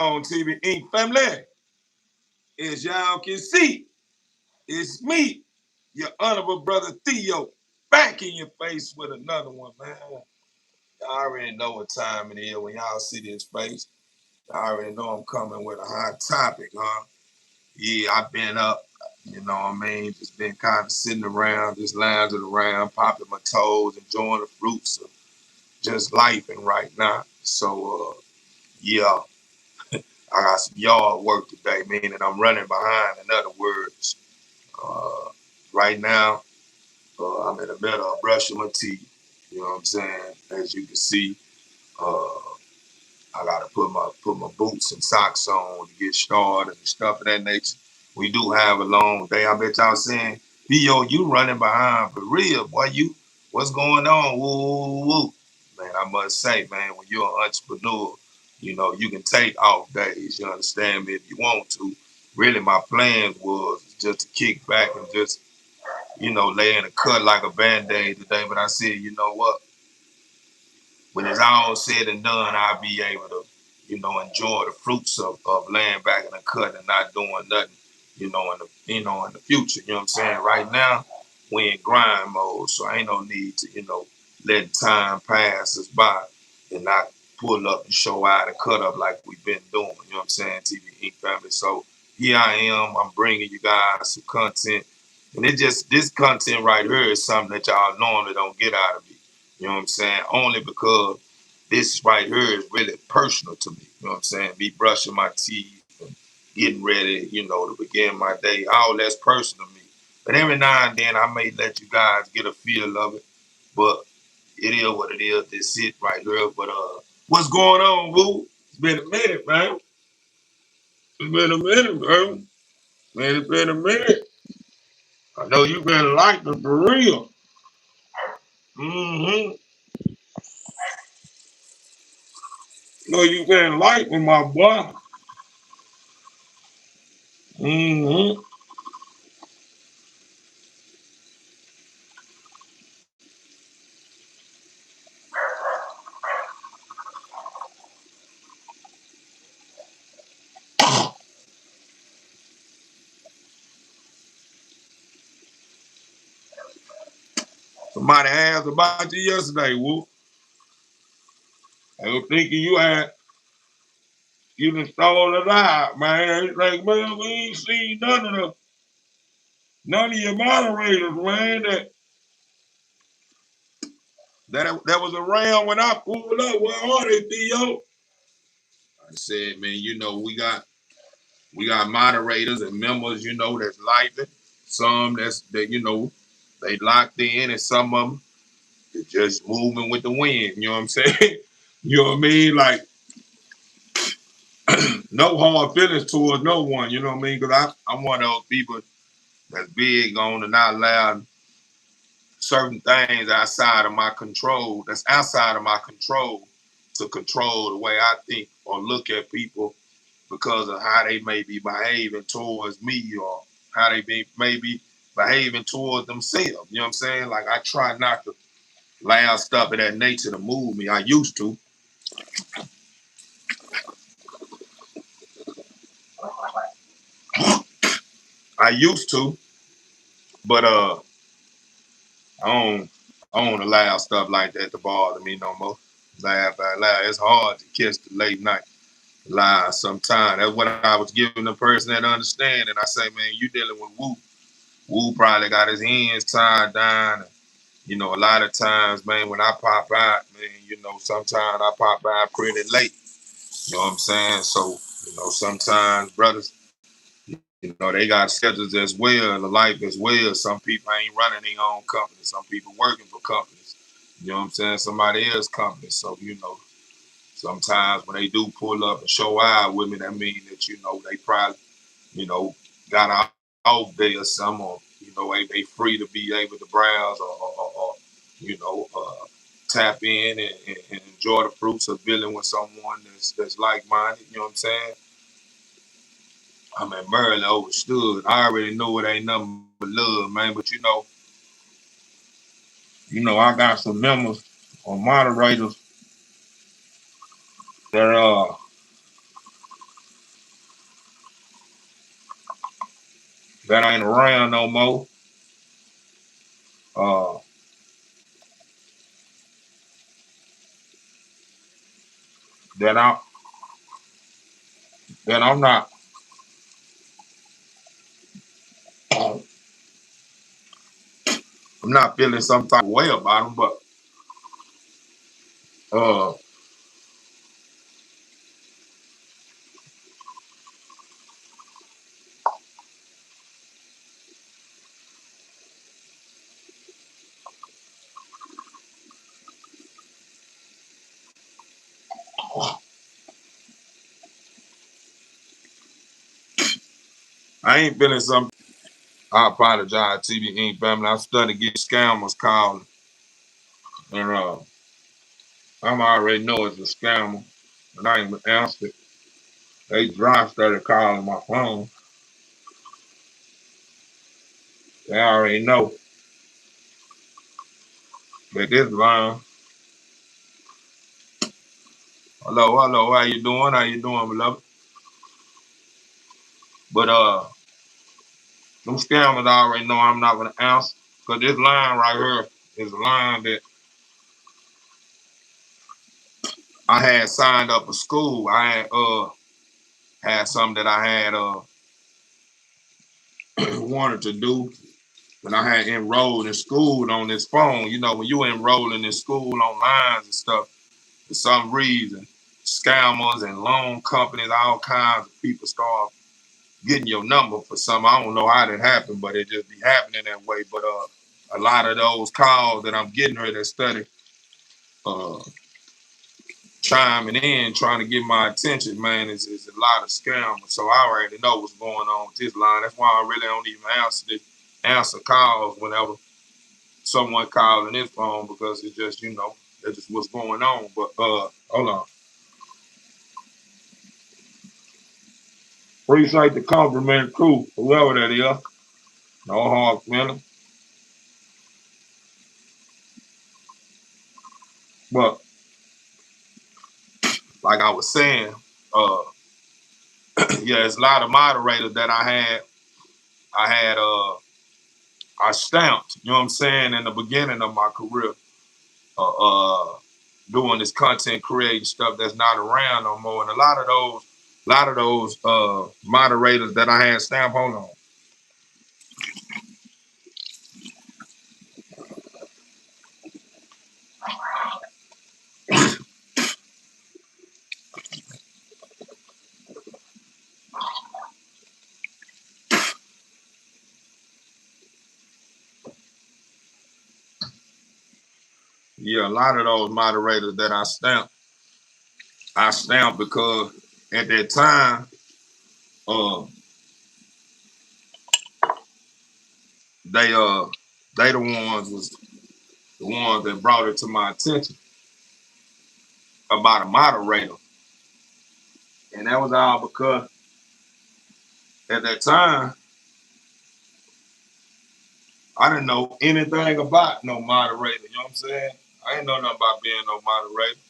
on TV Inc. family. As y'all can see, it's me, your honorable brother Theo, back in your face with another one, man. Y'all already know what time it is when y'all see this face. Y'all already know I'm coming with a hot topic, huh? Yeah, I've been up, you know what I mean? Just been kind of sitting around, just lounging around, popping my toes, enjoying the fruits of just life and right now. So, yeah, I got some yard work today, meaning I'm running behind. In other words, uh, right now, I'm in the middle of brushing my teeth. You know what I'm saying? As you can see, uh, I gotta put my boots and socks on to get started and stuff of that nature. We do have a long day. I bet y'all saying, "Yo, you running behind for real, boy? You what's going on?" Woo, woo, woo. Man, I must say, man, when you're an entrepreneur, you know you can take off days. You understand me if you want to. Really, my plan was just to kick back and just lay in a cut like a band-aid today. But I said, you know what? When it's all said and done, I'll be able to, enjoy the fruits of laying back in the cut and not doing nothing, in the future. You know what I'm saying? Right now, we in grind mode, so ain't no need to, let time pass us by and not pull up and show out and cut up like we've been doing. You know what I'm saying? TV Inc. family. So here I am. I'm bringing you guys some content. And this content right here is something that y'all normally don't get out of me. You know what I'm saying? Only because this right here is really personal to me. You know what I'm saying? Me brushing my teeth and getting ready, to begin my day. All that's personal to me. But every now and then I may let you guys get a feel of it. But it is what it is. This it right here. But what's going on, Woo? It's been a minute, man. It's been a minute, bro. Man, it's been a minute. I know you been liking for real. Mm-hmm. Know you been liking my boy. Mm-hmm. Somebody asked about you yesterday, Woo. They were thinking you done stole it out, man. It's like, man, we ain't seen none of your moderators, man, that was around when I pulled up. Where are they, Theo? I said, man, we got moderators and members, that's lively. Some that they locked in, and some of them is just moving with the wind. You know what I'm saying? You know what I mean? Like no hard feelings towards no one. You know what I mean? Because I'm one of those people that's big on and not allowing certain things outside of my control. That's outside of my control to control the way I think or look at people because of how they may be behaving towards me or how may be behaving towards themselves. You know what I'm saying? Like I try not to allow stuff of that nature to move me. I used to. I used to, but I don't I don't allow stuff like that to bother me no more. Laugh out loud. It's hard to catch the late night lies sometimes. That's what I was giving the person that understand. And I say, man, you dealing with Woo. Woo probably got his hands tied down. And, a lot of times, man, when I pop out, man, sometimes I pop out pretty late. You know what I'm saying? So, sometimes brothers, they got schedules as well, and a life as well. Some people ain't running their own company. Some people working for companies. You know what I'm saying? Somebody else's company. So, sometimes when they do pull up and show out with me, that means that, they probably, you know, got an off day or something, or, they free to be able to browse or you know, uh, tap in and enjoy the fruits of dealing with someone that's like minded. You know what I'm saying? I mean, Merlin overstood. I already know it ain't nothing but love, man. But I got some members or moderators that that ain't around no more. Uh, that I that I'm not I'm not feeling some type of way about them, but uh, I ain't feeling some. I apologize, TB family. I'm starting to get scammers calling, and I'm already know it's a scammer, and I ain't even answered. They dry started calling my phone. They already know that this line. Hello, hello, how you doing? How you doing, beloved? But them scammers already know I'm not gonna answer because this line right here is a line that I had signed up for school. I had something that I had wanted to do, and I had enrolled in school on this phone. You know, when you enrolling in school on lines and stuff, for some reason, scammers and loan companies, all kinds of people start getting your number for some. I don't know how that happened, but it just be happening that way. But a lot of those calls that I'm getting her that study uh chiming in, trying to get my attention, man, is a lot of scammers. So I already know what's going on with this line. That's why I really don't even answer calls whenever someone calling this phone because it's just, that's just what's going on. But hold on. Appreciate the compliment, crew, whoever that is. No hard feeling. But like I was saying, uh, yeah, it's a lot of moderators that I stamped, you know what I'm saying, in the beginning of my career, uh, uh, doing this content creating stuff that's not around no more. And a lot of those moderators that I had stamped, hold on. Yeah, a lot of those moderators that I stamped because at that time, uh, they they the ones that brought it to my attention about a moderator. And that was all because at that time I didn't know anything about no moderator, you know what I'm saying? I ain't know nothing about being no moderator,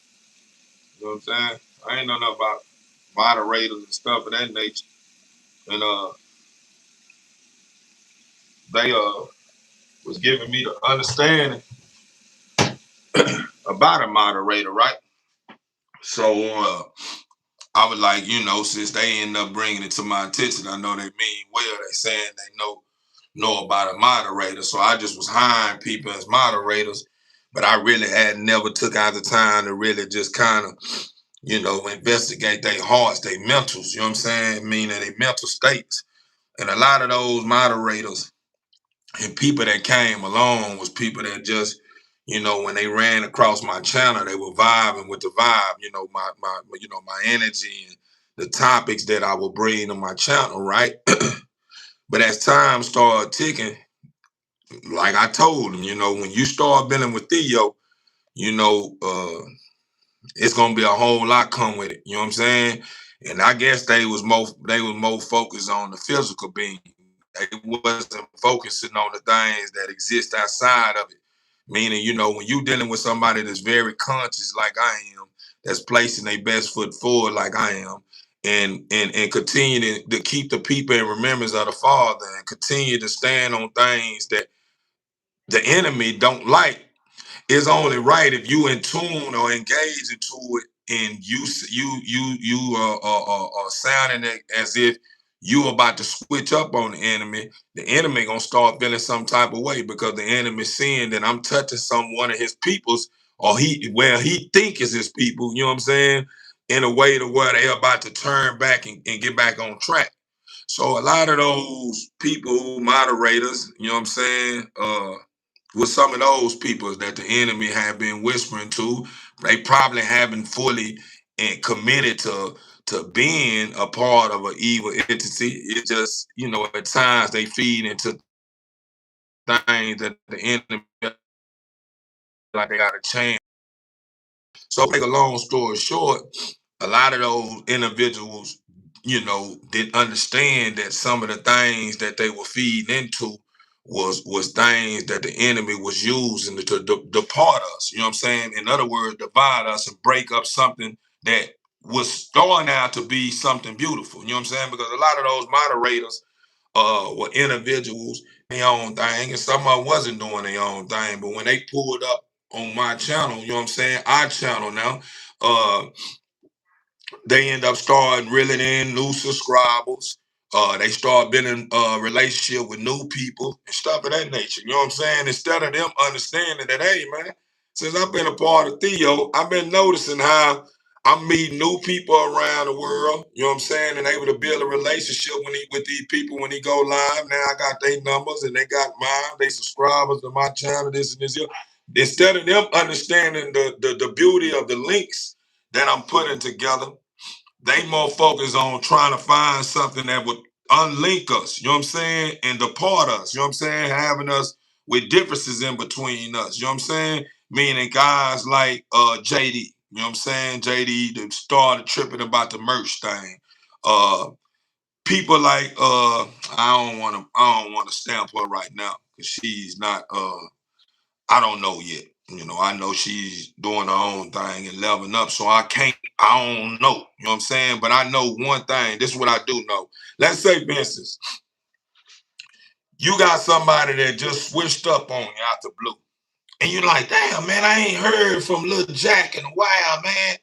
you know what I'm saying? I ain't know nothing about moderators and stuff of that nature. And they was giving me the understanding about a moderator, right? So I was like, since they end up bringing it to my attention, I know they mean well. They saying they know about a moderator. So I just was hiring people as moderators, but I really had never took out the time to really just kind of, investigate their hearts, their mentals, you know what I'm saying? Meaning their mental states. And a lot of those moderators and people that came along was people that just, when they ran across my channel, they were vibing with the vibe, my energy and the topics that I would bring to my channel, right? But as time started ticking, like I told him, when you start building with Theo, you know, uh, it's gonna be a whole lot come with it. You know what I'm saying? And I guess they was more focused on the physical being. They wasn't focusing on the things that exist outside of it. Meaning, when you dealing with somebody that's very conscious like I am, that's placing their best foot forward like I am, and continue to keep the people in remembrance of the Father, and continue to stand on things that the enemy don't like. It's only right if you in tune or engage into it, and you sounding it as if you about to switch up on the enemy. The enemy gonna start feeling some type of way, because the enemy seeing that I'm touching one of his peoples, or he think is his people. You know what I'm saying? In a way to where they about to turn back and get back on track. So a lot of those people, moderators, you know what I'm saying, with some of those people that the enemy have been whispering to, they probably haven't fully and committed to being a part of an evil entity. It just, at times they feed into things that the enemy, like they got a chance. So, make a long story short, a lot of those individuals, didn't understand that some of the things that they were feeding into was things that the enemy was using to depart us. You know what I'm saying? In other words, divide us and break up something that was starting out to be something beautiful. You know what I'm saying? Because a lot of those moderators were individuals their own thing, and some of them wasn't doing their own thing. But when they pulled up on my channel, you know what I'm saying, our channel now, uh, they end up starting reeling in new subscribers. They start building a relationship with new people and stuff of that nature. You know what I'm saying? Instead of them understanding that, hey man, since I've been a part of Theo, I've been noticing how I'm meeting new people around the world. You know what I'm saying? And able to build a relationship with these people when he go live. Now I got their numbers and they got mine. They subscribers to my channel. This and this. Instead of them understanding the beauty of the links that I'm putting together, they more focused on trying to find something that would unlink us, you know what I'm saying, and depart us, you know what I'm saying, having us with differences in between us, you know what I'm saying, meaning guys like JD, you know what I'm saying, JD that started tripping about the merch thing. People like I don't want to stamp her right now because she's not I don't know yet. I know she's doing her own thing and leveling up. So I don't know. You know what I'm saying? But I know one thing. This is what I do know. Let's say, for instance, you got somebody that just switched up on you out the blue. And you're like, damn, man, I ain't heard from Lil Jack in a while, man.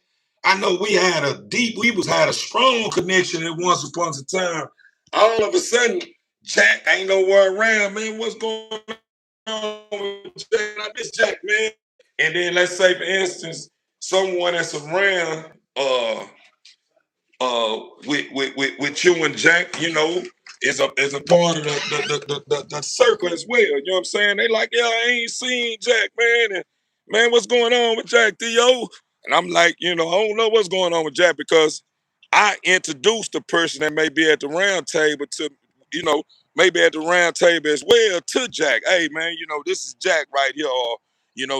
I know we had a strong connection at once upon a time. All of a sudden, Jack ain't nowhere around, man. What's going on with Jack? I miss Jack, man. And then let's say, for instance, someone that's around with you and Jack, is a part of the circle as well. You know what I'm saying? They like, yeah, I ain't seen Jack, man. And man, what's going on with Jack Theo? And I'm like, I don't know what's going on with Jack because I introduced the person that may be at the round table to, maybe at the round table as well to Jack. Hey man, this is Jack right here. Or,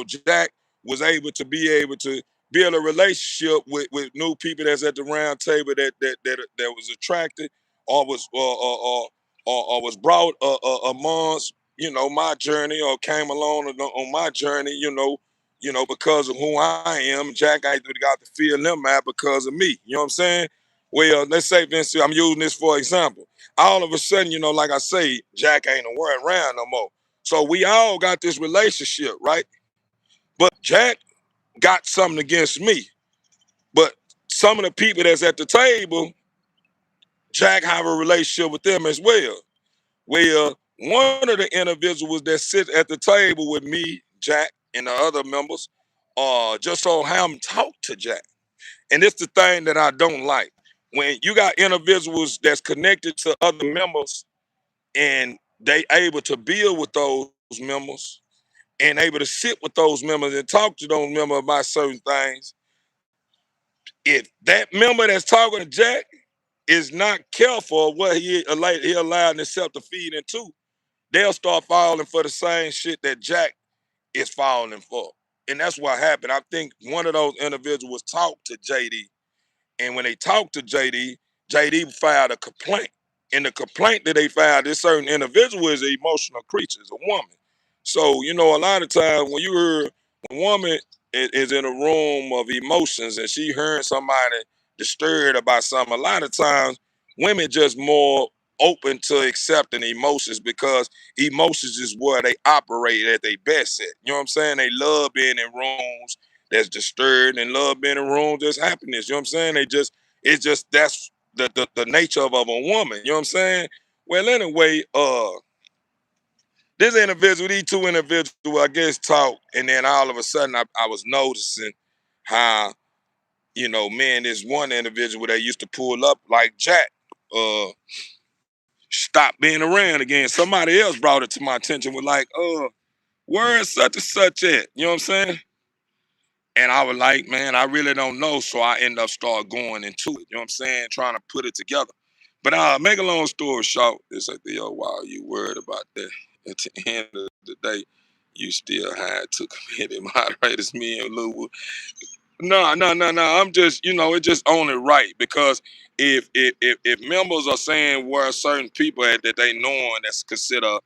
Jack was able to build a relationship with new people that's at the round table that was attracted or was brought amongst my journey or came along on my journey, because of who I am. Jack I got to feel them out because of me. You know what I'm saying? Well, let's say, Vince, I'm using this for example. All of a sudden, like I say, Jack ain't around no more. So we all got this relationship, right? But Jack got something against me. But some of the people that's at the table, Jack have a relationship with them as well. Well, one of the individuals that sit at the table with me, Jack, and the other members, just so have them talk to Jack. And it's the thing that I don't like. When you got individuals that's connected to other members and they able to build with those members and able to sit with those members and talk to those members about certain things, if that member that's talking to Jack is not careful of what he allowed himself to feed into, they'll start falling for the same shit that Jack is falling for. And that's what happened. I think one of those individuals talked to JD. And when they talked to JD filed a complaint. And the complaint that they filed, this certain individual is an emotional creature, is a woman. So, a lot of times when you hear a woman is in a room of emotions and she hearing somebody disturbed about something, a lot of times women just more open to accepting emotions because emotions is where they operate at their best at. You know what I'm saying? They love being in rooms that's disturbed and love being in rooms that's happiness. You know what I'm saying? It's just that's the nature of a woman. You know what I'm saying? Well, anyway, this individual, these two individuals, I guess, talk, and then all of a sudden I was noticing how, you know, man, this one individual that used to pull up like Jack, stopped being around again. Somebody else brought it to my attention, was like, where is such and such at? You know what I'm saying? And I was like, man, I really don't know. So I end up start going into it. You know what I'm saying? Trying to put it together. But make a long story short, it's like, yo, why are you worried about that? At the end of the day, you still had two committee moderators, me and Lou. No, no, no, no. I'm just, you know, it's just only right because if members are saying where certain people at that they knowing that's considered,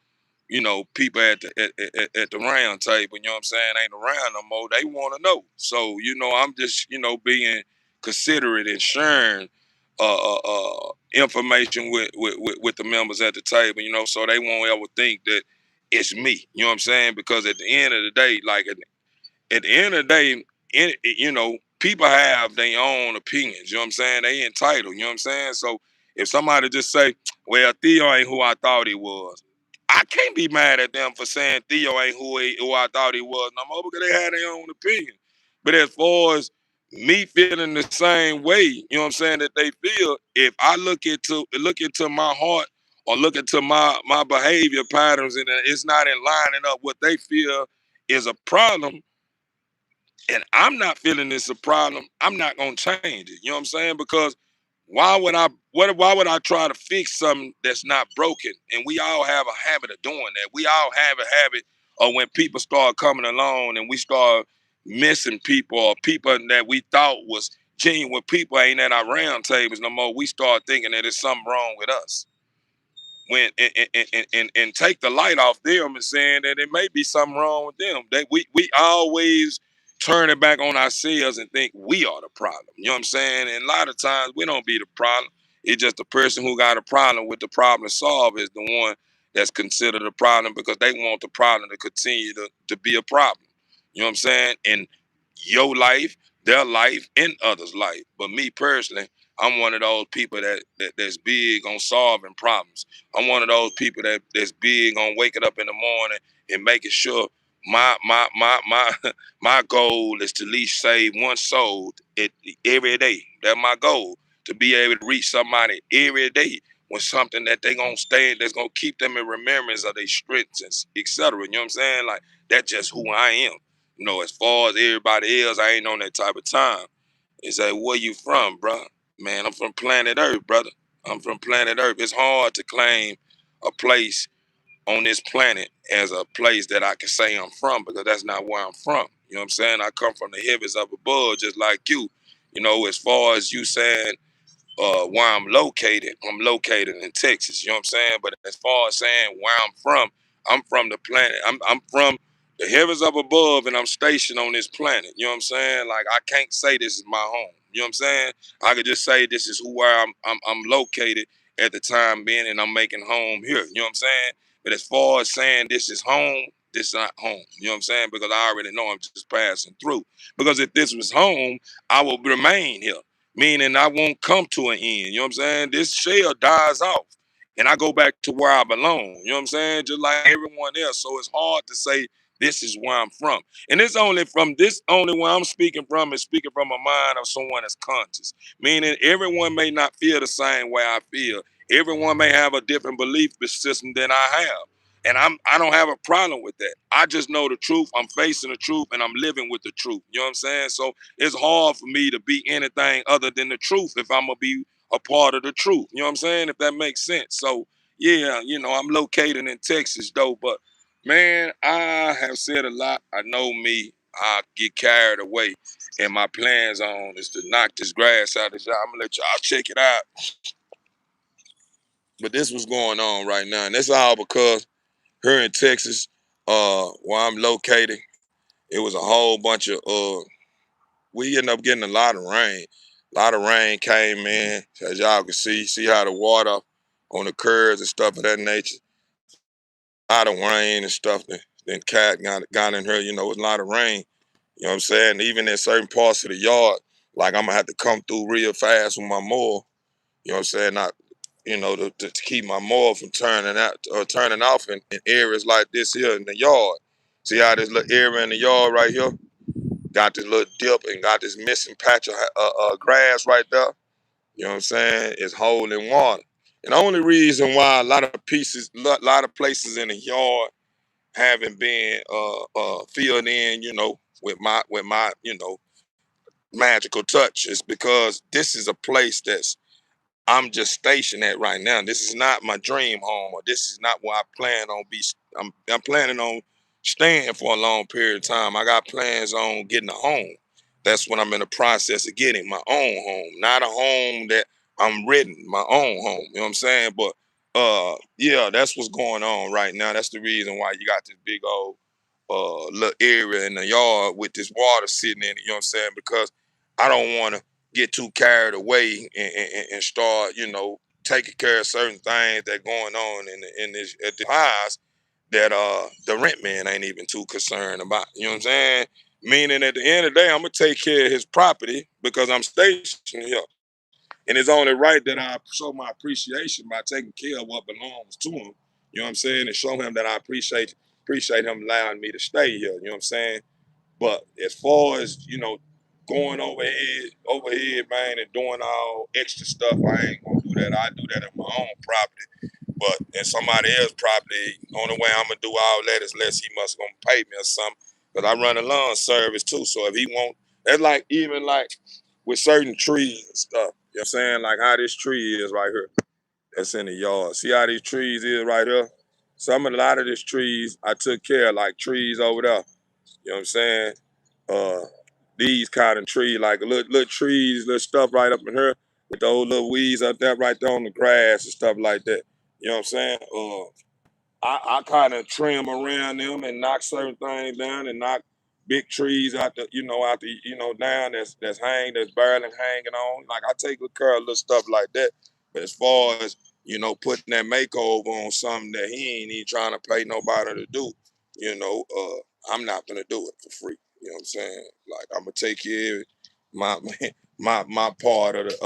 you know, people at the round table, you know what I'm saying, ain't around no more, they want to know. So, you know, I'm just, you know, being considerate and sharing information with the members at the table, you know, so they won't ever think that it's me, you know what I'm saying? Because at the end of the day, like at the end of the day, you know, people have their own opinions. You know what I'm saying? They entitled. You know what I'm saying? So if somebody just say, "Well, Theo ain't who I thought he was," I can't be mad at them for saying Theo ain't who I thought he was no more because they had their own opinion. But as far as me feeling the same way, you know what I'm saying, that they feel, if I look into my heart or look into my behavior patterns and it's not in lining up what they feel is a problem, and I'm not feeling this a problem, I'm not gonna change it. You know what I'm saying? Because why would I try to fix something that's not broken? And we all have a habit of doing that. We all have a habit of when people start coming along and we start missing people or people that we thought was genuine people ain't at our round tables no more. We start thinking that there's something wrong with us when and take the light off them and saying that it may be something wrong with them. That we always turn it back on ourselves and think we are the problem. You know what I'm saying? And a lot of times we don't be the problem. It's just the person who got a problem with the problem solved is the one that's considered a problem because they want the problem to continue to be a problem. You know what I'm saying? In your life, their life, and others' life. But me personally, I'm one of those people that's big on solving problems. I'm one of those people that's big on waking up in the morning and making sure my my goal is to at least save one soul every day. That's my goal, to be able to reach somebody every day with something that they gonna stay, that's gonna keep them in remembrance of their strengths and etc. You know what I'm saying? Like that's just who I am. You know, as far as everybody else, I ain't on that type of time. It's like, where you from, bro? Man, I'm from planet Earth, brother. I'm from planet Earth. It's hard to claim a place on this planet as a place that I can say I'm from because that's not where I'm from. You know what I'm saying? I come from the heavens up above, just like you. You know, as far as you saying where I'm located in Texas. You know what I'm saying? But as far as saying where I'm from the planet. I'm from the heavens up above, and I'm stationed on this planet. You know what I'm saying? Like I can't say this is my home. You know what I'm saying? I could just say this is where I'm located at the time being, and I'm making home here. You know what I'm saying? But as far as saying this is home, this is not home. You know what I'm saying? Because I already know I'm just passing through. Because if this was home, I will remain here, meaning I won't come to an end. You know what I'm saying? This shell dies off and I go back to where I belong. You know what I'm saying? Just like everyone else. So it's hard to say this is where I'm from. And it's only where I'm speaking from is speaking from a mind of someone that's conscious. Meaning everyone may not feel the same way I feel. Everyone may have a different belief system than I have. And I don't have a problem with that. I just know the truth. I'm facing the truth and I'm living with the truth. You know what I'm saying? So it's hard for me to be anything other than the truth if I'm gonna be a part of the truth. You know what I'm saying? If that makes sense. So yeah, you know, I'm located in Texas though, but man, I have said a lot. I know me. I get carried away, and my plans on is to knock this grass out of this. I'm gonna let y'all check it out. But this was going on right now, and that's all because here in Texas, where I'm located, it was a whole bunch of we ended up getting a lot of rain. A lot of rain came in, as y'all can see how the water on the curves and stuff of that nature. A lot of rain and stuff. Then cat got in her. You know, it was a lot of rain. You know what I'm saying? Even in certain parts of the yard, like I'm gonna have to come through real fast with my mower. You know what I'm saying? Not, you know, to keep my mower from turning off in areas like this here in the yard. See how this little area in the yard right here got this little dip and got this missing patch of grass right there. You know what I'm saying? It's holding water. And the only reason why a lot of lot of places in the yard haven't been filled in, you know, with my magical touch is because this is a place that's I'm just stationed at right now. This is not my dream home, or this is not where I plan on be. I'm planning on staying for a long period of time. I got plans on getting a home. That's what I'm in the process of getting, my own home, not a home that I'm renting, my own home. You know what I'm saying? But yeah, that's what's going on right now. That's the reason why you got this big old little area in the yard with this water sitting in it. You know what I'm saying? Because I don't want to get too carried away and start, you know, taking care of certain things that going on in this at the house that the rent man ain't even too concerned about. You know what I'm saying? Meaning at the end of the day, I'm gonna take care of his property because I'm stationed here. And it's only right that I show my appreciation by taking care of what belongs to him. You know what I'm saying? And show him that I appreciate him allowing me to stay here. You know what I'm saying? But as far as, you know, going overhead, man, and doing all extra stuff, I ain't gonna do that. I do that at my own property. But in somebody else's property, only way I'm gonna do all that is unless he must gonna pay me or something. Cause I run a lawn service too. So if he won't, that's like even like with certain trees and stuff. You know what I'm saying? Like how this tree is right here. That's in the yard. See how these trees is right here? A lot of these trees I took care of, like trees over there. You know what I'm saying? Uh, these kind of trees, like little trees, little stuff right up in here with those little weeds up there, right there on the grass and stuff like that. You know what I'm saying? I kind of trim around them and knock certain things down and knock big trees out down that's barely hanging on. Like I take good care of little stuff like that. But as far as putting that makeover on something that he ain't even trying to pay nobody to do, I'm not gonna do it for free. You know what I'm saying? Like I'm gonna take care of my my part of the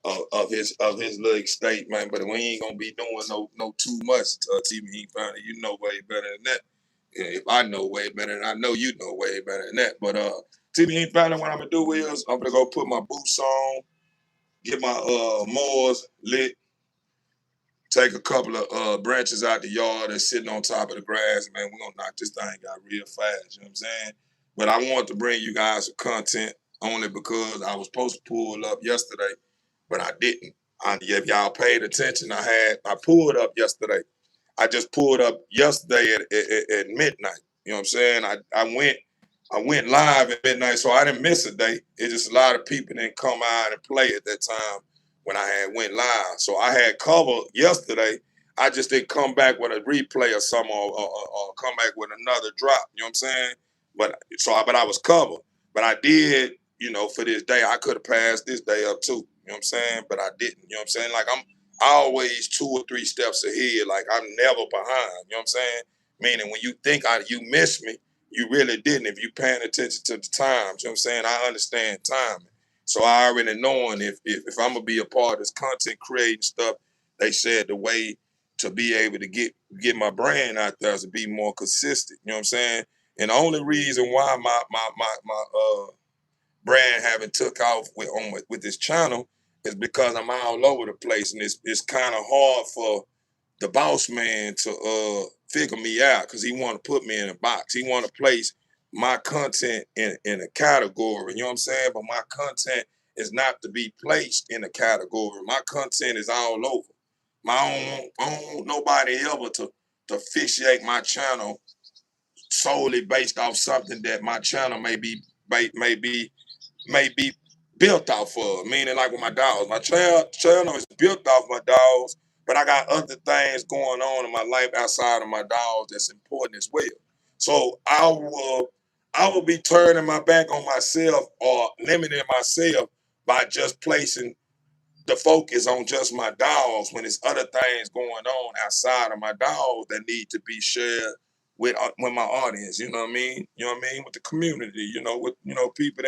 of his little estate, man. But we ain't gonna be doing no too much. TV he found it. You know way better than that. Yeah, if I know way better than I know you know way better than that. But TV he found it. What I'm gonna do is I'm gonna go put my boots on, get my mowers lit, take a couple of branches out the yard that's sitting on top of the grass, man. We're gonna knock this thing out real fast, you know what I'm saying? But I want to bring you guys some content only because I was supposed to pull up yesterday, but I didn't. If y'all paid attention, I pulled up yesterday. I just pulled up yesterday at midnight. You know what I'm saying? I went live at midnight, so I didn't miss a day. It's just a lot of people didn't come out and play at that time when I had went live. So I had cover yesterday. I just didn't come back with a replay or something or come back with another drop. You know what I'm saying? But I was covered. But I did, for this day, I could have passed this day up too. You know what I'm saying? But I didn't. You know what I'm saying? Like I'm always 2 or 3 steps ahead. Like I'm never behind. You know what I'm saying? Meaning when you think you missed me, you really didn't if you paying attention to the times. You know what I'm saying? I understand timing. So I already knowing if I'm gonna be a part of this content creating stuff, they said the way to be able to get my brand out there is to be more consistent. You know what I'm saying? And the only reason why my brand haven't took off with this channel is because I'm all over the place, and it's kind of hard for the boss man to figure me out because he want to put me in a box. He want to place my content in a category. You know what I'm saying? But my content is not to be placed in a category. My content is all over. I don't want nobody ever to fixate my channel solely based off something that my channel may be built off of. Meaning like with my dogs. My channel is built off my dogs, but I got other things going on in my life outside of my dogs that's important as well. So I will be turning my back on myself or limiting myself by just placing the focus on just my dogs when there's other things going on outside of my dogs that need to be shared with my audience. You know what I mean? You know what I mean? With the community. You know, with people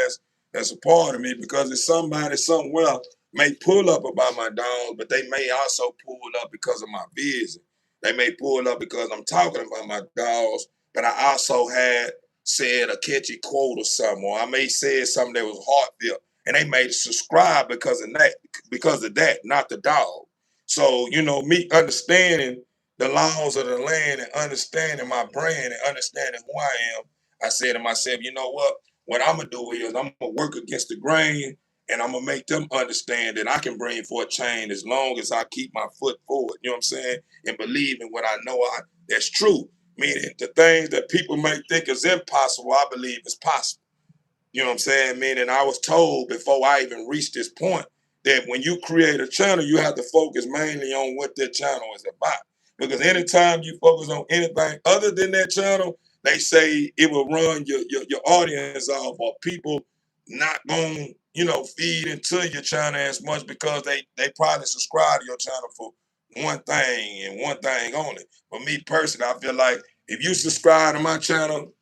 that's a part of me, because it's somebody somewhere may pull up about my dogs, but they may also pull up because of my vision. They may pull up because I'm talking about my dogs, but I also had said a catchy quote or something, or I may say something that was heartfelt, and they may subscribe because of that, not the dog. So, me understanding the laws of the land and understanding my brand and understanding who I am, I said to myself, you know what? What I'm gonna do is I'm gonna work against the grain, and I'm gonna make them understand that I can bring forth change as long as I keep my foot forward. You know what I'm saying? And believe in what I know that's true. Meaning the things that people may think is impossible, I believe is possible. You know what I'm saying? Meaning I was told before I even reached this point that when you create a channel, you have to focus mainly on what that channel is about. Because anytime you focus on anything other than that channel, they say it will run your audience off, or people not going to, feed into your channel as much, because they probably subscribe to your channel for one thing and one thing only. For me personally, I feel like if you subscribe to my channel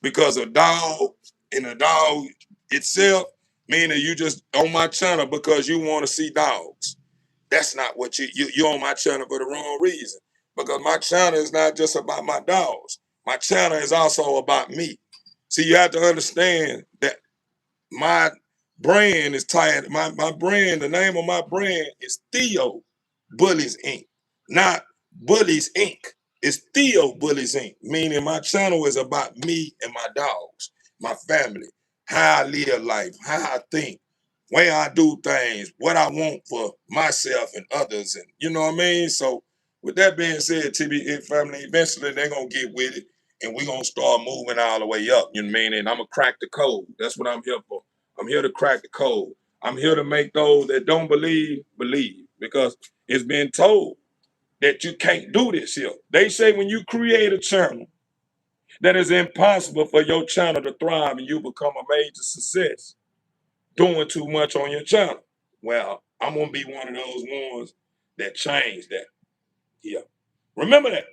because of dog, and the dog itself, meaning you just on my channel because you want to see dogs. That's not what you're on my channel for the wrong reason. Because my channel is not just about my dogs. My channel is also about me. See, you have to understand that my brand is tied. My brand, the name of my brand is Theo Bullies Inc., not Bullies Inc. It's Theo Bullies Inc., meaning my channel is about me and my dogs, my family, how I live life, how I think, where I do things, what I want for myself and others. And you know what I mean? So with that being said, TBN family, eventually they're gonna get with it, and we're gonna start moving all the way up. You know what I mean? And I'm gonna crack the code. That's what I'm here for. I'm here to crack the code. I'm here to make those that don't believe, believe. Because it's been told that you can't do this here. They say when you create a channel, that it's impossible for your channel to thrive and you become a major success doing too much on your channel. Well, I'm gonna be one of those ones that change that. Yeah. Remember that.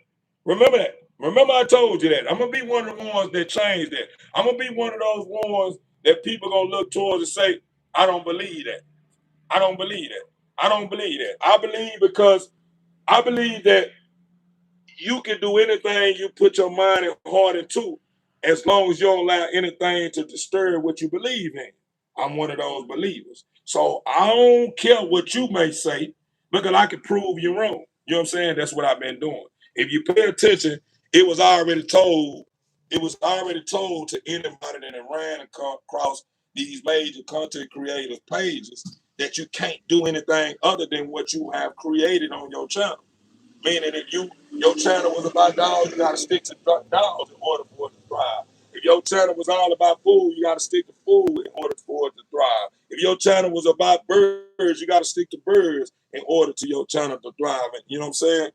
Remember that. Remember I told you that. I'm gonna be one of the ones that change that. I'm gonna be one of those ones that people gonna look towards and say, I don't believe that. I don't believe that. I don't believe that. I believe because I believe that you can do anything you put your mind and heart into, as long as you don't allow anything to disturb what you believe in. I'm one of those believers. So I don't care what you may say, because I can prove you wrong. You know what I'm saying? That's what I've been doing. If you pay attention, it was already told. It was already told to anybody that ran across these major content creators' pages that you can't do anything other than what you have created on your channel. Meaning, if your channel was about dogs, you got to stick to dogs in order for it to thrive. If your channel was all about food, you got to stick to food in order for it to thrive. If your channel was about birds, you got to stick to birds in order to your channel to thrive. And you know what I'm saying?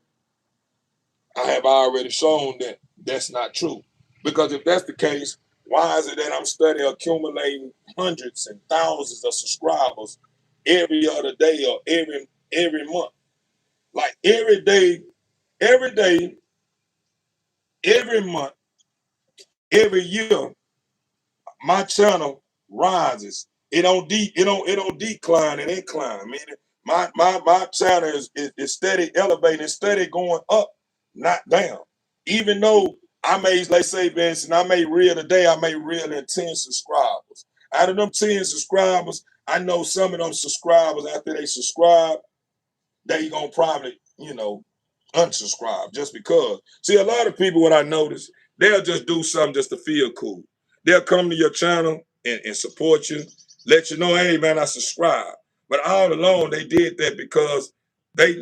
I have already shown that that's not true. Because if that's the case, why is it that I'm studying accumulating hundreds and thousands of subscribers every other day or every month? Like every day, every month, every year, my channel rises. It don't decline, it incline. Meaning my channel is steady elevating, steady going up, not down. Even though I may, let's say, Vincent, I may reel today, I may reel in 10 subscribers. Out of them 10 subscribers, I know some of them subscribers, after they subscribe, they gonna probably, unsubscribe just because. See, a lot of people, what I notice, they'll just do something just to feel cool. They'll come to your channel and support you, let you know, hey man, I subscribe. But all along they did that because they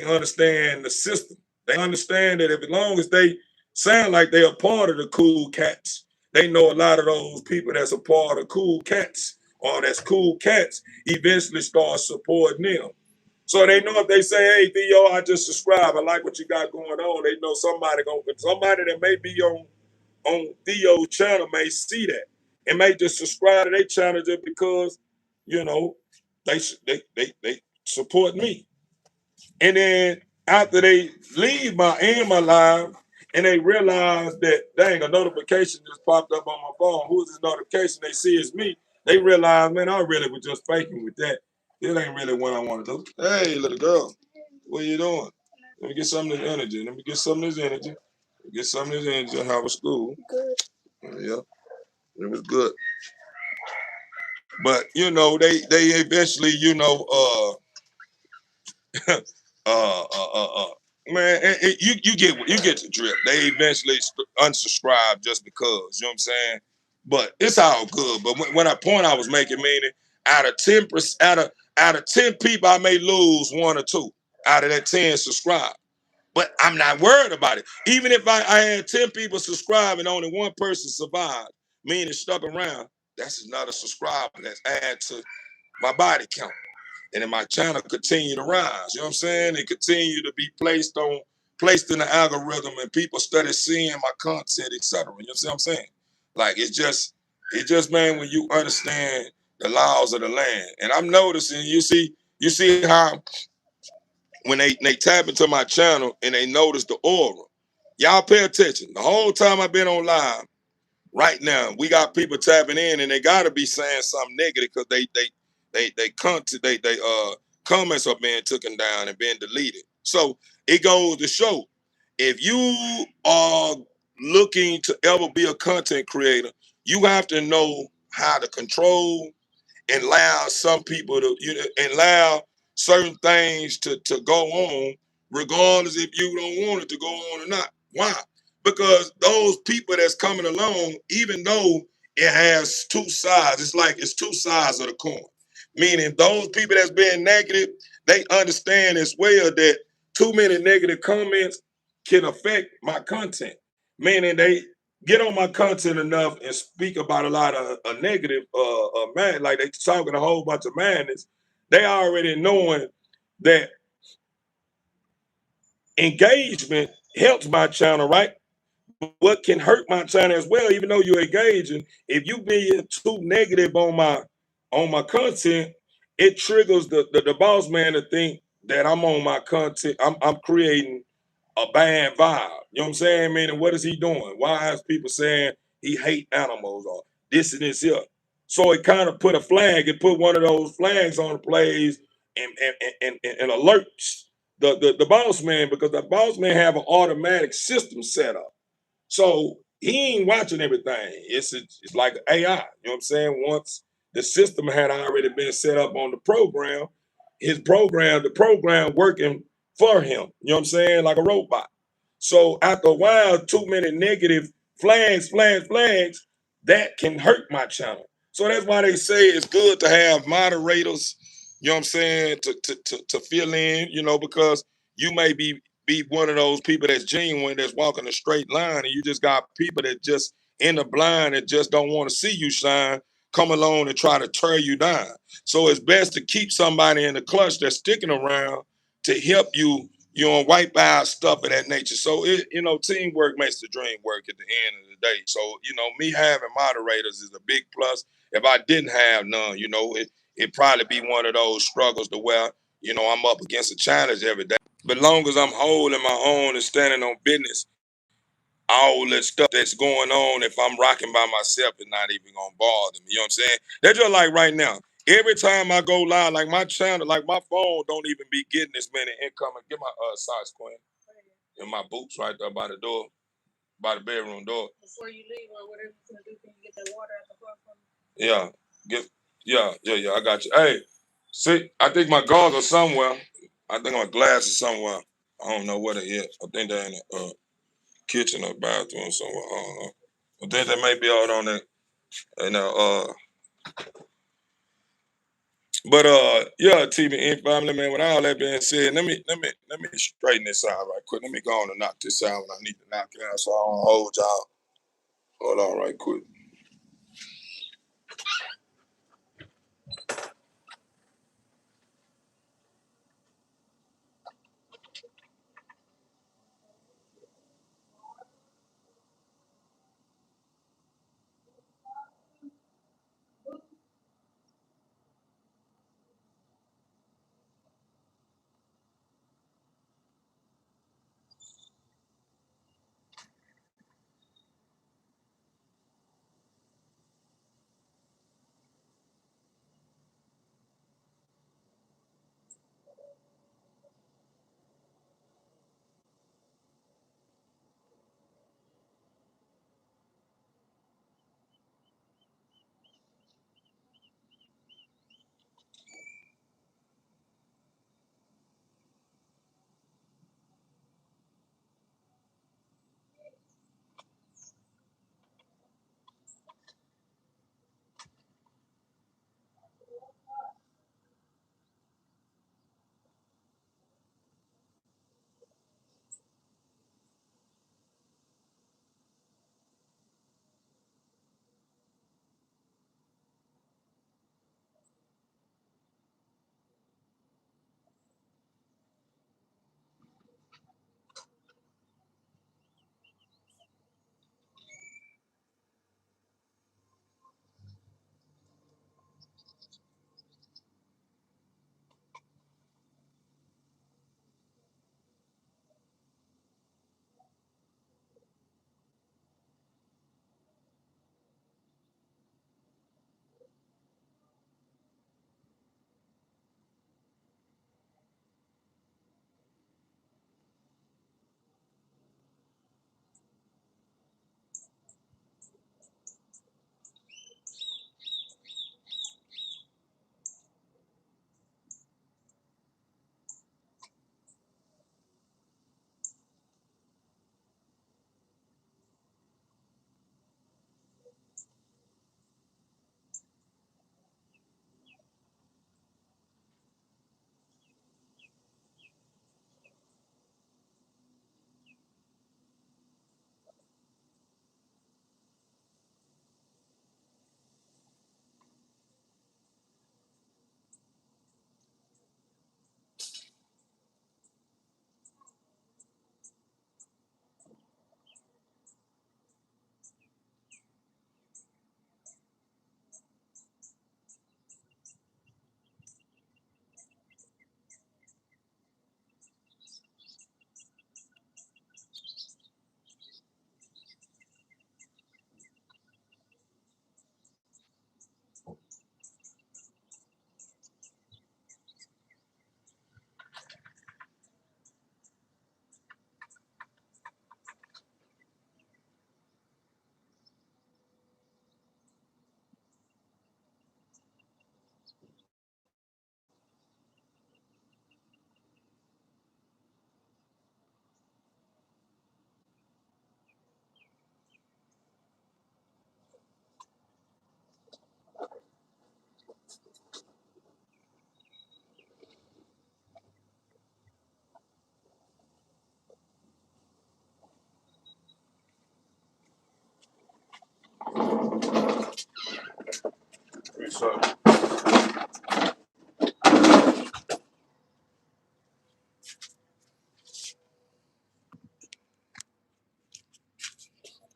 understand the system. They understand that if as long as they sound like they are part of the cool cats, they know a lot of those people that's a part of cool cats or that's cool cats eventually start supporting them. So they know if they say, "Hey Theo, I just subscribe. I like what you got going on." They know somebody that may be on Theo's channel may see that and may just subscribe to their channel just because you know, they support me. And then after they leave my live and they realize that dang, a notification just popped up on my phone. Who's this notification? They see it's me. They realize, man, I really was just faking with that. It ain't really what I want to do. Hey, little girl, what are you doing? Let me get some of this energy. Let me get some of this energy. Get some of this energy and have a school. Good. Yeah, it was good. But you know, they eventually, you know, uh, man, you get the drip. They eventually unsubscribe just because, you know what I'm saying? But it's all good. But when I point I was making, meaning out of 10%, out of 10 people, I may lose one or two out of that 10 subscribe. But I'm not worried about it. Even if I had 10 people subscribe and only one person survived, meaning stuck around, that's another subscriber that's add to my body count. And then my channel continue to rise. You know what I'm saying? It continue to be placed in the algorithm and people started seeing my content, etc. You know what I'm saying? Like it's just man, when you understand the laws of the land. And I'm noticing, you see how when they tap into my channel and they notice the aura. Y'all pay attention. The whole time I've been on live, right now, we got people tapping in and they gotta be saying something negative because they comments are being taken down and being deleted. So it goes to show if you are looking to ever be a content creator, you have to know how to control and allow some people to, and allow certain things to go on, regardless if you don't want it to go on or not. Why? Because those people that's coming along, even though it has two sides, it's like it's two sides of the coin. Meaning those people that's being negative, they understand as well that too many negative comments can affect my content. Meaning they get on my content enough and speak about a lot of a negative man, like they talking a whole bunch of madness. They already knowing that engagement helps my channel, right? What can hurt my channel as well, even though you're engaging, if you being too negative on my content, it triggers the boss man to think that I'm on my content, I'm creating a bad vibe. You know what I'm saying? Meaning, what is he doing? Why is people saying he hate animals or this and this here? So it kind of put a flag, it put one of those flags on the plays and alerts the boss man, because the boss man have an automatic system set up. So he ain't watching everything. It's like AI. You know what I'm saying? Once the system had already been set up on the program, the program working for him. You know what I'm saying? Like a robot. So after a while, too many negative flags, that can hurt my channel. So that's why they say it's good to have moderators, you know what I'm saying, to fill in, because you may be one of those people that's genuine, that's walking a straight line, and you just got people that just in the blind that just don't want to see you shine, come along and try to tear you down. So it's best to keep somebody in the clutch that's sticking around to help you, wipe out stuff of that nature. So teamwork makes the dream work at the end of the day. So, me having moderators is a big plus. If I didn't have none, it'd probably be one of those struggles to where, I'm up against a challenge every day. But long as I'm holding my own and standing on business, all that stuff that's going on, if I'm rocking by myself, is not even gonna bother me. You know what I'm saying? They're just like right now. Every time I go live, like my channel, like my phone don't even be getting this many incoming. Get my socks, Queen. And my boots right there by the door, by the bedroom door. Before you leave or whatever you're gonna do, can you get that water out the car for me? Yeah. Yeah, I got you. Hey, see, I think my goggles are somewhere. I think my glasses somewhere. I don't know what it is. I think they're in the kitchen or bathroom somewhere. I don't know. I think they may be out on that. And yeah, TBN family, man. With all that being said, let me straighten this out right quick. Let me go on and knock this out when I need to knock it out, so I don't hold y'all. Hold on right quick.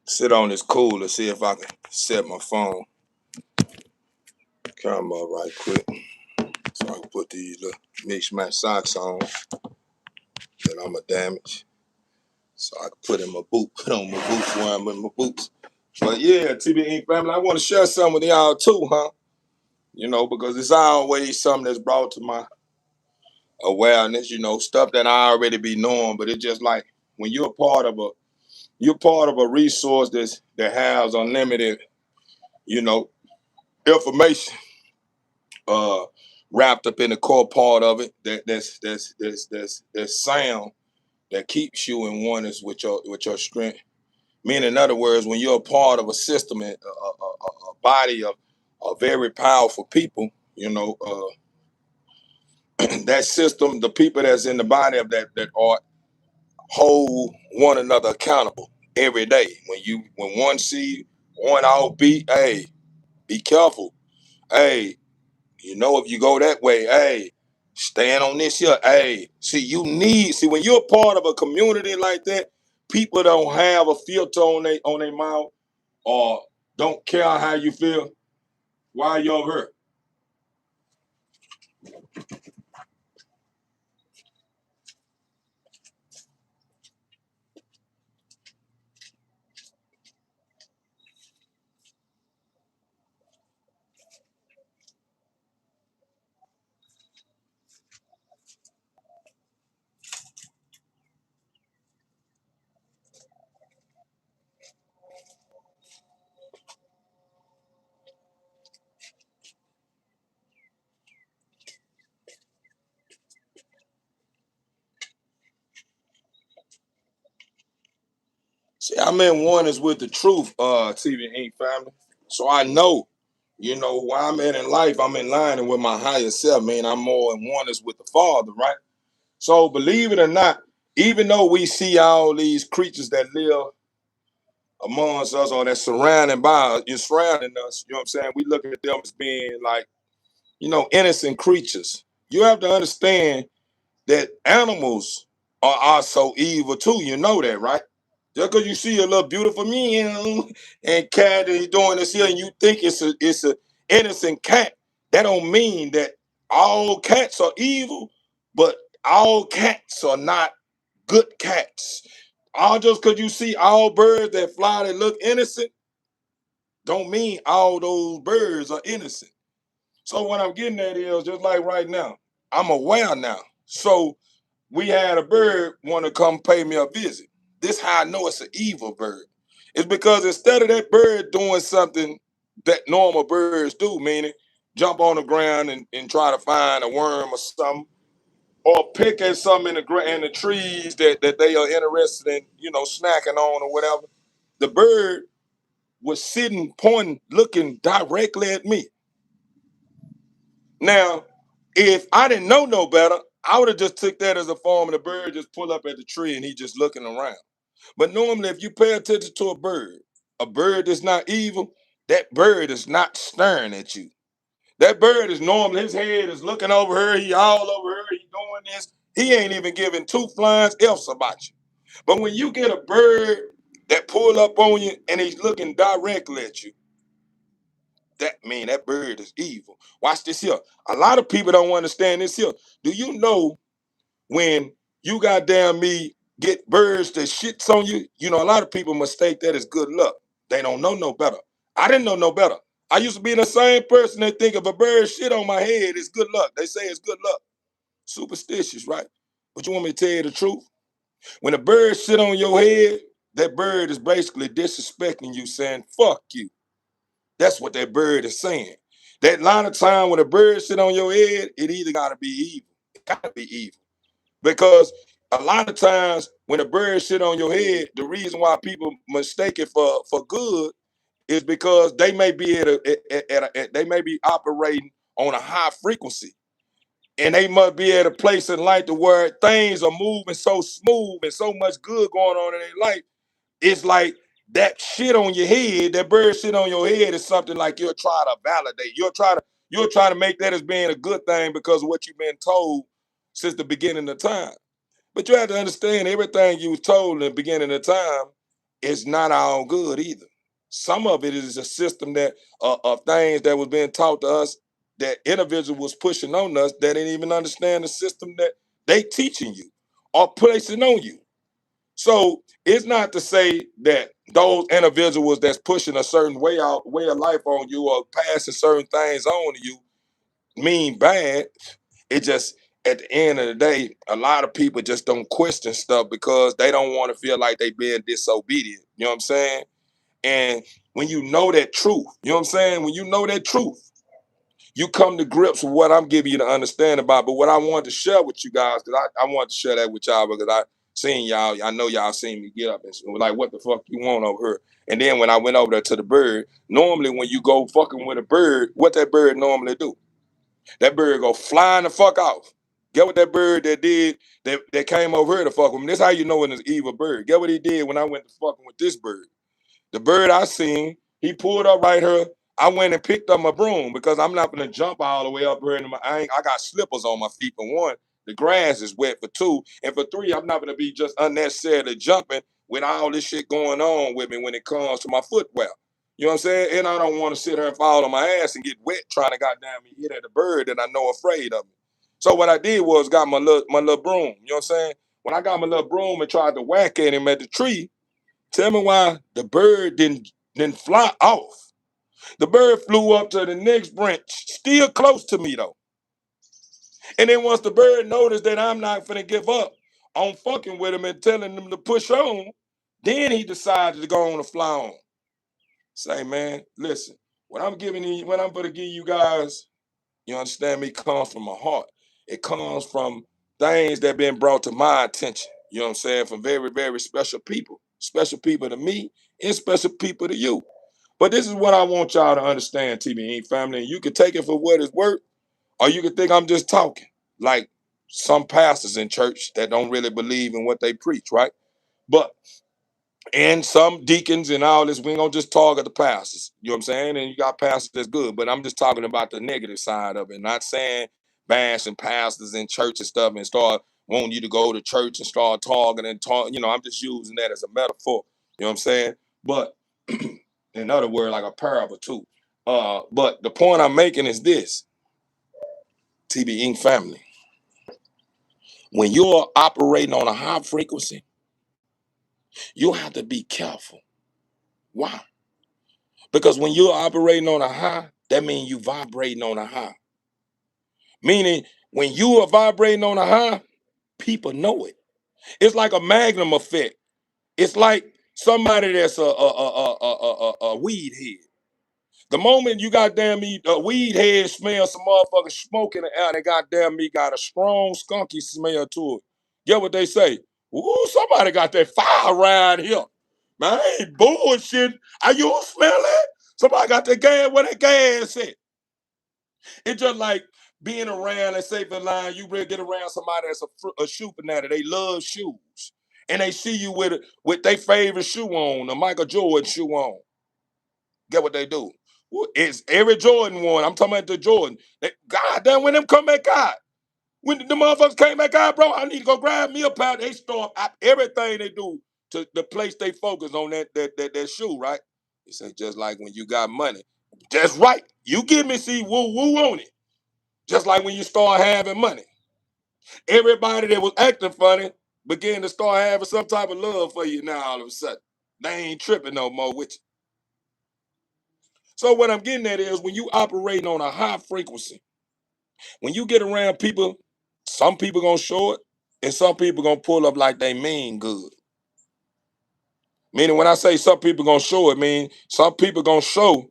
Sit on this cooler, see if I can set my phone camera right quick. So I can put these little mix match socks on that I'm going to damage. So I can put in my boot, put on my boots while I'm in my boots. But yeah, TB Ink family, I want to share something with y'all too, huh? You know, because it's always something that's brought to my awareness, you know, stuff that I already be knowing, but it's just like when you're part of a resource that has unlimited, you know, information wrapped up in the core part of it that's sound that keeps you in oneness with your strength. Meaning, in other words, when you're a part of a system and a body of very powerful people, you know, that system, the people that's in the body of that are hold one another accountable every day. When one see one out beat, hey, be careful. Hey, you know, if you go that way, hey, stand on this here. Hey, see when you're a part of a community like that, people don't have a filter on their mouth or don't care how you feel. Why you over here? See, I'm in oneness with the truth, TV Inc. family. So I know, you know, where I'm at in life, I'm in line with my higher self, man. I'm more in oneness with the Father, right? So believe it or not, even though we see all these creatures that live amongst us or that's surrounding us, you know what I'm saying? We look at them as being like, you know, innocent creatures. You have to understand that animals are also evil too. You know that, right? Just because you see a little beautiful meow and cat is doing this here, and you think it's a innocent cat, that don't mean that all cats are evil, but all cats are not good cats. All just because you see all birds that fly that look innocent, don't mean all those birds are innocent. So what I'm getting at is just like right now, I'm aware now. So we had a bird want to come pay me a visit. This how I know it's an evil bird. It's because instead of that bird doing something that normal birds do, meaning jump on the ground and try to find a worm or something, or pick at something in the trees that they are interested in, you know, snacking on or whatever, the bird was sitting, pointing, looking directly at me. Now, if I didn't know no better, I would have just took that as a form of the bird just pull up at the tree and he just looking around. But normally, if you pay attention to a bird that's not evil, that bird is not staring at you. That bird is normal. His head is looking over her. He all over her. He doing this. He ain't even giving two flies else about you. But when you get a bird that pull up on you and he's looking directly at you, that bird is evil. Watch this here. A lot of people don't understand this here. Do you know when you goddamn me get birds that shits on you? You know, a lot of people mistake that as good luck. They don't know no better. I didn't know no better. I used to be the same person that think if a bird shit on my head, it's good luck. They say it's good luck. Superstitious, right? But you want me to tell you the truth? When a bird shit on your head, that bird is basically disrespecting you, saying, fuck you. That's what that bird is saying. That line of time when a bird sit on your head, it either gotta be evil. It gotta be evil. Because a lot of times when a bird sit on your head, the reason why people mistake it for good is because they may be they may be operating on a high frequency. And they must be at a place in life to where things are moving so smooth and so much good going on in their life. It's like that shit on your head, that bird shit on your head is something like you'll try to validate. You're trying to make that as being a good thing because of what you've been told since the beginning of time. But you have to understand everything you was told in the beginning of time is not all good either. Some of it is a system that of things that was being taught to us that individual was pushing on us that didn't even understand the system that they teaching you or placing on you. So it's not to say that those individuals that's pushing a certain way of life on you or passing certain things on to you mean bad. It just at the end of the day, a lot of people just don't question stuff because they don't want to feel like they being disobedient. You know what I'm saying? And when you know that truth, you know what I'm saying? When you know that truth, you come to grips with what I'm giving you to understand about. But what I wanted to share with you guys, because I wanted to share that with y'all because I seen y'all, I know y'all seen me get up and was like, what the fuck you want over here? And then when I went over there to the bird, normally when you go fucking with a bird, what that bird normally do? That bird go flying the fuck off. Get what that bird that did that came over here to fuck with me. This how you know when it's evil bird. Get what he did when I went to fucking with this bird. The bird I seen, he pulled up right here. I went and picked up my broom because I'm not gonna jump all the way up here. I got slippers on my feet for one. The grass is wet for two, and for three, I'm not gonna be just unnecessarily jumping with all this shit going on with me when it comes to my footwear. You know what I'm saying? And I don't want to sit here and fall on my ass and get wet trying to goddamn me hit at the bird that I know afraid of me. So what I did was got my little broom. You know what I'm saying? When I got my little broom and tried to whack at him at the tree, tell me why the bird didn't fly off. The bird flew up to the next branch, still close to me though. And then once the bird noticed that I'm not finna give up on fucking with him and telling him to push on, then he decided to go on and fly on. Say, man, listen, what I'm gonna give you guys, you understand me, comes from my heart. It comes from things that been brought to my attention. You know what I'm saying? From very, very special people to me, and special people to you. But this is what I want y'all to understand, TBE family. You can take it for what it's worth, or you can think I'm just talking. Like some pastors in church that don't really believe in what they preach, right? But and some deacons and all this, we ain't gonna just target the pastors. You know what I'm saying? And you got pastors that's good, but I'm just talking about the negative side of it. Not saying bashing pastors in church and stuff and start wanting you to go to church and start talking and talk. You know, I'm just using that as a metaphor. You know what I'm saying? But in other words, like a parable too. But the point I'm making is this, TB Inc. family. When you're operating on a high frequency, you have to be careful. Why? Because when you're operating on a high, that means you vibrating on a high. Meaning, when you are vibrating on a high, people know it. It's like a magnum effect. It's like somebody that's a weed head. The moment you goddamn me a weed head smell some motherfucking smoke in the air, they goddamn me got a strong skunky smell to it. Get what they say? Ooh, somebody got that fire around here. Man, I ain't bullshit. Are you smell it? Somebody got that gas. Where that gas at? It's just like being around, let's say, for line, you really get around somebody that's a shoe fanatic. They love shoes. And they see you with their favorite shoe on, a Michael Jordan shoe on. Get what they do? It's every Jordan one. I'm talking about the Jordan. God damn, when them come back out. When the motherfuckers came back out, bro, I need to go grab me a pair. They start everything they do to the place they focus on that shoe, right? He said, just like when you got money. That's right. You give me see woo woo on it. Just like when you start having money. Everybody that was acting funny began to start having some type of love for you now all of a sudden. They ain't tripping no more with you. So what I'm getting at is when you operating on a high frequency, when you get around people, some people gonna show it, and some people gonna pull up like they mean good. Meaning when I say some people gonna show it, mean some people gonna show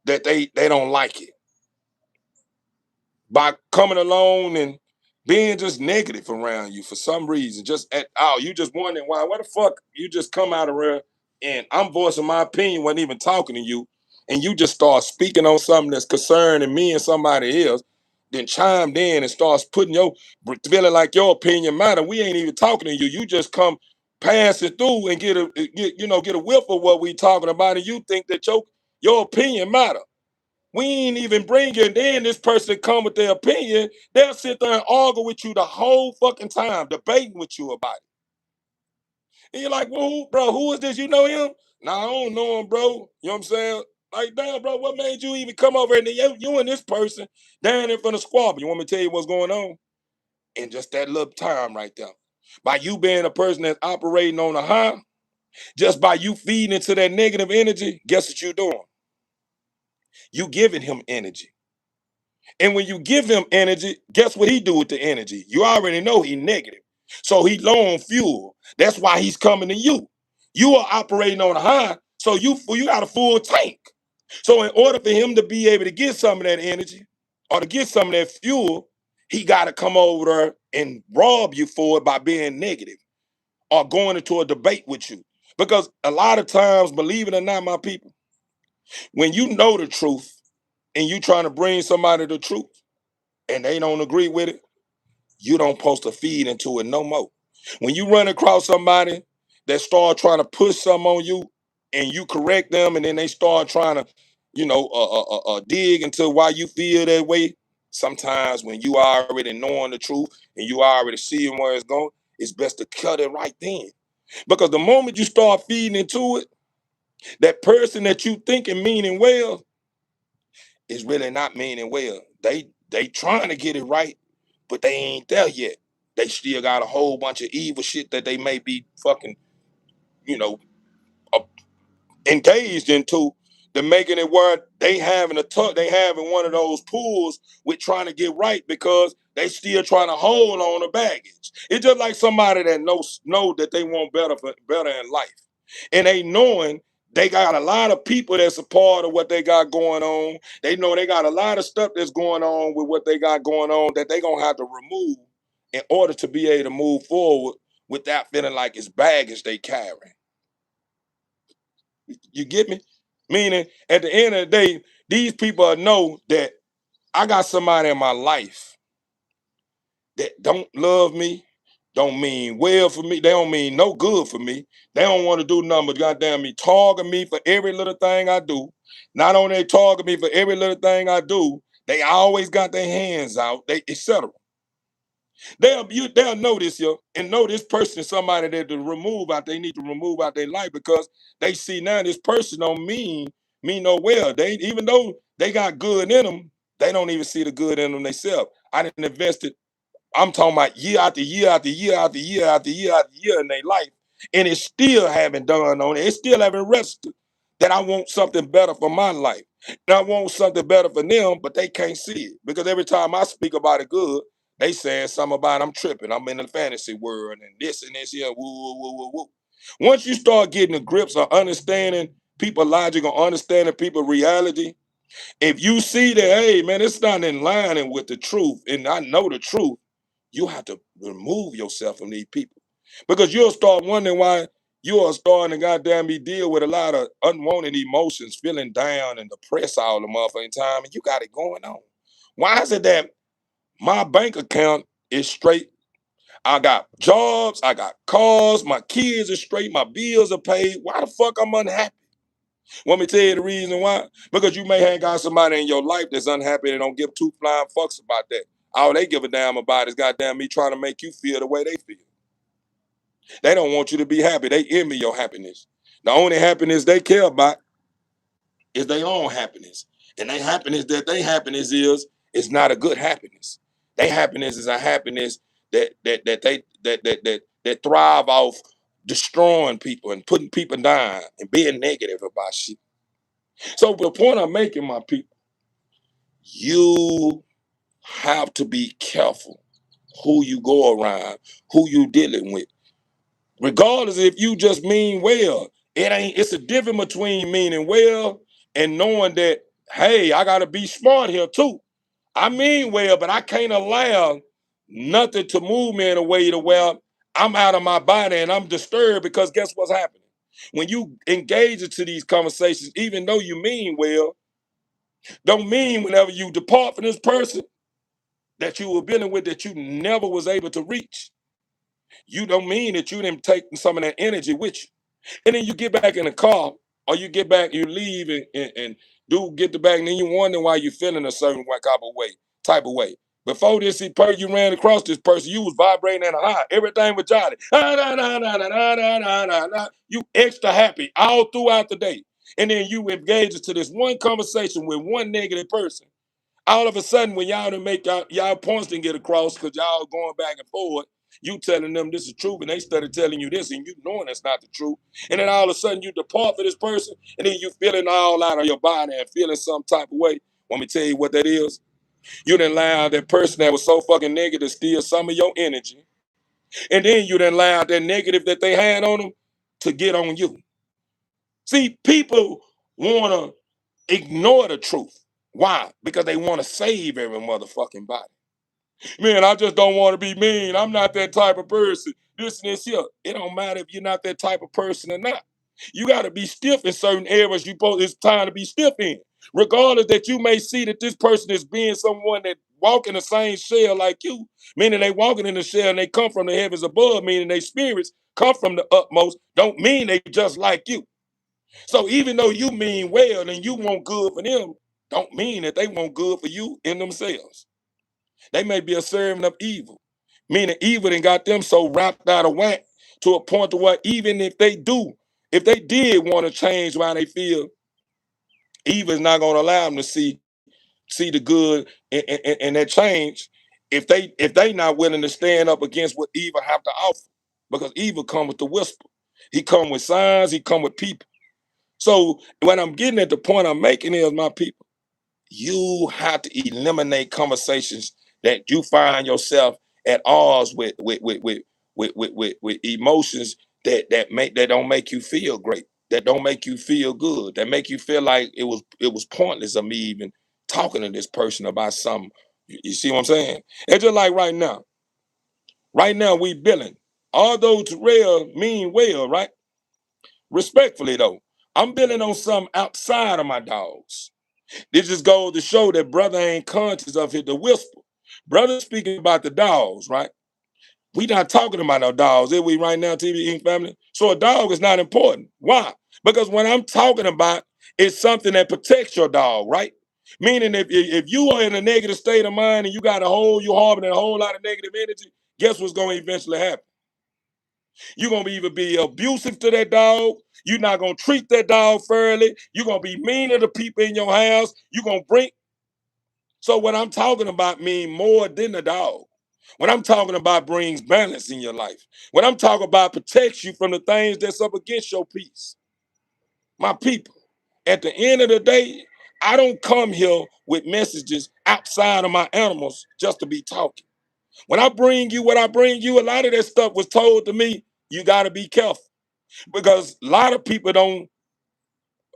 that they don't like it by coming along and being just negative around you for some reason. Just at you just wondering why. What the fuck you just come out of here and I'm voicing my opinion, wasn't even talking to you, and you just start speaking on something that's concerning me and somebody else, then chimed in and starts putting your feeling like your opinion matter. We ain't even talking to you. You just come pass it through and get a whiff of what we talking about, and you think that your opinion matter. We ain't even bring you. And then this person come with their opinion. They'll sit there and argue with you the whole fucking time, debating with you about it. And you're like, well, who is this? You know him? Nah, I don't know him, bro. You know what I'm saying? Like, damn, bro, what made you even come over and you and this person down in front of squabble? You want me to tell you what's going on? In just that little time right there. By you being a person that's operating on a high, just by you feeding into that negative energy, guess what you're doing? You giving him energy. And when you give him energy, guess what he do with the energy? You already know he negative. So he low on fuel. That's why he's coming to you. You are operating on a high, so you got a full tank. So in order for him to be able to get some of that energy or to get some of that fuel, he got to come over there and rob you for it by being negative or going into a debate with you. Because a lot of times, believe it or not, my people, when you know the truth and you trying to bring somebody the truth and they don't agree with it, you don't supposed to feed into it no more. When you run across somebody that start trying to push something on you and you correct them and then they start trying to, dig into why you feel that way, sometimes when you already knowing the truth and you already seeing where it's going, it's best to cut it right then. Because the moment you start feeding into it, that person that you thinking meaning well is really not meaning well. They trying to get it right, but they ain't there yet. They still got a whole bunch of evil shit that they may be fucking, you know, uh, engaged into, to making it where they having they having one of those pools with trying to get right because they still trying to hold on to baggage. It's just like somebody that know that they want better in life, and they knowing they got a lot of people that's a part of what they got going on. They know they got a lot of stuff that's going on with what they got going on that they gonna have to remove in order to be able to move forward without feeling like it's baggage they carry. You get me? Meaning, at the end of the day, these people know that I got somebody in my life that don't love me, don't mean well for me. They don't mean no good for me. They don't want to do nothing but goddamn me target me for every little thing I do. Not only they target me for every little thing I do, they always got their hands out, they etc. They'll know this, yo, and know this person is somebody that they need to remove out their life because they see now this person don't mean no well. They even though they got good in them, they don't even see the good in them themselves. I didn't invested. I'm talking about year after year after year after year after year after year in their life, and it still haven't done on it. It still haven't rested. That I want something better for my life. And I want something better for them, but they can't see it because every time I speak about it good, they saying something about I'm tripping. I'm in the fantasy world and this here. Woo woo woo woo woo. Once you start getting the grips of understanding people logic or understanding people reality, if you see that, hey man, it's not in line with the truth, and I know the truth, you have to remove yourself from these people. Because you'll start wondering why you are starting to goddamn me deal with a lot of unwanted emotions, feeling down and depressed all the motherfucking time, and you got it going on. Why is it that my bank account is straight? I got jobs, I got cars, my kids are straight, my bills are paid. Why the fuck I'm unhappy? Want me to tell you the reason why? Because you may have got somebody in your life that's unhappy and don't give two flying fucks about that. All they give a damn about is goddamn me trying to make you feel the way they feel. They don't want you to be happy. They envy your happiness. The only happiness they care about is their own happiness. And their happiness that they happiness is not a good happiness. Their happiness is a happiness that thrive off destroying people and putting people down and being negative about shit. So the point I'm making, my people, you have to be careful who you go around, who you dealing with. Regardless if you just mean well, it's a difference between meaning well and knowing that, hey, I gotta be smart here too. I mean well, but I can't allow nothing to move me in a way to where I'm out of my body and I'm disturbed because guess what's happening? When you engage into these conversations, even though you mean well, don't mean whenever you depart from this person that you were dealing with that you never was able to reach. You don't mean that you didn't take some of that energy with you. And then you get back in the car Or you get back, you leave and do get the back, and then you wonder why you're feeling a certain type of way. Before this person you ran across this person, you was vibrating at a high. Everything was jolly. You extra happy all throughout the day. And then you engage into this one conversation with one negative person. All of a sudden, when y'all didn't make y'all points didn't get across because y'all going back and forth, you telling them this is true, and they started telling you this, and you knowing that's not the truth. And then all of a sudden, you depart for this person, and then you feeling all out of your body and feeling some type of way. Want me to tell you what that is? You didn't allow that person that was so fucking negative to steal some of your energy, and then you didn't allow that negative that they had on them to get on you. See, people want to ignore the truth. Why? Because they want to save every motherfucking body. Man, I just don't want to be mean. I'm not that type of person. This and this here. It don't matter if you're not that type of person or not. You got to be stiff in certain areas it's time to be stiff in. Regardless that you may see that this person is being someone that walk in the same shell like you, meaning they walking in the shell and they come from the heavens above, meaning they spirits come from the utmost, don't mean they just like you. So even though you mean well and you want good for them, don't mean that they want good for you in themselves. They may be a servant of evil, meaning evil and got them so wrapped out of whack to a point to where even if they did want to change how they feel, evil is not going to allow them to see the good in that change if they not willing to stand up against what evil have to offer, because evil come with the whisper. He come with signs. He come with people. So what I'm getting at, the point I'm making is, my people, you have to eliminate conversations that you find yourself at odds with emotions that don't make you feel great, that don't make you feel good, that make you feel like it was pointless of me even talking to this person about something. You see what I'm saying? It's just like right now. Right now we billing. All those real mean well, right? Respectfully though, I'm billing on something outside of my dogs. This just goes to show that brother ain't conscious of the whisper. Brother speaking about the dogs, right? We not talking about no dogs, is we right now, TV Inc. family? So a dog is not important. Why? Because when I'm talking about, it's something that protects your dog, right? Meaning if you are in a negative state of mind and you harboring a whole lot of negative energy, guess what's going to eventually happen? You're going to either be abusive to that dog. You're not going to treat that dog fairly. You're going to be mean to the people in your house. You're going to bring. So what I'm talking about mean more than the dog. What I'm talking about brings balance in your life. What I'm talking about protects you from the things that's up against your peace. My people, at the end of the day, I don't come here with messages outside of my animals just to be talking. When I bring you what I bring you, a lot of that stuff was told to me. You got to be careful, because a lot of people don't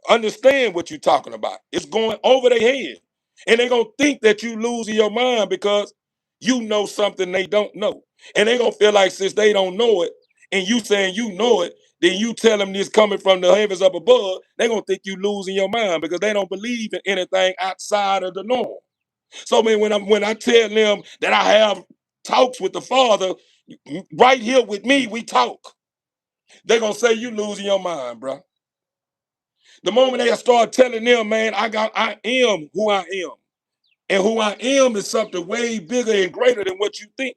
understand what you're talking about. It's going over their head. And they're going to think that you losing your mind because you know something they don't know. And they're going to feel like, since they don't know it, and you saying you know it, then you tell them this coming from the heavens up above, they're going to think you losing your mind because they don't believe in anything outside of the norm. So, man, when I tell them that I have talks with the Father, right here with me, we talk. They're going to say you losing your mind, bro. The moment they start telling them, man, I am who I am. And who I am is something way bigger and greater than what you think.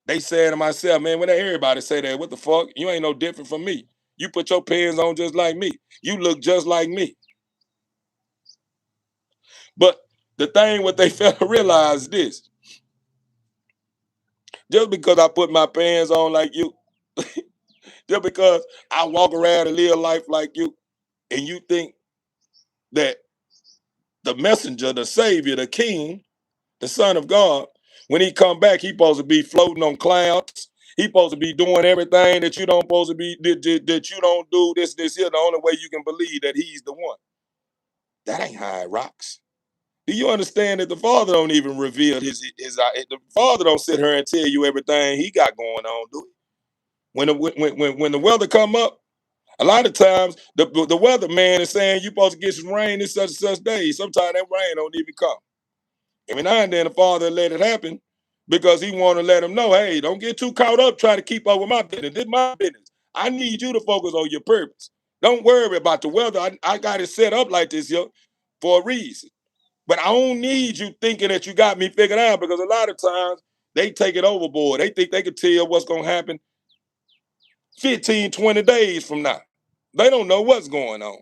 They said to myself, man, when everybody say that, what the fuck? You ain't no different from me. You put your pants on just like me. You look just like me. But the thing what they fail to realize is this. Just because I put my pants on like you, just because I walk around and live life like you, and you think that the messenger, the savior, the king, the son of God, when he come back, he supposed to be floating on clouds. He supposed to be doing everything that you don't supposed to be, that you don't do this here. The only way you can believe that he's the one. That ain't how it rocks. Do you understand that the Father don't even reveal the Father don't sit here and tell you everything he got going on, do it. When the weather come up, a lot of times the weather man is saying you supposed to get some rain this such and such day. Sometimes that rain don't even come. Every now and then the Father let it happen because he want to let them know, hey, don't get too caught up trying to keep up with my business. This is my business. I need you to focus on your purpose. Don't worry about the weather. I got it set up like this here for a reason. But I don't need you thinking that you got me figured out, because a lot of times they take it overboard. They think they can tell what's going to happen 15, 20 days from now. They don't know what's going on.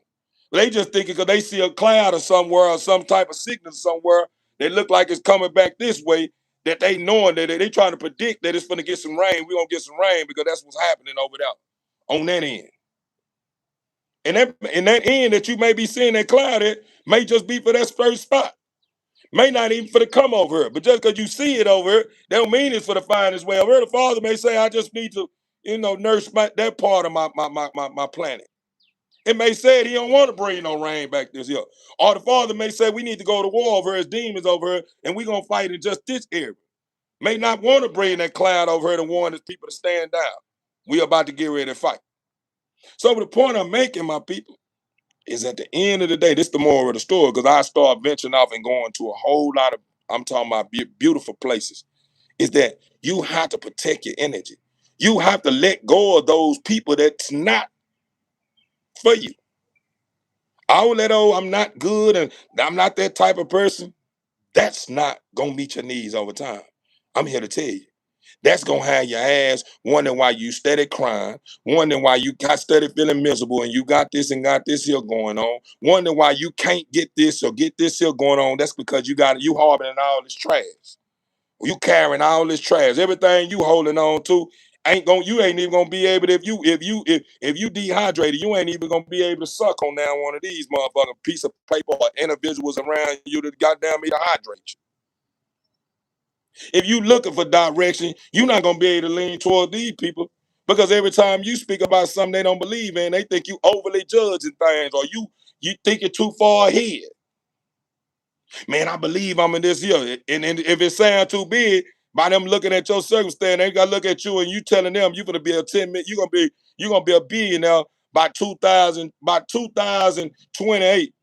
They just think because they see a cloud or somewhere or some type of sickness somewhere that look like it's coming back this way, that they knowing that they trying to predict that it's going to get some rain. We're going to get some rain because that's what's happening over there on that end. And that in that end that you may be seeing that cloud at may just be for that first spot. May not even for the come over here, but just because you see it over here, that don't mean it's for the find its way over here. The father may say, I just need to, nurse that part of my planet. It may say he don't want to bring no rain back this year. Or the father may say we need to go to war over here, as demons over here, and we're gonna fight in just this area. May not want to bring that cloud over here to warn his people to stand down. We about to get ready to fight. So the point I'm making, my people, is at the end of the day, this is the moral of the story, because I start venturing off and going to a whole lot of, I'm talking about beautiful places, is that you have to protect your energy. You have to let go of those people that's not for you. All that, oh, I'm not good and I'm not that type of person, that's not going to meet your needs over time. I'm here to tell you. That's going to have your ass wondering why you steady crying, wondering why you got steady feeling miserable and you got this and got this here going on, wondering why you can't get this or get this here going on. That's because you harboring all this trash. You carrying all this trash. Everything you holding on to you ain't even gonna be able to, if you dehydrated, you ain't even gonna be able to suck on down one of these motherfucking piece of paper or individuals around you that goddamn me to hydrate you. If you looking for direction, you're not gonna be able to lean toward these people, because every time you speak about something they don't believe in, they think you overly judging things, or you think you're too far ahead. Man, I believe I'm in this here. And if it sounds too big, by them looking at your circumstance, they gotta look at you and you telling them you're gonna be a 10 minute, you're gonna be a billionaire by 2028.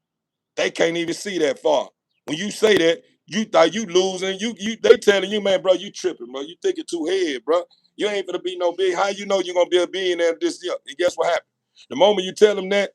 They can't even see that far. When you say that, you thought you losing. They telling you, man, bro, you tripping, bro. You thinking too head, bro. You ain't gonna be no big. How you know you're gonna be a billionaire this year? And guess what happened? The moment you tell them that,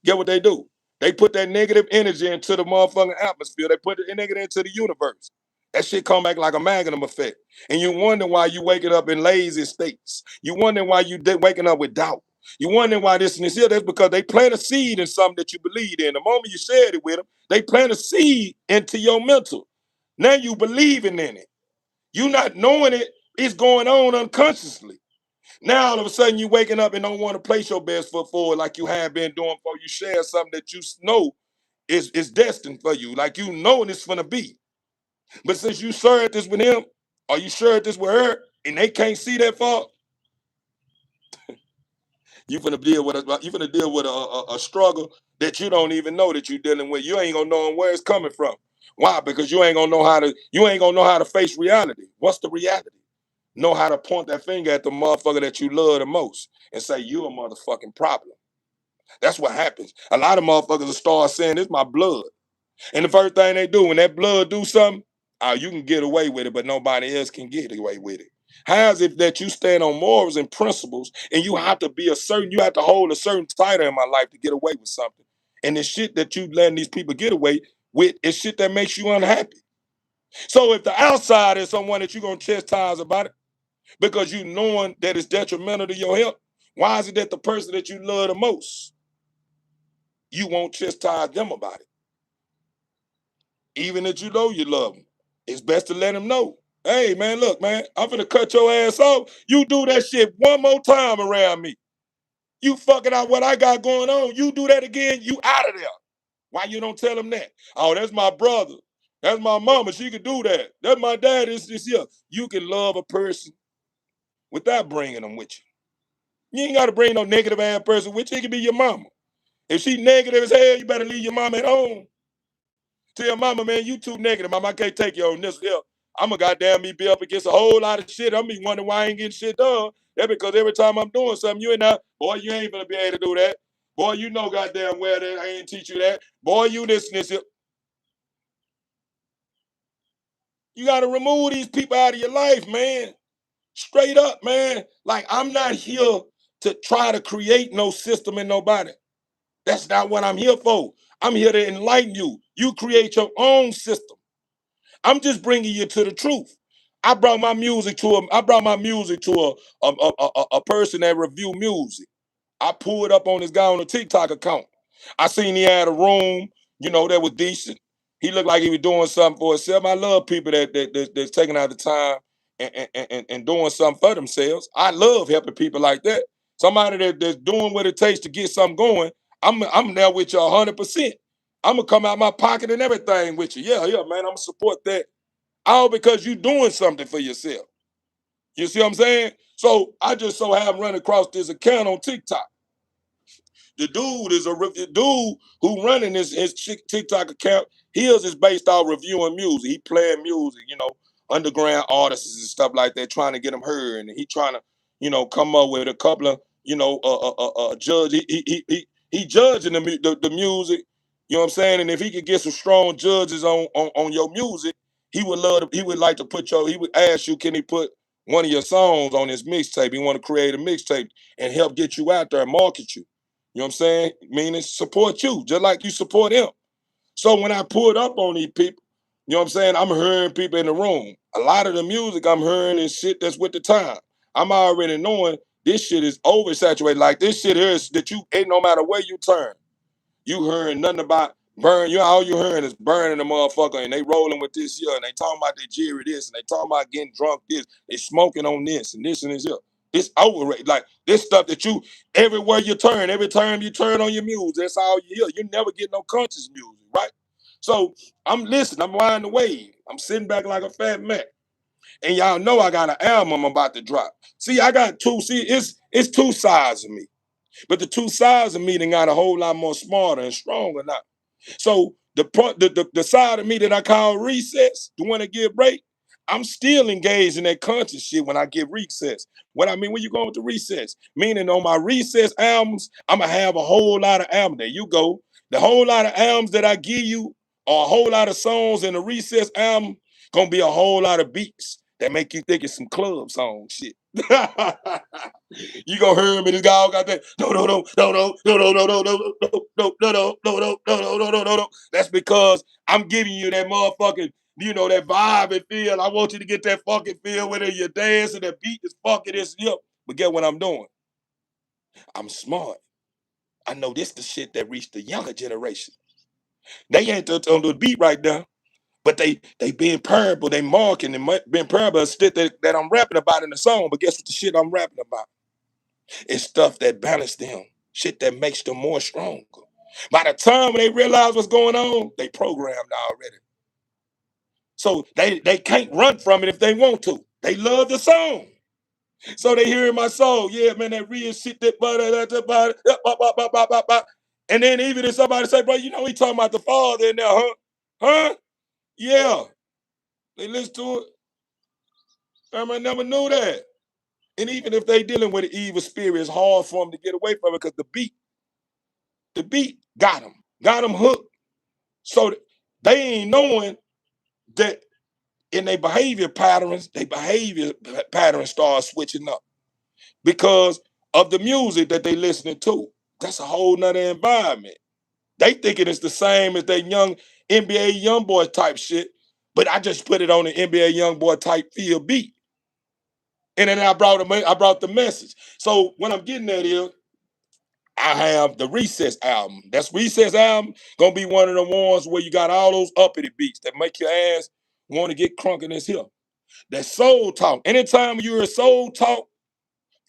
get what they do. They put that negative energy into the motherfucking atmosphere. They put the negative into the universe. That shit come back like a magnum effect. And you wonder why you waking up in lazy states. You wonder why you waking up with doubt. You wonder why this and this here. That's because they plant a seed in something that you believe in. The moment you shared it with them, they plant a seed into your mental. Now you believing in it. You not knowing it, it's going on unconsciously. Now all of a sudden you waking up and don't want to place your best foot forward like you have been doing before you share something that you know is destined for you, like you know it's gonna be. But since you shared this with him, or you shared this with her, and they can't see that far, you finna deal with a struggle that you don't even know that you're dealing with. You ain't gonna know where it's coming from. Why? Because you ain't gonna know how to face reality. What's the reality? Know how to point that finger at the motherfucker that you love the most and say you a motherfucking problem. That's what happens. A lot of motherfuckers will start saying, "It's my blood," and the first thing they do when that blood do something, you can get away with it, but nobody else can get away with it. How is it that you stand on morals and principles, and you have to hold a certain title in my life to get away with something, and the shit that you letting these people get away with is shit that makes you unhappy. So if the outside is someone that you're gonna chastise about it, because you knowing that it's detrimental to your health, why is it that the person that you love the most, you won't chastise them about it? Even if you know you love them, it's best to let them know. Hey, man, look, man, I'm finna cut your ass off. You do that shit one more time around me. You fucking out what I got going on. You do that again, you out of there. Why you don't tell them that? Oh, that's my brother. That's my mama. She could do that. That's my dad. Is this here? You can love a person without bringing them with you. You ain't got to bring no negative ass person with you. It can be your mama. If she negative as hell, you better leave your mama at home. Tell your mama, man, you too negative, mama. I can't take you on this here. I'm a goddamn me be up against a whole lot of shit. I'm be wondering why I ain't getting shit done. That's because every time I'm doing something, you ain't not, boy, you ain't gonna be able to do that. Boy, you know goddamn well that I ain't teach you that. Boy, you this and this here. You gotta remove these people out of your life, man. Straight up, man. Like I'm not here to try to create no system in nobody. That's not what I'm here for. I'm here to enlighten you. You create your own system. I'm just bringing you to the truth. I brought my music to a person that review music. I pulled up on this guy on the TikTok account. I seen he had a room, that was decent. He looked like he was doing something for himself. I love people that's taking out the time and doing something for themselves. I love helping people like that. Somebody that's doing what it takes to get something going. I'm there with you 100%. I'm gonna come out my pocket and everything with you. Yeah, yeah, man. I'm gonna support that. All because you doing something for yourself. You see what I'm saying? So I just so happen run across this account on TikTok. The dude is the dude who running his TikTok account. His is based off reviewing music. He playing music, underground artists and stuff like that, trying to get them heard, and he trying to, come up with a couple of, judge. He judging the music. You know what I'm saying? And if he could get some strong judges on your music, he would love. He would like to put your. He would ask you, can he put one of your songs on his mixtape? He want to create a mixtape and help get you out there and market you. You know what I'm saying? Meaning support you, just like you support him. So when I pulled up on these people, you know what I'm saying? I'm hearing people in the room. A lot of the music I'm hearing is shit that's with the time. I'm already knowing this shit is oversaturated. Like this shit here is that you ain't no matter where you turn. You hearing nothing about burn. All you hearing is burning the motherfucker, and they rolling with this here, and they talking about they Jerry this, and they talking about getting drunk this, they smoking on this and this and this here. This overrated, like this stuff that you everywhere you turn, every time you turn on your music, that's all you hear. You never get no conscious music, right? So I'm listening, I'm riding the wave, I'm sitting back like a fat man, and y'all know I got an album I'm about to drop. See, I got two. See, it's two sides of me. But the two sides of me done got a whole lot more smarter and stronger now. So the side of me that I call recess, the one that give break, I'm still engaged in that conscious shit when I get recess. What I mean, when you go into recess, meaning on my recess albums, I'm gonna have a whole lot of albums. There you go. The whole lot of albums that I give you, or a whole lot of songs in the recess album, gonna be a whole lot of beats that make you think it's some club song shit. You gonna hear him and his guy all got that no. That's because I'm giving you that motherfucking, that vibe and feel. I want you to get that fucking feel whether you're dancing, the beat is fucking this, But get what I'm doing? I'm smart. I know this the shit that reached the younger generation. They ain't on the beat right now, but they being parable, they marking and being parable of shit that I'm rapping about in the song. But guess what the shit I'm rapping about? It's stuff that balance them, shit that makes them more stronger. By the time they realize what's going on, they programmed already. So they can't run from it if they want to. They love the song. So they hear my song. Yeah, man, that real shit that and then even if somebody say, bro, he talking about the father in there, huh? Huh? Yeah. They listen to it. I never knew that. And even if they dealing with an evil spirit, it's hard for them to get away from it because the beat got them hooked. So they ain't knowing that in their behavior patterns start switching up because of the music that they listening to. That's a whole nother environment. They thinking it's the same as that young NBA young boy type shit, but I just put it on the NBA young boy type feel beat. And then I brought the message. So what I'm getting at is I have the Recess album. That's Recess album gonna be one of the ones where you got all those uppity beats that make your ass want to get crunk in this hip. That soul talk. Anytime you hear soul talk,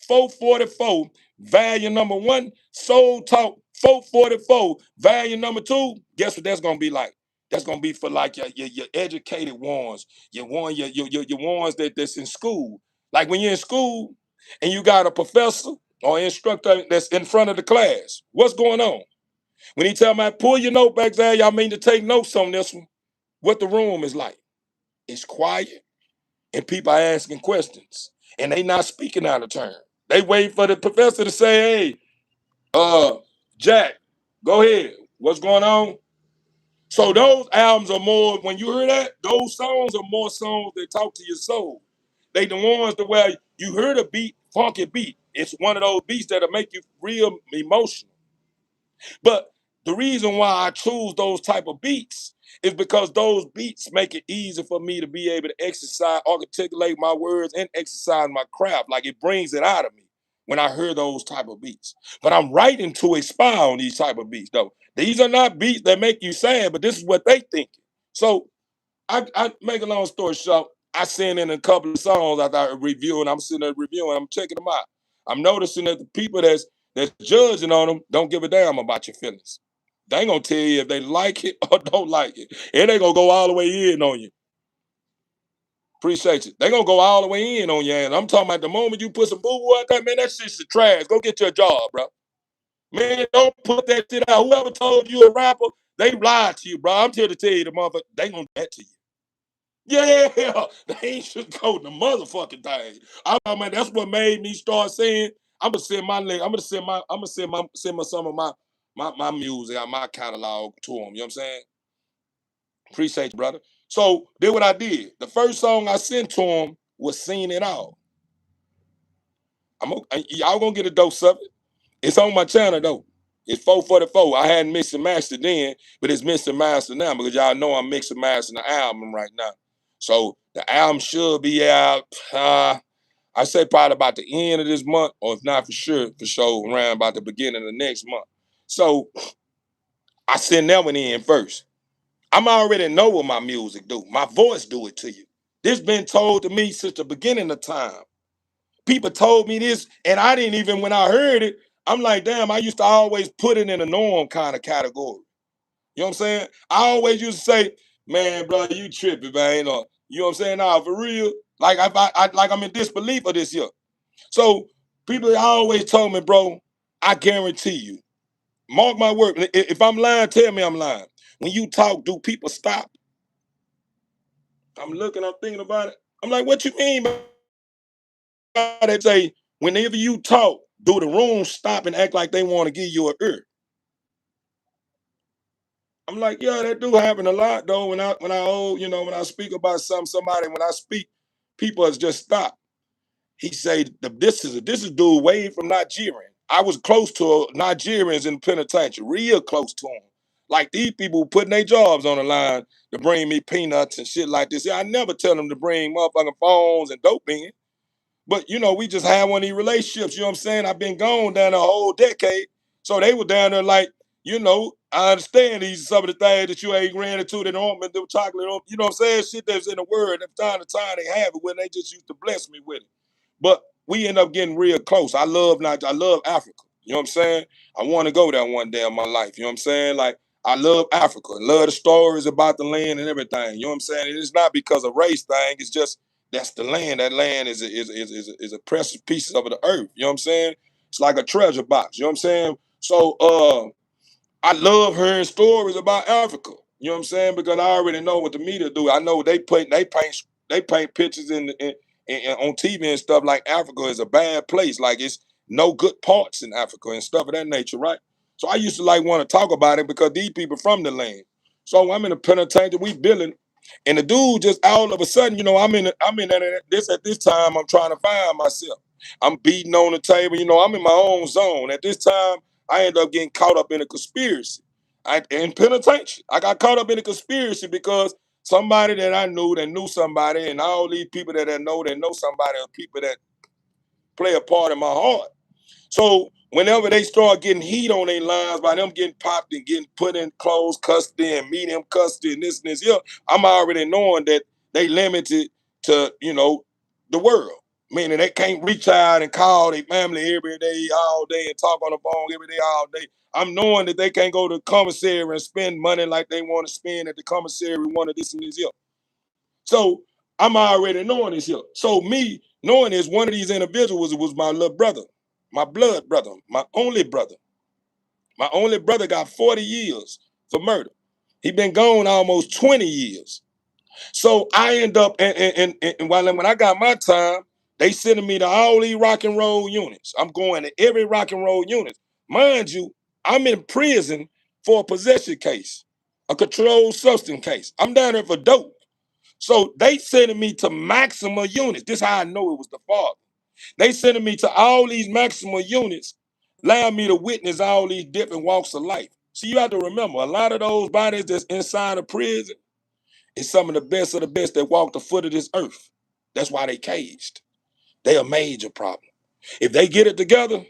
444, value number one, soul talk, 444, value number two. Guess what that's gonna be like? That's gonna be for like your educated ones, your ones that's in school. Like when you're in school and you got a professor or instructor that's in front of the class. What's going on? When he tell me, pull your notebacks out, y'all mean to take notes on this one. What the room is like. It's quiet and people are asking questions and they not speaking out of turn. They wait for the professor to say, hey, Jack, go ahead. What's going on? So those albums are more, when you hear that, those songs are more songs that talk to your soul. They the ones that where you hear the beat, funky beat. It's one of those beats that'll make you real emotional. But The reason why I choose those type of beats is because those beats make it easy for me to be able to exercise, articulate my words, and exercise my craft. Like it brings it out of me when I hear those type of beats. But I'm writing to expound on these type of beats, though. These are not beats that make you sad, but this is what they think. So I make a long story short, I sent in a couple of songs after I reviewing. I'm sitting there reviewing. I'm checking them out. I'm noticing that the people that's judging on them don't give a damn about your feelings. They ain't gonna tell you if they like it or don't like it, and they gonna go all the way in on you. Appreciate you. They gonna go all the way in on you. And I'm talking about the moment you put some boo boo out there, man, that shit's the trash. Go get your job, bro. Man, don't put that shit out. Whoever told you a rapper, they lied to you, bro. I'm here to tell you, the motherfucker, they gonna do that to you. Yeah, they ain't sugarcoating the motherfucking thing. Man, that's what made me start saying, I'm gonna send my link, I'm gonna send some of my music out, my catalog to them. You know what I'm saying? Appreciate you, brother. So did what I did. The first song I sent to him was "Seen It All." Y'all gonna get a dose of it. It's on my channel though. It's 444. I hadn't mixed and mastered then, but it's mixed and mastered now because y'all know I'm mixing and mastering the album right now. So the album should be out. I say probably about the end of this month, or if not for sure, around about the beginning of the next month. So I send that one in first. I'm already know what my music do. My voice do it to you. This been told to me since the beginning of time. People told me this, and I didn't even, when I heard it, I'm like, damn, I used to always put it in a norm kind of category. You know what I'm saying? I always used to say, man, bro, you tripping, man. Or, you know what I'm saying? Nah, for real. Like like I'm in disbelief of this here. So people always told me, bro, I guarantee you, mark my word. If I'm lying, tell me I'm lying. When you talk, do people stop? I'm looking, I'm thinking about it. I'm like, what you mean by that? Say, whenever you talk, do the room stop and act like they want to give you an ear? I'm like, yeah, that do happen a lot though. When I speak about somebody, when I speak, people has just stopped. He said, this is dude way from Nigerian. I was close to Nigerians in the penitentiary, real close to them. Like these people putting their jobs on the line to bring me peanuts and shit like this. Yeah, I never tell them to bring motherfucking phones and dope in. But we just had one of these relationships. You know what I'm saying? I've been gone down a whole decade. So they were down there like, I understand these some of the things that you ain't ran into that don't the chocolate, you know what I'm saying? Shit that's in the word. From time to time they have it when they just used to bless me with it. But we end up getting real close. I love Africa. You know what I'm saying? I want to go there one day in my life. You know what I'm saying? Like I love Africa. Love the stories about the land and everything. You know what I'm saying? And it's not because of race thing. It's just that's the land. That land is a precious piece of the earth. You know what I'm saying? It's like a treasure box. You know what I'm saying? So I love hearing stories about Africa. You know what I'm saying? Because I already know what the media do. I know they paint pictures on TV and stuff like Africa is a bad place. Like it's no good parts in Africa and stuff of that nature, right? So I used to like want to talk about it because these people from the land. So I'm in a penitentiary, we building, and the dude just all of a sudden, this at this time. I'm trying to find myself. I'm beating on the table. I'm in my own zone at this time. I ended up getting caught up in a conspiracy. In penitentiary, I got caught up in a conspiracy because somebody that I knew that knew somebody, and all these people that know somebody, are people that play a part in my heart. So whenever they start getting heat on their lines by them getting popped and getting put in closed custody and medium custody and this, yeah, I'm already knowing that they limited to, the world. Meaning they can't reach out and call their family every day, all day, and talk on the phone every day, all day. I'm knowing that they can't go to the commissary and spend money like they want to spend at the commissary, one of this and this here. So I'm already knowing this here. So me knowing this, one of these individuals was my little brother, my blood brother, my only brother. My only brother got 40 years for murder. He been gone almost 20 years. So I end up, and when I got my time, they sending me to all these rock and roll units. I'm going to every rock and roll unit. Mind you, I'm in prison for a possession case, a controlled substance case. I'm down there for dope. So they sending me to maximum units. This is how I know it was the father. They sending me to all these maximum units, allowing me to witness all these different walks of life. See, you have to remember, a lot of those bodies that's inside of prison is some of the best that walk the foot of this earth. That's why they caged. They a major problem. If they get it together,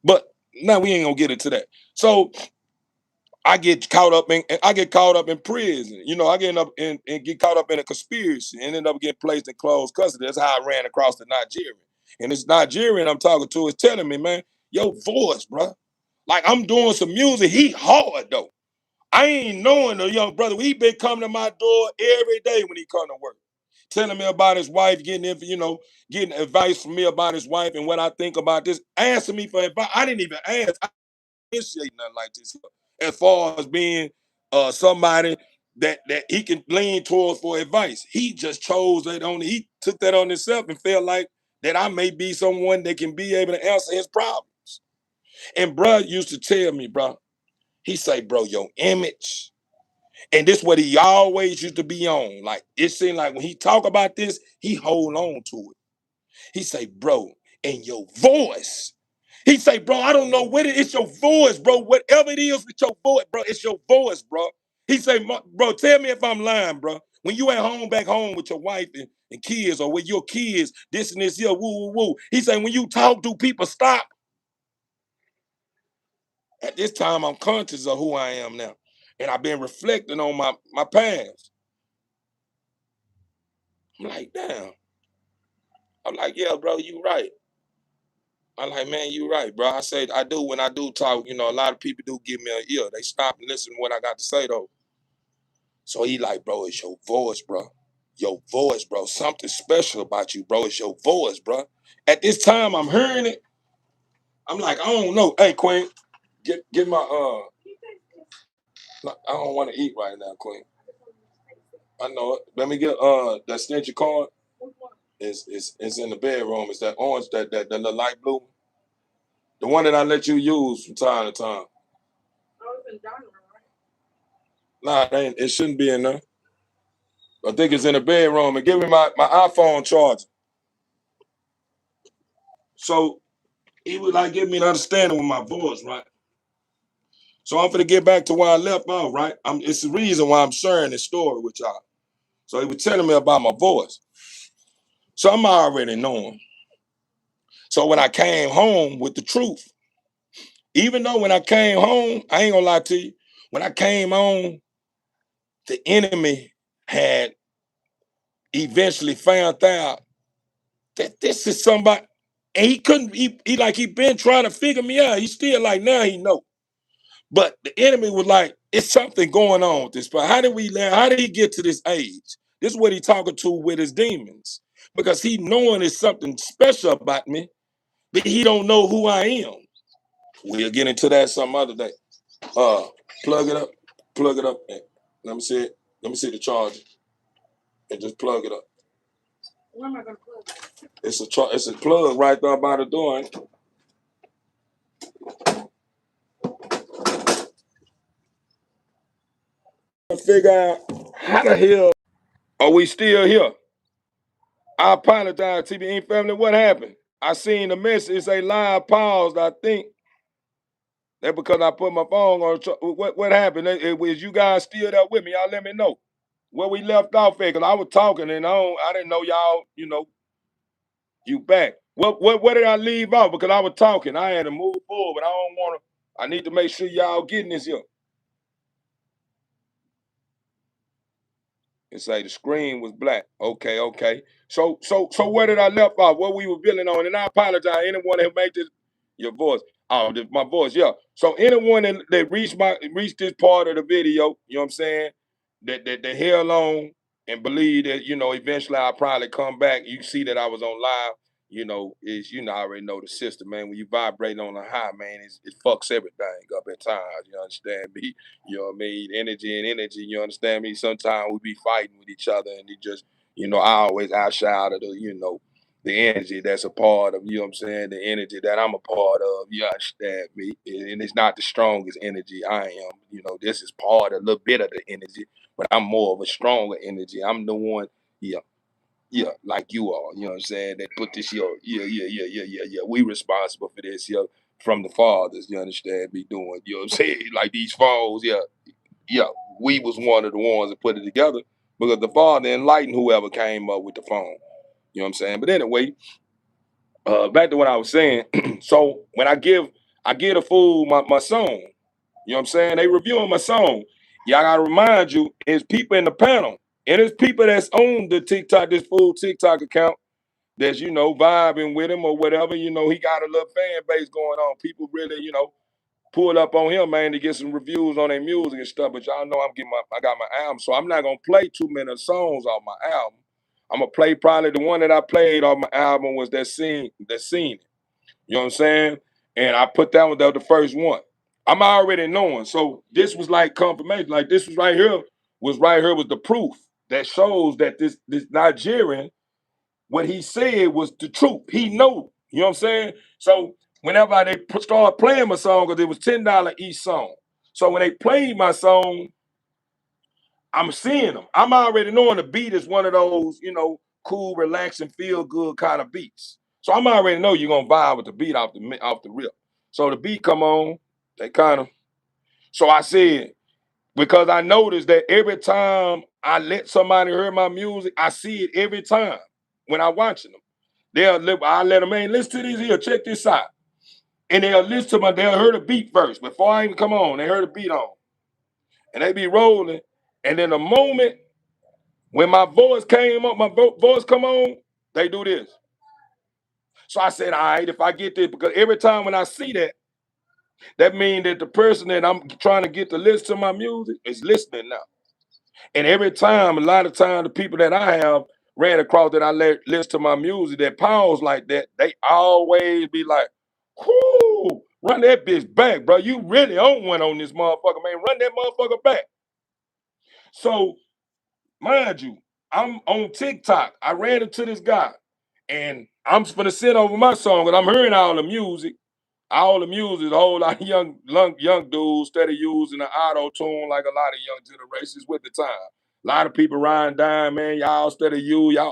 but now we ain't gonna get into that. So I get caught up in prison. You know, I get up in and get caught up in a conspiracy and end up getting placed in closed custody. That's how I ran across the Nigerian. And this Nigerian I'm talking to is telling me, man, your voice, bro. Like I'm doing some music. He hard though. I ain't knowing the young brother. He been coming to my door every day when he come to work, telling me about his wife, getting advice from me about his wife and what I think about this, asking me for advice. I didn't even ask. I didn't initiate nothing like this. As far as being somebody that he can lean towards for advice, he just chose that on. He took that on himself and felt like that I may be someone that can be able to answer his problems. And bro used to tell me, bro, he say, bro, your image. And this what he always used to be on. Like it seemed like when he talk about this, he hold on to it. He say, bro, and your voice. He say, bro, I don't know what it's your voice, bro. Whatever it is with your voice, bro, it's your voice, bro. He say, bro, tell me if I'm lying, bro. When you at home, back home with your wife and kids, or with your kids, this and this here, woo, woo, woo. He say, when you talk, do people stop? At this time, I'm conscious of who I am now. And I've been reflecting on my past. I'm like, damn. I'm like, yeah, bro, you right. I'm like, man, you right, bro. I say I do when I do talk, a lot of people do give me an ear. They stop and listen to what I got to say though. So he like, bro, it's your voice, bro. Your voice, bro. Something special about you, bro. It's your voice, bro. At this time, I'm hearing it. I'm like, I don't know. Hey, Queen, get my I don't want to eat right now, Queen. I know it. Let me get that extension card. It's in the bedroom. It's that orange, that the light blue. The one that I let you use from time to time. Nah, it shouldn't be in there. I think it's in the bedroom. And give me my iPhone charger. So he would like give me an understanding with my voice, right? So I'm gonna get back to where I left off, right? It's the reason why I'm sharing this story with y'all. So he was telling me about my voice. So I'm already knowing. So when I came home with the truth, even though when I came home, I ain't gonna lie to you, when I came home, the enemy had eventually found out that this is somebody, and he couldn't, he been trying to figure me out. He still like now he know. But the enemy was like, it's something going on with this. But how did we learn? How did he get to this age? This is what he talking to with his demons. Because he knowing there's something special about me, but he don't know who I am. We'll get into that some other day. Uh, plug it up, plug it up. Let me see it. Let me see the charger. And just plug it up. Where am I gonna plug it? It's a plug right there by the door. Ain't it? Figure out how the hell are we still here? I apologize, TBE family. What happened? I seen the message say live paused. I think that because I put my phone on. What happened? Was you guys still there with me? Y'all let me know where we left off at. Cause I was talking and I didn't know y'all. You back. What did I leave out? Because I was talking. I had to move forward, but I don't want to. I need to make sure y'all getting this here. And say the screen was black. Okay, okay. So where did I left off? What we were building on? And I apologize. Anyone who made this your voice. Oh, my voice, yeah. So anyone that reached this part of the video, you know what I'm saying, that held on and believe that, eventually I'll probably come back. You see that I was on live, I already know the system, man. When you vibrate on a high, man, it fucks everything up at times. You understand me? You know what I mean? Energy and energy, you understand me? Sometimes we be fighting with each other and it just, I always outshadow the energy that's a part of, what I'm saying, the energy that I'm a part of, you understand me? And it's not the strongest energy I am. This is part, a little bit of the energy, but I'm more of a stronger energy. I'm the one, yeah, yeah, like you are, you know what I'm saying, that put this, yeah. We responsible for this, from the fathers, you understand, be doing, you know what I'm saying? Like these phones, yeah, we was one of the ones that put it together because the father enlightened whoever came up with the phone. You know what I'm saying? But anyway, back to what I was saying. So when I give a fool my song, you know what I'm saying? They reviewing my song. Y'all gotta remind you, it's people in the panel. And it's people that's on the TikTok, this full TikTok account that's, vibing with him or whatever. He got a little fan base going on. People really, pull up on him, man, to get some reviews on their music and stuff. But y'all know I got my album. So I'm not gonna play too many songs off my album. I'm gonna play probably the one that I played off my album was that scene. You know what I'm saying? And I put that one, that was the first one. I'm already knowing. So this was like confirmation. Like this was right here was the proof that shows that this Nigerian, what he said was the truth. He know. You know what I'm saying? So whenever they started playing my song, because it was $10 each song. So when they played my song, I'm seeing them. I'm already knowing the beat is one of those, cool, relaxing, feel good kind of beats. So I'm already know you're gonna vibe with the beat off the rip. So the beat come on, they kind of. So I said, because I noticed that every time I let somebody hear my music, I see it every time when I watching them. I let them, man, listen to this here, check this out. And they'll hear the beat first. Before I even come on, they heard the beat on. And they be rolling. And then the moment when my voice came up, voice come on, they do this. So I said, all right, if I get this, because every time when I see that, that means that the person that I'm trying to get to listen to my music is listening now. And every time, a lot of times, the people that I have ran across that I listen to my music that pause like that, they always be like, whoo, run that bitch back, bro. You really own one on this motherfucker, man. Run that motherfucker back. So, mind you, I'm on TikTok. I ran into this guy, and I'm just gonna sit over my song, and I'm hearing all the music. All the music, a whole lot of young dudes steady using the auto tune like a lot of young generations with the time. A lot of people riding down, man. Y'all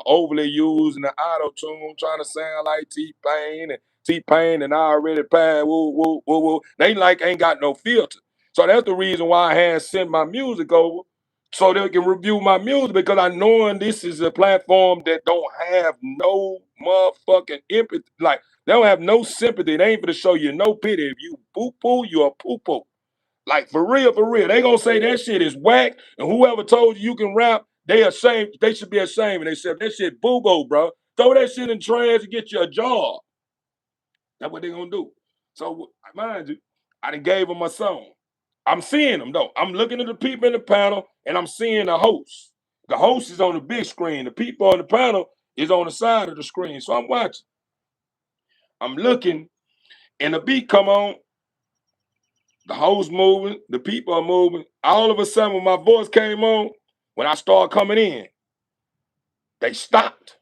overly using the auto tune, trying to sound like T-Pain and I already passed. Woo, woo, woo, woo. They like ain't got no filter. So that's the reason why I had sent my music over so they can review my music because I knowing this is a platform that don't have no motherfucking empathy. Like they don't have no sympathy. They ain't gonna show you no pity. If you poo poo, you a poo poo. Like for real, for real. They gonna say that shit is whack, and whoever told you can rap, they ashamed. They should be ashamed. And they said that shit boo boo, bro. Throw that shit in trash and get you a job. That's what they gonna do. So mind you, I done gave them my song. I'm seeing them though. I'm looking at the people in the panel, and I'm seeing the host. The host is on the big screen. The people on the panel is on the side of the screen. So I'm watching. I'm looking, and the beat come on. The host moving, the people are moving. All of a sudden, when my voice came on, when I started coming in, they stopped.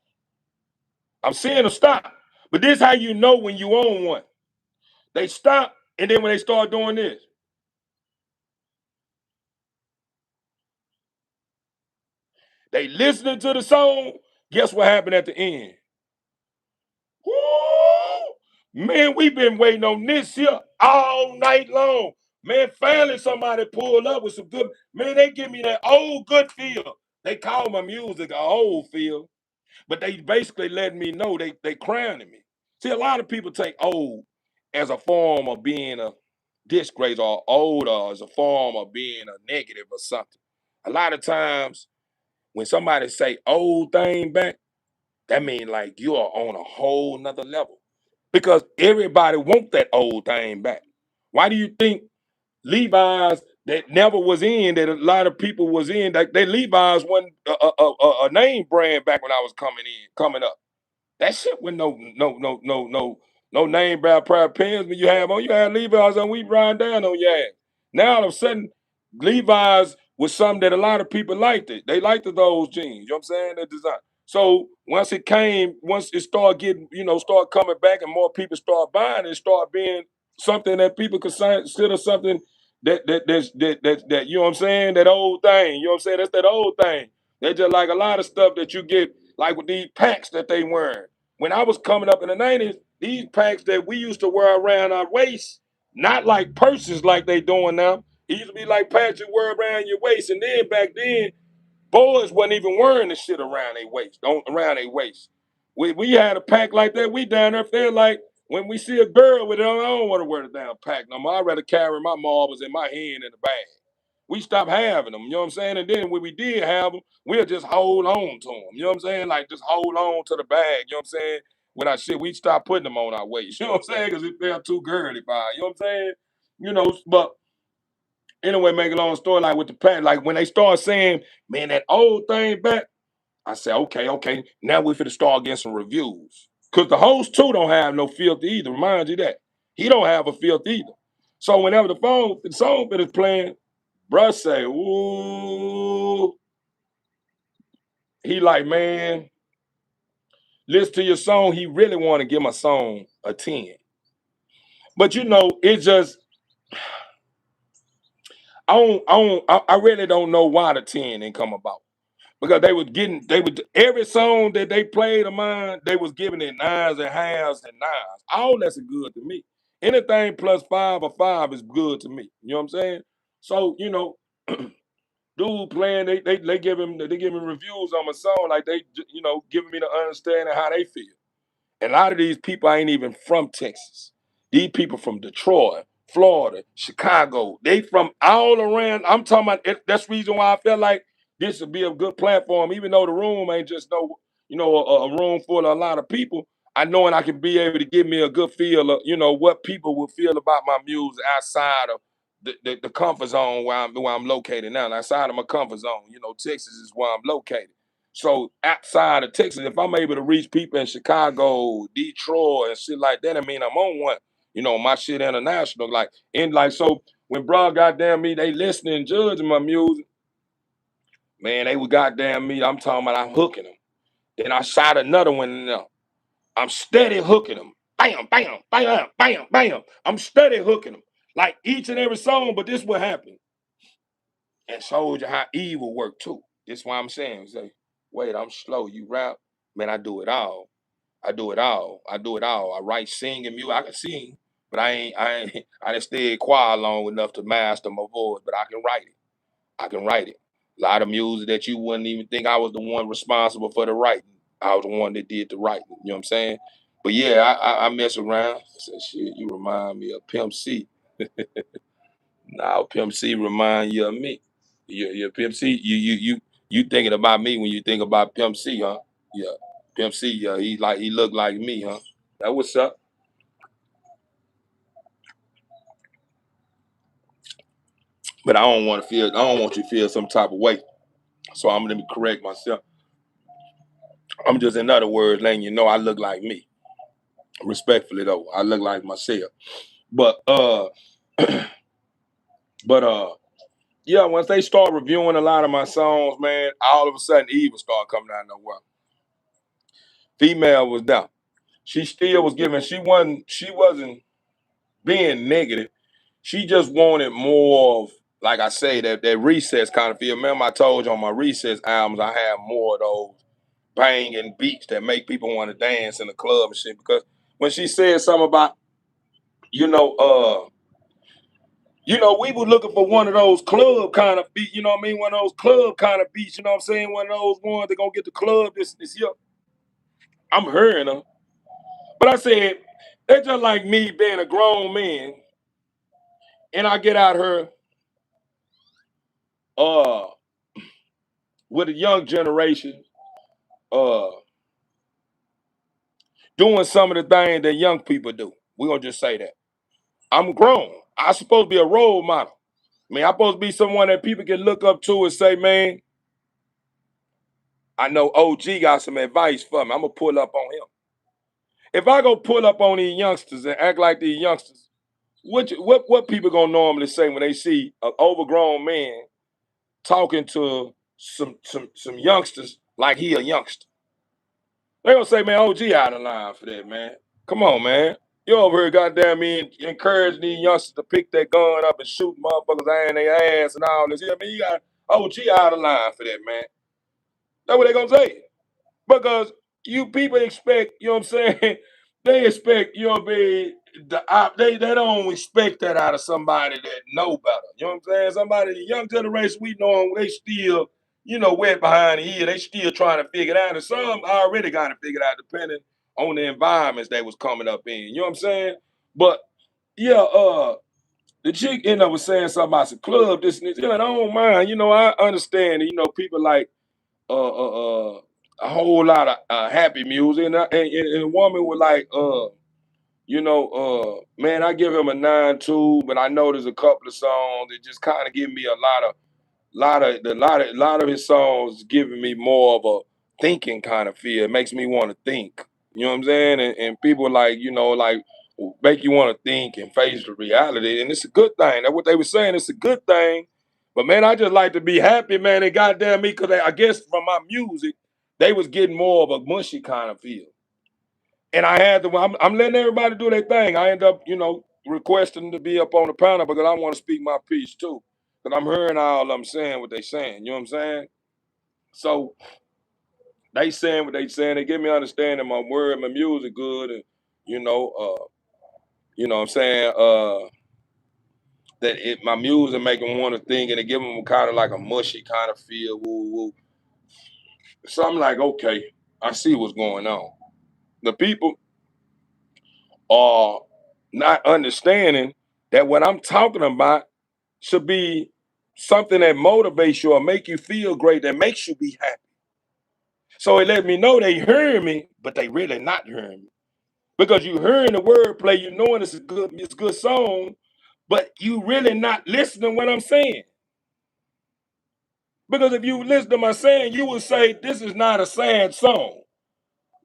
I'm seeing them stop. But this is how you know when you own one. They stop, and then when they start doing this, they listening to the song. Guess what happened at the end? Woo! Man, we've been waiting on this here all night long. Man, finally somebody pulled up with some good. Man, they give me that old good feel. They call my music a old feel. But they basically letting me know they crowning me. See, a lot of people take old as a form of being a disgrace or old or as a form of being a negative or something. A lot of times when somebody say old thing back, that means like you are on a whole nother level. Because everybody want that old thing back. Why do you think Levi's that never was in, that a lot of people was in, that they Levi's wasn't a name brand back when I was coming up. That shit with no name brand pair of pants when you had Levi's on, we riding down on your ass. Now all of a sudden, Levi's was something that a lot of people liked it. They liked those jeans. You know what I'm saying? The design. So once it started getting, start coming back and more people start buying it, start being something that people consider something that you know what I'm saying? That old thing. You know what I'm saying? That's that old thing. They just like a lot of stuff that you get like with these packs that they wearing. When I was coming up in the 90s, These packs that we used to wear around our waist, not like purses like they doing now. It used to be like packs you wear around your waist. And then back then, boys wasn't even wearing the shit around their waist, around their waist. We had a pack like that. We down there feel like when we see a girl with it on, I don't want to wear the damn pack no more. I'd rather carry my marbles in my hand in the bag. We stopped having them, you know what I'm saying? And then when we did have them, we'll just hold on to them. You know what I'm saying? Like just hold on to the bag, you know what I'm saying? When I shit, we stopped putting them on our waist. You know what I'm saying? Because they're too girly by. You know what I'm saying? You know, but anyway, make a long story like with the pack, like when they start saying, man, that old thing back, I said, okay, now we finna start getting some reviews. Cause the host too don't have no filter either. Remind you that. He don't have a filter either. So whenever the song bit is playing, bruh say, ooh, he like, man, listen to your song. He really want to give my song a 10. But you know, it just I really don't know why the 10 didn't come about. Because they would every song that they played of mine, they was giving it nines and halves and nines. All that's good to me. Anything plus 5 or 5 is good to me. You know what I'm saying? So, you know, dude playing, they give him reviews on my song, like they you know, giving me the understanding how they feel. And a lot of these people ain't even from Texas. These people from Detroit, Florida, Chicago. They from all around. I'm talking about that's the reason why I felt like this would be a good platform, even though the room ain't just a room full of a lot of people. I knowing I can be able to give me a good feel of, you know, what people will feel about my music outside of the comfort zone where I'm located now. Outside of my comfort zone, you know, Texas is where I'm located. So outside of Texas, if I'm able to reach people in Chicago, Detroit, and shit like that, I mean I'm on one. You know, my shit international. So when bro goddamn me, they listening and judging my music, man, they would goddamn me. I'm talking about I'm hooking them. Then I shot another one in there. I'm steady hooking them. Bam, bam, bam, bam, bam. I'm steady hooking them. Like each and every song, but this what happened. And showed you how evil work too. This is why I'm saying, say, wait, I'm slow. You rap, man, I do it all. I do it all. I do it all. I write, sing, and music. I can sing, but I didn't stay quiet long enough to master my voice, but I can write it. I can write it. A lot of music that you wouldn't even think I was the one responsible for the writing. I was the one that did the writing. You know what I'm saying? But yeah, I mess around. I said, shit, you remind me of Pimp C. Now Pimp C remind you of me. You Pimp C. You thinking about me when you think about Pimp C, huh? Yeah, Pimp C. Yeah, he look like me, huh? That what's up. But I don't want to feel. I don't want you to feel some type of way. So I'm gonna correct myself. I'm just, in other words, letting you know I look like me. Respectfully though, I look like myself. But but yeah, once they start reviewing a lot of my songs, man, all of a sudden evil started coming out of nowhere. Female was down. She still was giving. She wasn't being negative. She just wanted more of, like I say, that recess kind of feel. Remember I told you on my recess albums I have more of those banging beats that make people want to dance in the club and shit. Because when she said something about, you know, we were looking for one of those club kind of beats, you know what I mean? One of those club kind of beats, you know what I'm saying? One of those ones that gonna get the club this year. I'm hearing them. But I said, they're just like me being a grown man, and I get out here uh with a young generation, uh doing some of the things that young people do. We're gonna just say that. I'm grown. I'm supposed to be a role model. I mean, I'm supposed to be someone that people can look up to and say, man, I know OG got some advice for me. I'm gonna pull up on him. If I go pull up on these youngsters and act like these youngsters, what people gonna normally say when they see an overgrown man talking to some youngsters like he a youngster? They gonna say, man, OG out of line for that, man. Come on, man. You over here, goddamn me, encouraging these youngsters to pick that gun up and shoot motherfuckers in their ass and all this. I mean, you got OG out of line for that, man. That's what they gonna say. Because you people expect, you know what I'm saying, they expect, you know, they don't expect that out of somebody that know better. You know what I'm saying? Somebody, the young generation we know, they still, you know, wet behind the ear. They still trying to figure it out. And some already got it figured out depending on the environments they was coming up in. You know what I'm saying? But yeah, the chick ended up was saying something about the club, this and this. You know, I don't mind. You know, I understand. You know, people like a whole lot of happy music, and a woman was like, you know, man, I give him a 9-2, but I know there's a couple of songs that just kind of give me a lot of his songs giving me more of a thinking kind of feel. It makes me want to think. You know what I'm saying? And people like, you know, like make you want to think and face the reality. And it's a good thing. That's what they were saying. It's a good thing. But man, I just like to be happy, man. And goddamn me, because I guess from my music, they was getting more of a mushy kind of feel. And I had to, I'm letting everybody do their thing. I end up, you know, requesting to be up on the panel because I want to speak my piece too. Because I'm hearing all I'm saying what they saying. You know what I'm saying? So they saying what they saying. They give me understanding my word, my music good, and you know, you know what I'm saying, that my music make them want to think, and it give them kind of like a mushy kind of feel. Woo, woo. So I'm like, okay, I see what's going on. The people are not understanding that what I'm talking about should be something that motivates you or make you feel great, that makes you be happy. So it let me know they hearing me, but they really not hearing me. Because you hearing the wordplay, you knowing it's a good song, but you really not listening to what I'm saying. Because if you listen to my saying, you would say this is not a sad song.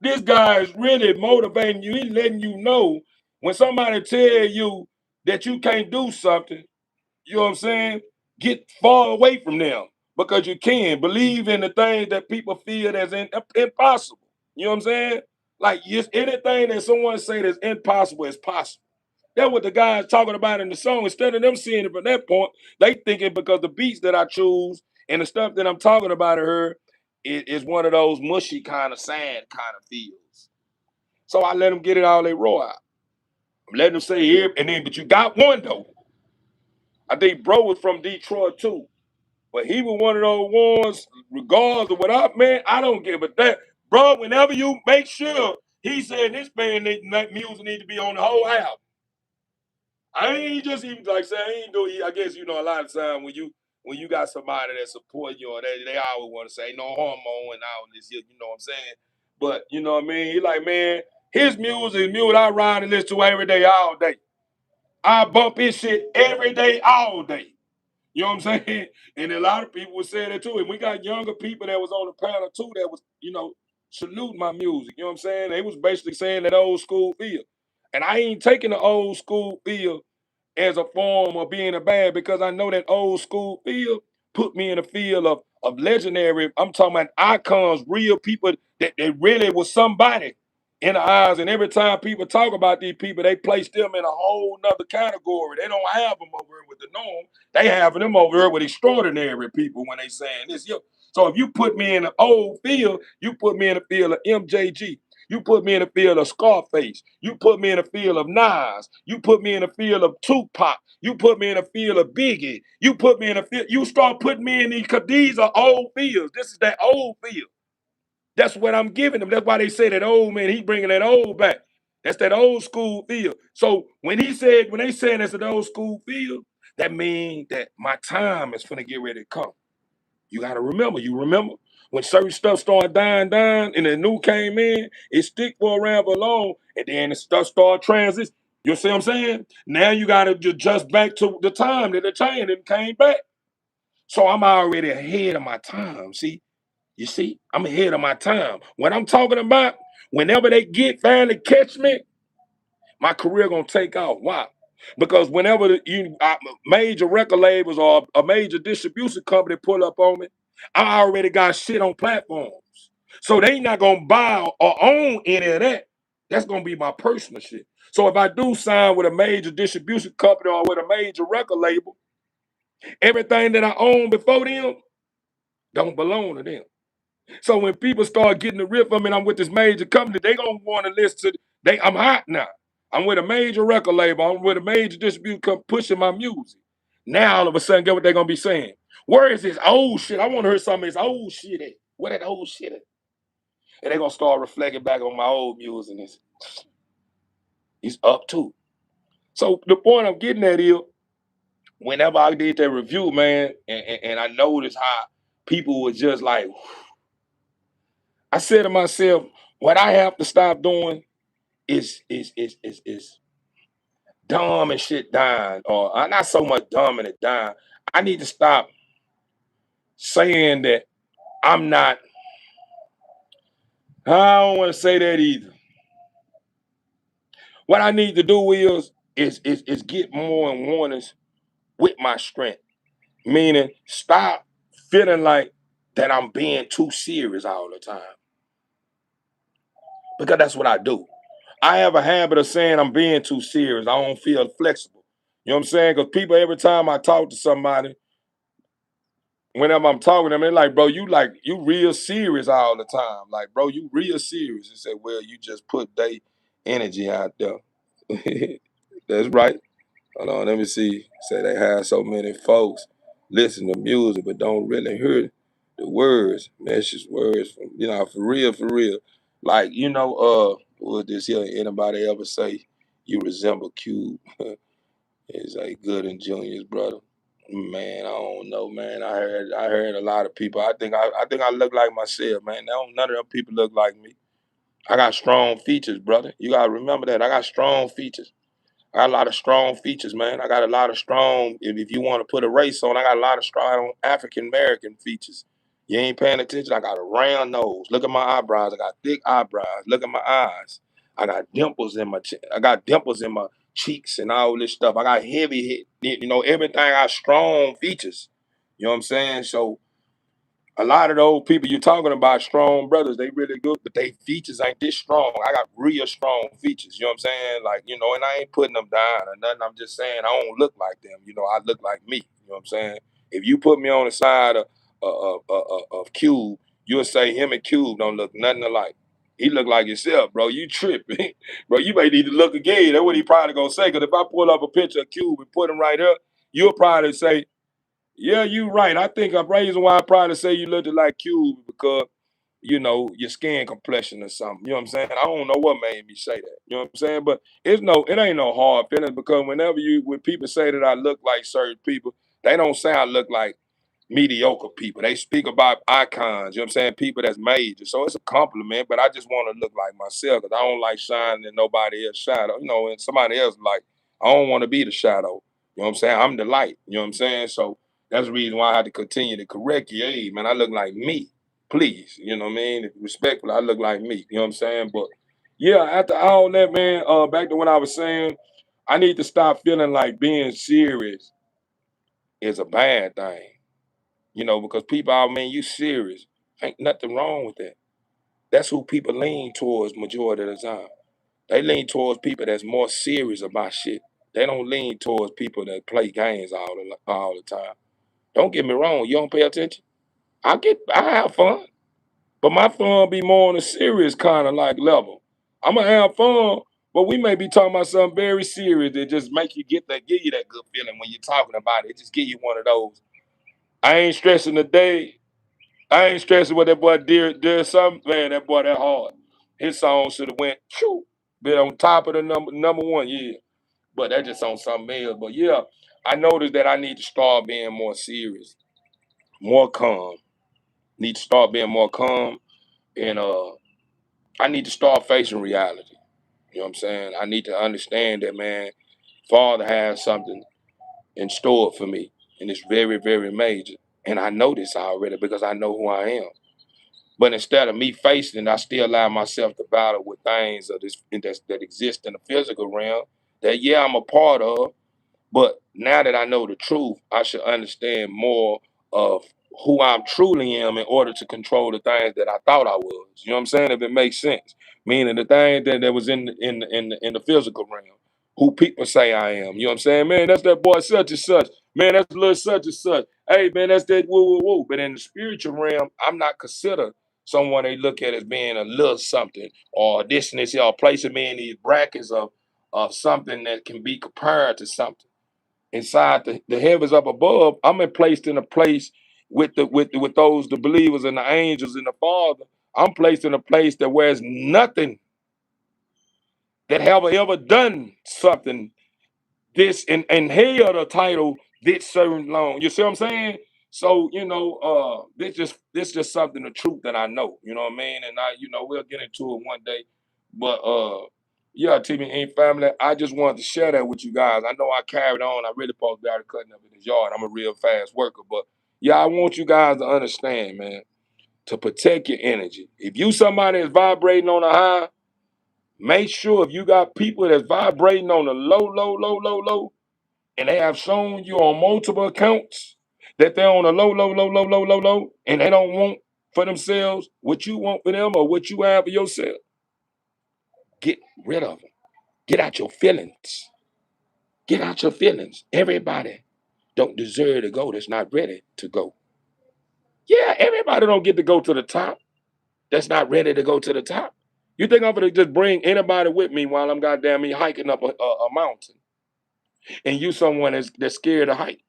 This guy is really motivating you. He's letting you know when somebody tell you that you can't do something, you know what I'm saying? Get far away from them because you can. Believe in the things that people feel that's impossible. You know what I'm saying? Like anything that someone say that's impossible is possible. That's what the guy's talking about in the song. Instead of them seeing it from that point, they thinking because the beats that I choose and the stuff that I'm talking about in her is one of those mushy kind of sad kind of feels. So I let them get it all they raw out. I'm letting them say here, and then but you got one though. I think bro was from Detroit too. But he was one of those ones, regardless of what I man, I don't give a damn. Bro, whenever you make sure he said this band music need to be on the whole album. I ain't just even like say I ain't do I guess you know a lot of time when you got somebody that support you or they always want to say no hormone and all this, you know what I'm saying? But you know what I mean? He like, man, his music I ride and listen to every day, all day. I bump his shit every day, all day. You know what I'm saying? And a lot of people were saying that too. And we got younger people that was on the panel too that was, you know, saluting my music. You know what I'm saying? They was basically saying that old school feel. And I ain't taking the old school feel as a form of being a band because I know that old school feel put me in a field of legendary. I'm talking about icons, real people that really was somebody in the eyes. And every time people talk about these people, they place them in a whole nother category. They don't have them over here with the norm. They have them over here with extraordinary people when they saying this. So if you put me in an old field, you put me in the field of MJG. You put me in the field of Scarface. You put me in the field of Nas. You put me in the field of Tupac. You put me in the field of Biggie. You put me in the field. You start putting me in these because these are old fields. This is that old field. That's what I'm giving them. That's why they say that old man, he bringing that old back. That's that old school field. So when they saying that's an old school field, that means that my time is finna get ready to come. You got to remember. You remember when certain stuff started dying down and the new came in, it stick for around for long, and then the stuff started transition. You see what I'm saying? Now you got to adjust back to the time that the change and came back. So I'm already ahead of my time. See, you see, I'm ahead of my time. What I'm talking about, whenever they finally catch me, my career gonna take off. Why? Because whenever major record labels or a major distribution company pull up on me, I already got shit on platforms. So they not gonna buy or own any of that. That's gonna be my personal shit. So if I do sign with a major distribution company or with a major record label, everything that I own before them don't belong to them. So when people start getting the riff of me, and I'm with this major company, they gonna want to listen to I'm hot now. I'm with a major record label. I'm with a major distributor pushing my music. Now all of a sudden, get what they're gonna be saying? Where is this old shit? I want to hear some of this old shit at. Where that old shit at? And they're gonna start reflecting back on my old music. And it's up too. So the point I'm getting at is, whenever I did that review, man, and I noticed how people were just like, I said to myself, what I have to stop doing is dumb and shit dying, or not so much dumb and it dying. I need to stop saying that I'm not. I don't want to say that either. What I need to do is get more in warnings with my strength. Meaning, stop feeling like that I'm being too serious all the time. Because that's what I do. I have a habit of saying I'm being too serious. I don't feel flexible. You know what I'm saying? Because people, every time I talk to somebody, whenever I'm talking to them, they're like, you real serious all the time. Like, bro, you real serious. They say, well, you just put their energy out there. That's right. Hold on, let me see. Say they have so many folks listen to music but don't really hear the words. Message words from, for real, for real. Like, would this here anybody ever say you resemble Cube? It's like Good and Junior's brother. Man, I don't know, man. I heard a lot of people. I think I look like myself, man. None of them people look like me. I got strong features, brother. You gotta remember that. I got strong features. I got a lot of strong features, man. I got a lot of strong, if you want to put a race on, I got a lot of strong African American features. You ain't paying attention. I got a round nose. Look at my eyebrows. I got thick eyebrows. Look at my eyes. I got dimples in my I got dimples in my cheeks and all this stuff. I got heavy hit, everything. I got strong features. You know what I'm saying? So a lot of those people you're talking about, strong brothers, they really good, but they features ain't this strong. I got real strong features, you know what I'm saying? Like, and I ain't putting them down or nothing. I'm just saying I don't look like them. I look like me. You know what I'm saying? If you put me on the side of Cube, you'll say him and Cube don't look nothing alike. He look like himself, bro. You tripping. Bro, you may need to look again. That's what he probably gonna say. Because if I pull up a picture of Cube and put him right up, you'll probably say, yeah, you right. I think a reason why I probably say you looked like Cube because your skin complexion or something. You know what I'm saying? I don't know what made me say that. You know what I'm saying? But it ain't no hard feelings because when people say that I look like certain people, they don't say I look like mediocre people. They speak about icons, you know what I'm saying? People that's major. So it's a compliment, but I just want to look like myself because I don't like shining in nobody else's shadow. And somebody else I don't want to be the shadow. You know what I'm saying? I'm the light. You know what I'm saying? So that's the reason why I had to continue to correct you. Hey, man, I look like me. Please. You know what I mean? Respectfully, I look like me. You know what I'm saying? But yeah, after all that, man, back to what I was saying, I need to stop feeling like being serious is a bad thing. Because people, man, you serious. Ain't nothing wrong with that. That's who people lean towards majority of the time. They lean towards people that's more serious about shit. They don't lean towards people that play games all the time. Don't get me wrong, you don't pay attention. I have fun, but my fun be more on a serious kind of like level. I'm gonna have fun, but we may be talking about something very serious that just give you that good feeling when you're talking about it. It just give you one of those. I ain't stressing the day. I ain't stressing what that boy did something. Man, that boy that hard. His song should have went been on top of the number one, yeah. But that just on something else. But yeah, I noticed that I need to start being more serious, more calm. Need to start being more calm and I need to start facing reality. You know what I'm saying? I need to understand that, man, Father has something in store for me. And it's very, very major. And I know this already because I know who I am. But instead of me facing it, I still allow myself to battle with things that exist in the physical realm that, yeah, I'm a part of. But now that I know the truth, I should understand more of who I'm truly am in order to control the things that I thought I was. You know what I'm saying? If it makes sense. Meaning the things that was in the physical realm. Who people say I am. You know what I'm saying? Man, that's that boy such and such. Man, that's little such and such. Hey, man, that's that woo woo woo. But in the spiritual realm, I'm not considered someone they look at as being a little something, or this and this, or placing me in these brackets of something that can be compared to something. Inside the heavens up above, I'm placed in a place with with those the believers and the angels and the Father. I'm placed in a place that where's nothing that have ever done something this and held a title this certain long. You see what I'm saying? So, this just something the truth that I know, you know what I mean? And we'll get into it one day. But yeah, TV ain't family. I just wanted to share that with you guys. I know I carried on. I really supposed to be out of cutting up in this yard. I'm a real fast worker. But yeah, I want you guys to understand, man, to protect your energy. If you somebody that's vibrating on a high, make sure if you got people that's vibrating on a low, and they have shown you on multiple accounts that they're on a low, and they don't want for themselves what you want for them or what you have for yourself, get rid of them. Get out your feelings. Get out your feelings. Everybody don't deserve to go that's not ready to go. Yeah, everybody don't get to go to the top that's not ready to go to the top. You think I'm gonna just bring anybody with me while I'm goddamn me hiking up a mountain, and you someone that's scared to hike?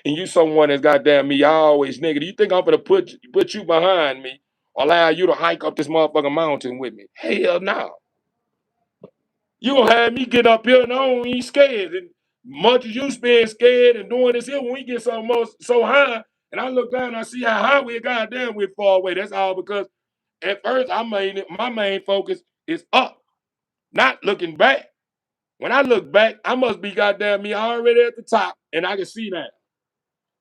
And you someone that's goddamn me always nigga. Do you think I'm gonna put you behind me or allow you to hike up this motherfucking mountain with me? Hell no. You gonna have me get up here and I don't even scared. And much as you being scared and doing this here, when we get so high, and I look down and I see how high we goddamn we're far away. That's all because at first my main focus is up, not looking back. When I look back, I must be goddamn me already at the top, and I can see that.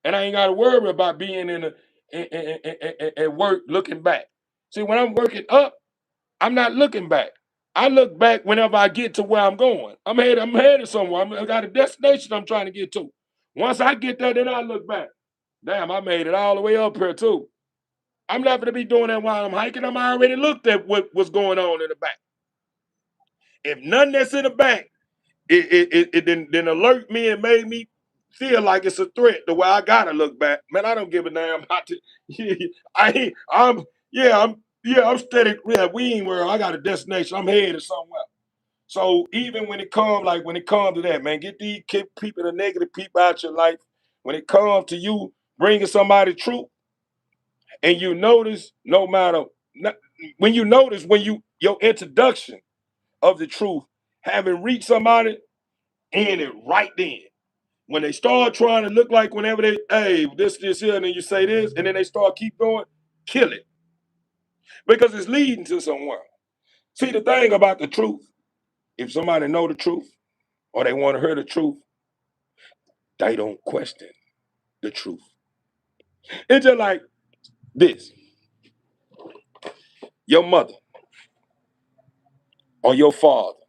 And I ain't got to worry about being at work looking back. See, when I'm working up, I'm not looking back. I look back whenever I get to where I'm going. I'm headed somewhere. I got a destination I'm trying to get to. Once I get there, then I look back. Damn, I made it all the way up here too. I'm not going to be doing that while I'm hiking. I'm already looked at what's going on in the back. If nothing that's in the back it then alert me and made me feel like it's a threat the way I gotta look back. Man, I don't give a damn about it. I'm steady. Yeah, we ain't where I got a destination. I'm headed somewhere. So even when it comes to that, man, get these people, the negative people out your life. When it comes to you bringing somebody truth, and you notice, no matter when you notice when your introduction of the truth having reached somebody, end it right then. When they start trying to look like whenever hey, this here, and then you say this, and then they start keep going, kill it. Because it's leading to somewhere. See, the thing about the truth, if somebody know the truth or they want to hear the truth, they don't question the truth. It's just like this. Your mother or your father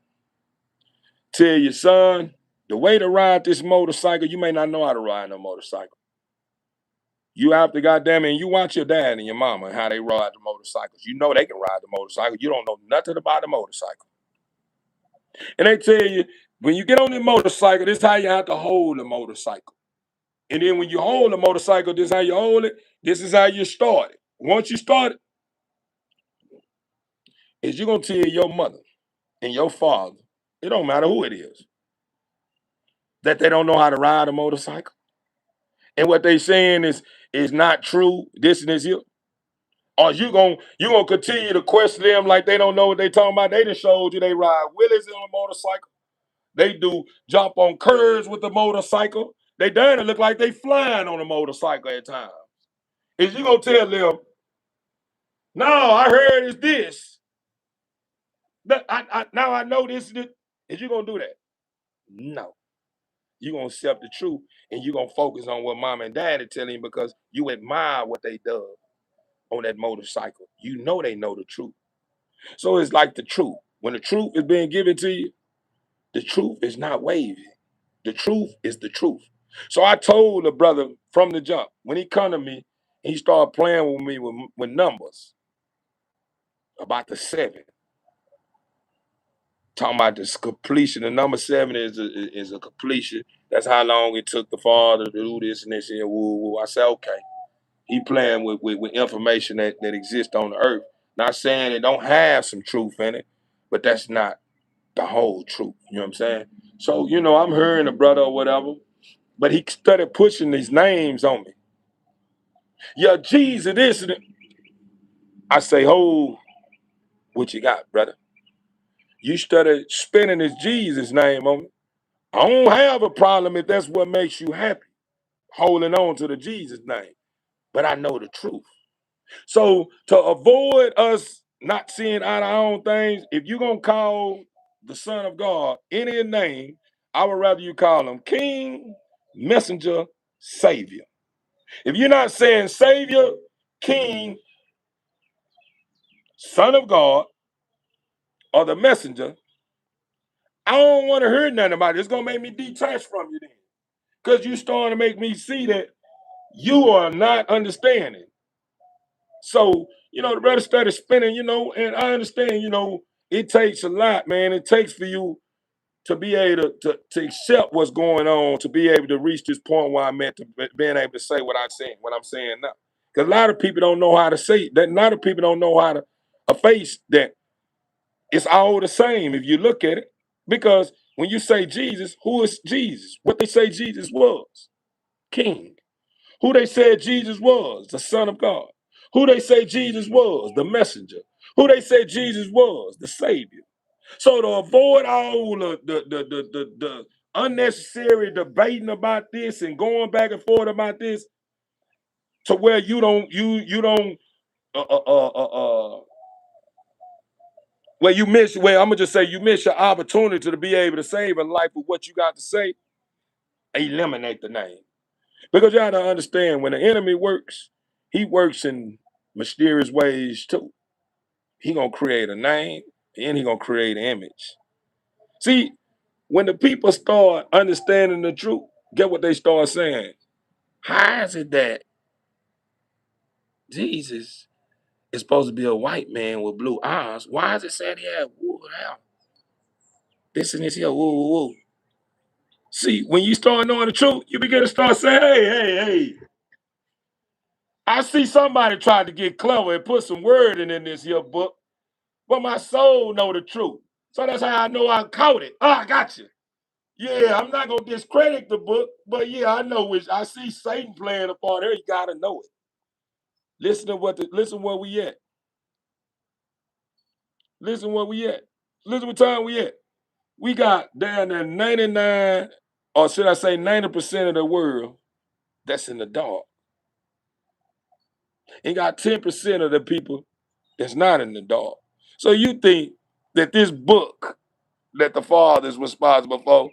tell your son, the way to ride this motorcycle, you may not know how to ride a motorcycle. You have to goddamn it, and you watch your dad and your mama and how they ride the motorcycles. You know they can ride the motorcycle. You don't know nothing about the motorcycle. And they tell you, when you get on the motorcycle, this is how you have to hold the motorcycle. And then when you hold the motorcycle, this is how you hold it. This is how you start it. Once you start it, is you're going to tell your mother and your father, it don't matter who it is, that they don't know how to ride a motorcycle. And what they saying is not true, this and this here. Or you gonna continue to question them like they don't know what they talking about. They just showed you they ride wheelies on a motorcycle. They do jump on curves with the motorcycle. They done it look like they flying on a motorcycle at times. Is you gonna tell them, no, I heard it's this. Now I know this is it. Is you gonna do that? No. You gonna accept the truth and you gonna focus on what mom and dad are telling you because you admire what they done on that motorcycle. You know they know the truth. So it's like the truth. When the truth is being given to you, the truth is not wavy. The truth is the truth. So I told the brother from the jump, when he come to me, he started playing with me with numbers about the 7. Talking about this completion. The number 7 is a completion. That's how long it took the father to do this and this and woo woo. I said, okay. He playing with information that exists on the earth. Not saying it don't have some truth in it, but that's not the whole truth. You know what I'm saying? So, I'm hearing a brother or whatever, but he started pushing these names on me. Yeah, Jesus, this and that. I say, oh, what you got, brother? You started spinning this Jesus name on me. I don't have a problem if that's what makes you happy, holding on to the Jesus name. But I know the truth. So to avoid us not seeing eye to eye on things, if you're gonna call the Son of God any name, I would rather you call him King, Messenger, Savior. If you're not saying Savior, King, Son of God, or the Messenger, I don't want to hear nothing about it. It's gonna make me detach from you then. Because you starting to make me see that you are not understanding. So, the brother started spinning, and I understand, it takes a lot, man. It takes for you to be able to accept what's going on, to be able to reach this point where I'm at, to being able to say what I'm saying now. Because a lot of people don't know how to say that. A lot of people don't know how to face that it's all the same if you look at it. Because when you say Jesus, who is Jesus? What they say Jesus was? King. Who they said Jesus was? The Son of God. Who they say Jesus was? The messenger. Who they say Jesus was? The Savior. So to avoid all the unnecessary debating about this and going back and forth about this, to where you don't uh, uh, uh, uh, uh, where I'm gonna just say you miss your opportunity to be able to save a life with what you got to say, eliminate the name. Because you have to understand when the enemy works, he works in mysterious ways too. He gonna create a name and he gonna create an image. See, when the people start understanding the truth, get what they start saying. How is it that Jesus is supposed to be a white man with blue eyes? Why is it saying he had wool hair? This and this here, woo, woo, woo. See, when you start knowing the truth, you begin to start saying, hey. I see somebody tried to get clever and put some word in this here book, but my soul know the truth. So that's how I know I caught it. Oh, I got you. Yeah, I'm not gonna discredit the book, but yeah, I know which I see Satan playing a part here. You gotta know it. Listen where we at. Listen where we at. Listen what time we at. We got down there 99, or should I say 90% of the world that's in the dark. And got 10% of the people that's not in the dark. So you think that this book that the Father is responsible for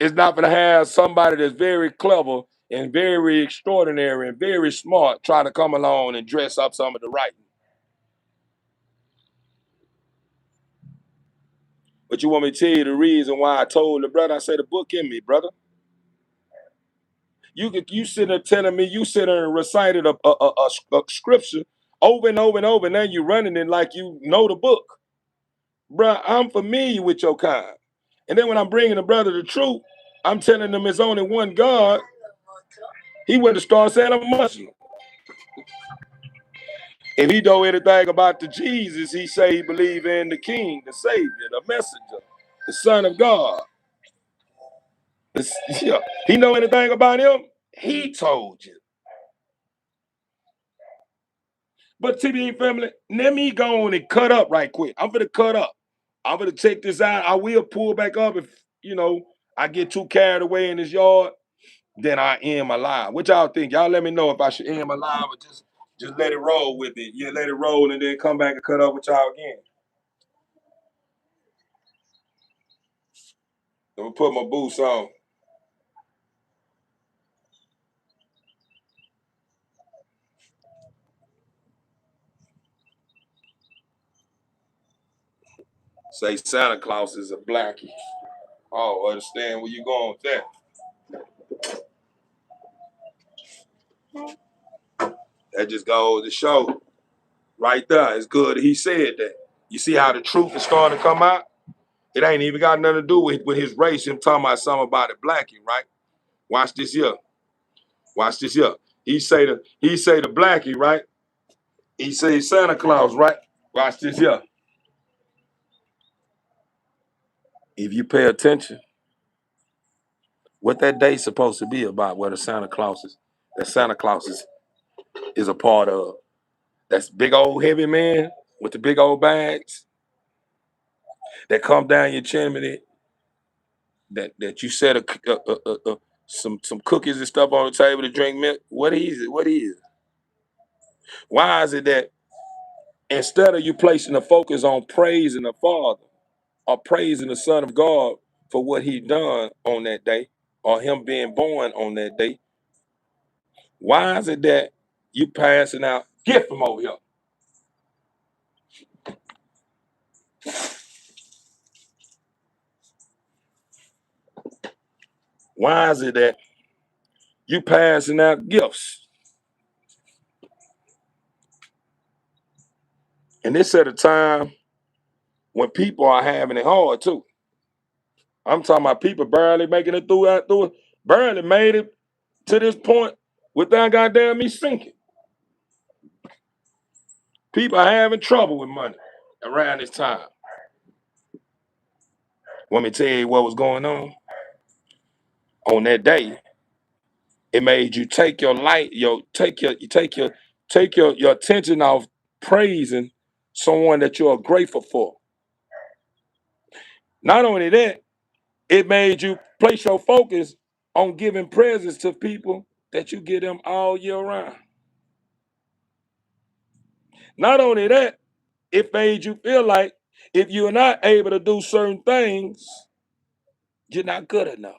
is not going to have somebody that's very clever and very extraordinary and very smart trying to come along and dress up some of the writing? But you want me to tell you the reason why I told the brother? I said the book in me, brother. You sit there telling me you sit there and recited a scripture over and over and over, and now you running it like you know the book. Bruh, I'm familiar with your kind. And then when I'm bringing the brother the truth, I'm telling them it's only one God. He went to start saying I'm Muslim. If he know anything about the Jesus, he say he believe in the King, the Savior, the Messenger, the Son of God. Yeah. He know anything about him? He told you. But TBA family, let me go on and cut up right quick. I'm gonna cut up. I'm gonna check this out. I will pull back up if I get too carried away in this yard. Then I end my live. What y'all think? Y'all let me know if I should end my live or just let it roll with it. Yeah, let it roll and then come back and cut up with y'all again. I'm gonna put my boots on. Say Santa Claus is a blackie. Oh, understand where you going with that. That just goes to show right there. It's good he said that. You see how the truth is starting to come out? It ain't even got nothing to do with his race. Him talking about something about it blackie, right? Watch this here. Watch this here. He say to Blackie, right? He say Santa Claus, right? Watch this here. If you pay attention, what that day's supposed to be about, where the Santa Claus is a part of. That's big old heavy man with the big old bags that come down your chimney. That you set some cookies and stuff on the table to drink milk. What is it? What is it? Why is it that instead of you placing the focus on praising the Father or praising the Son of God for what he done on that day or him being born on that day, why is it that you passing out gift from over here? Why is it that you passing out gifts? And this at a time when people are having it hard too. I'm talking about people barely making it through it, barely made it to this point without goddamn me sinking. People are having trouble with money around this time. Want me to tell you what was going on that day? It made you take your light, your attention off praising someone that you are grateful for. Not only that, it made you place your focus on giving presents to people that you give them all year round. Not only that, it made you feel like if you're not able to do certain things, you're not good enough.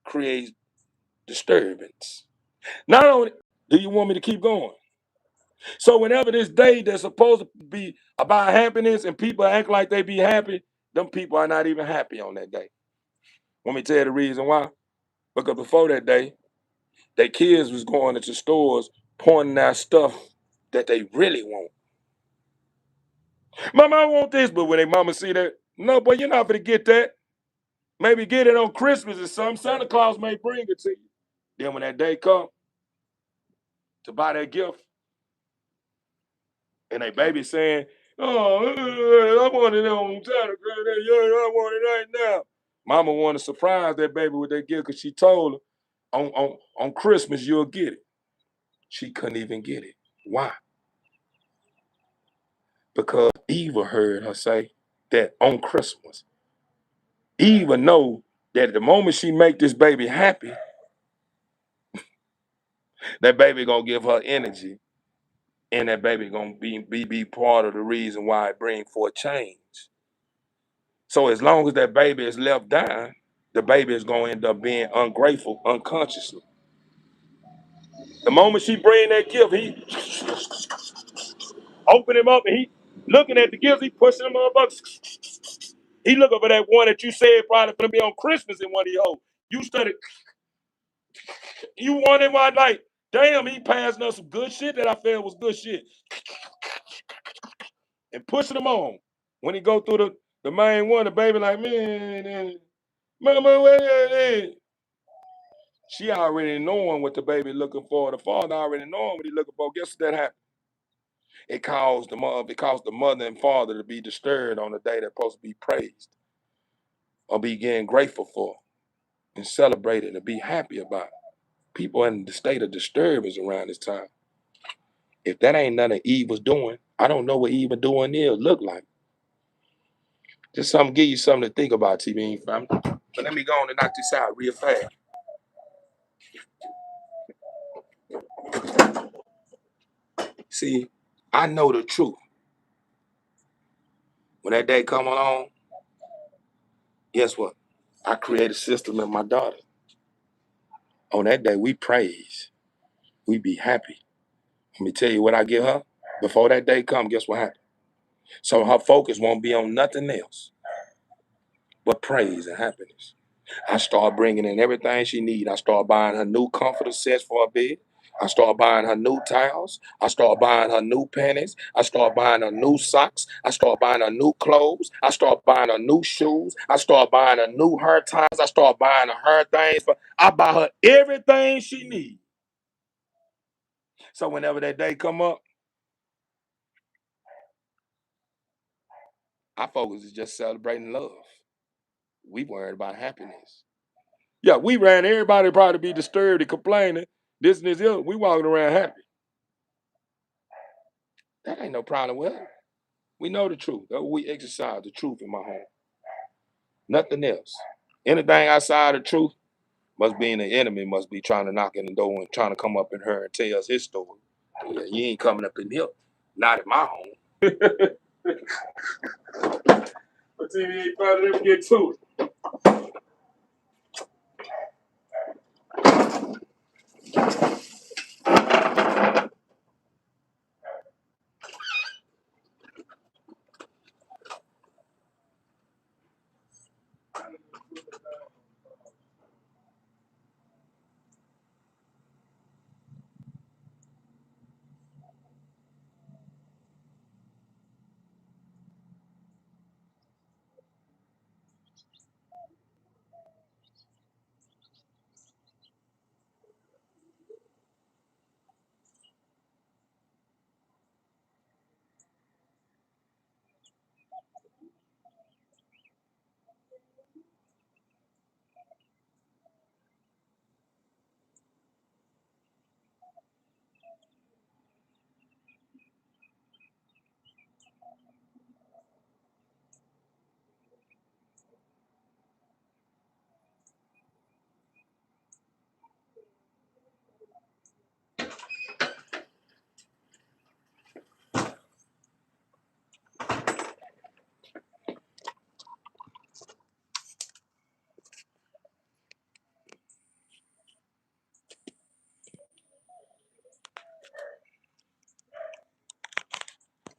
Creates disturbance. Not only do you want me to keep going. So whenever this day that's supposed to be about happiness and people act like they be happy, them people are not even happy on that day. Want me to tell you the reason why? Because before that day, their kids was going into stores pointing out stuff that they really want. Mama, I want this, but when they mama see that, no, boy, you're not gonna get that. Maybe get it on Christmas or something. Santa Claus may bring it to you. Then when that day come to buy that gift, and they baby saying, "Oh, I want it on Santa Claus. I want it right now." Mama want to surprise that baby with that gift because she told her on Christmas you'll get it. She couldn't even get it. Why? Because Eva heard her say that on Christmas. Eva know that the moment she make this baby happy, that baby gonna give her energy, and that baby gonna be part of the reason why it bring forth change. So as long as that baby is left down, the baby is gonna end up being ungrateful unconsciously. The moment she bring that gift, he open him up and he looking at the gifts, he pushing them up. He looking for that one that you said probably gonna be on Christmas in one of your. You started, you wanted one like, damn, he passing us some good shit that I felt was good shit. And pushing them on. When he go through the main one, the baby like, man, mama, where? She already knowing what the baby looking for. The father already knowing what he looking for. Guess what that happened? It caused the mother and father to be disturbed on the day they're supposed to be praised or be getting grateful for and celebrated and be happy about. People in the state of disturbance around this time. If that ain't nothing Eve was doing, I don't know what Eve doing there look like. Just give you something to think about, TV family. But let me go on and knock this out real fast. See, I know the truth. When that day come along, guess what? I create a system in my daughter. On that day, we praise. We be happy. Let me tell you what I give her. Before that day come, guess what happened? So her focus won't be on nothing else but praise and happiness. I start bringing in everything she need. I start buying her new comforter sets for her bed. I start buying her new towels. I start buying her new panties. I start buying her new socks. I start buying her new clothes. I start buying her new shoes. I start buying her new hair ties. I start buying her things. But I buy her everything she needs. So whenever that day come up, our focus is just celebrating love. We worried about happiness. Yeah, we ran everybody probably be disturbed and complaining. This and this, other. We walking around happy. That ain't no problem with it. We know the truth. We exercise the truth in my home. Nothing else. Anything outside the truth must be in the enemy, must be trying to knock in the door and trying to come up in her and tell us his story. Yeah, you ain't coming up in here. Not in my home. But see, we ain't about to get to it.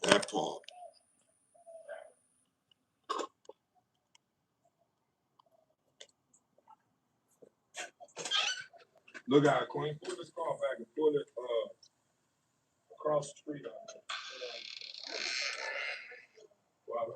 That part. Look out, Queen. Pull this car back and pull it across the street. Wow,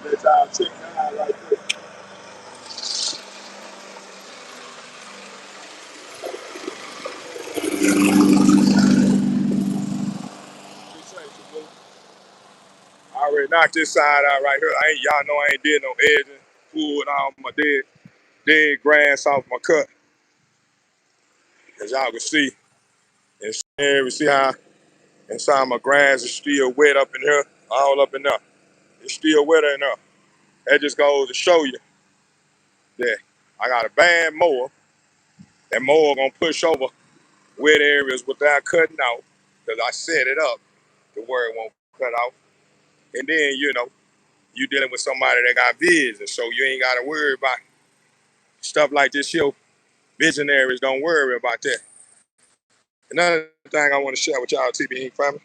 Let y'all check that out right there. I already knocked this side out right here. Y'all know I ain't did no edging, pulled all my dead grass off my cut. As y'all can see, and we see how inside my grass is still wet up in here, all up in there. It's still wet in there. That just goes to show you that I got a bad mower. That mower gonna push over wet areas without cutting out, because I set it up to where it won't cut out. And then, you dealing with somebody that got vision, so you ain't gotta worry about stuff like this here. Visionaries don't worry about that. Another thing I want to share with y'all, TB Inc. family.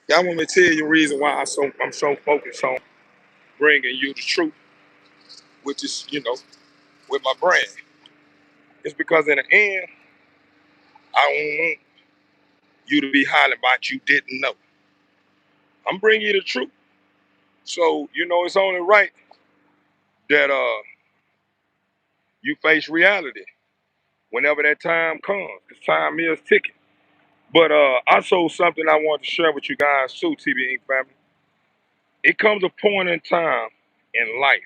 Y'all want me to tell you the reason why I'm so focused on bringing you the truth, which is, with my brand. It's because in the end, I don't want you to be hollering about you didn't know. I'm bringing you the truth. So, it's only right that you face reality whenever that time comes, because time is ticking. But also something I want to share with you guys too, TB Inc. family. It comes a point in time in life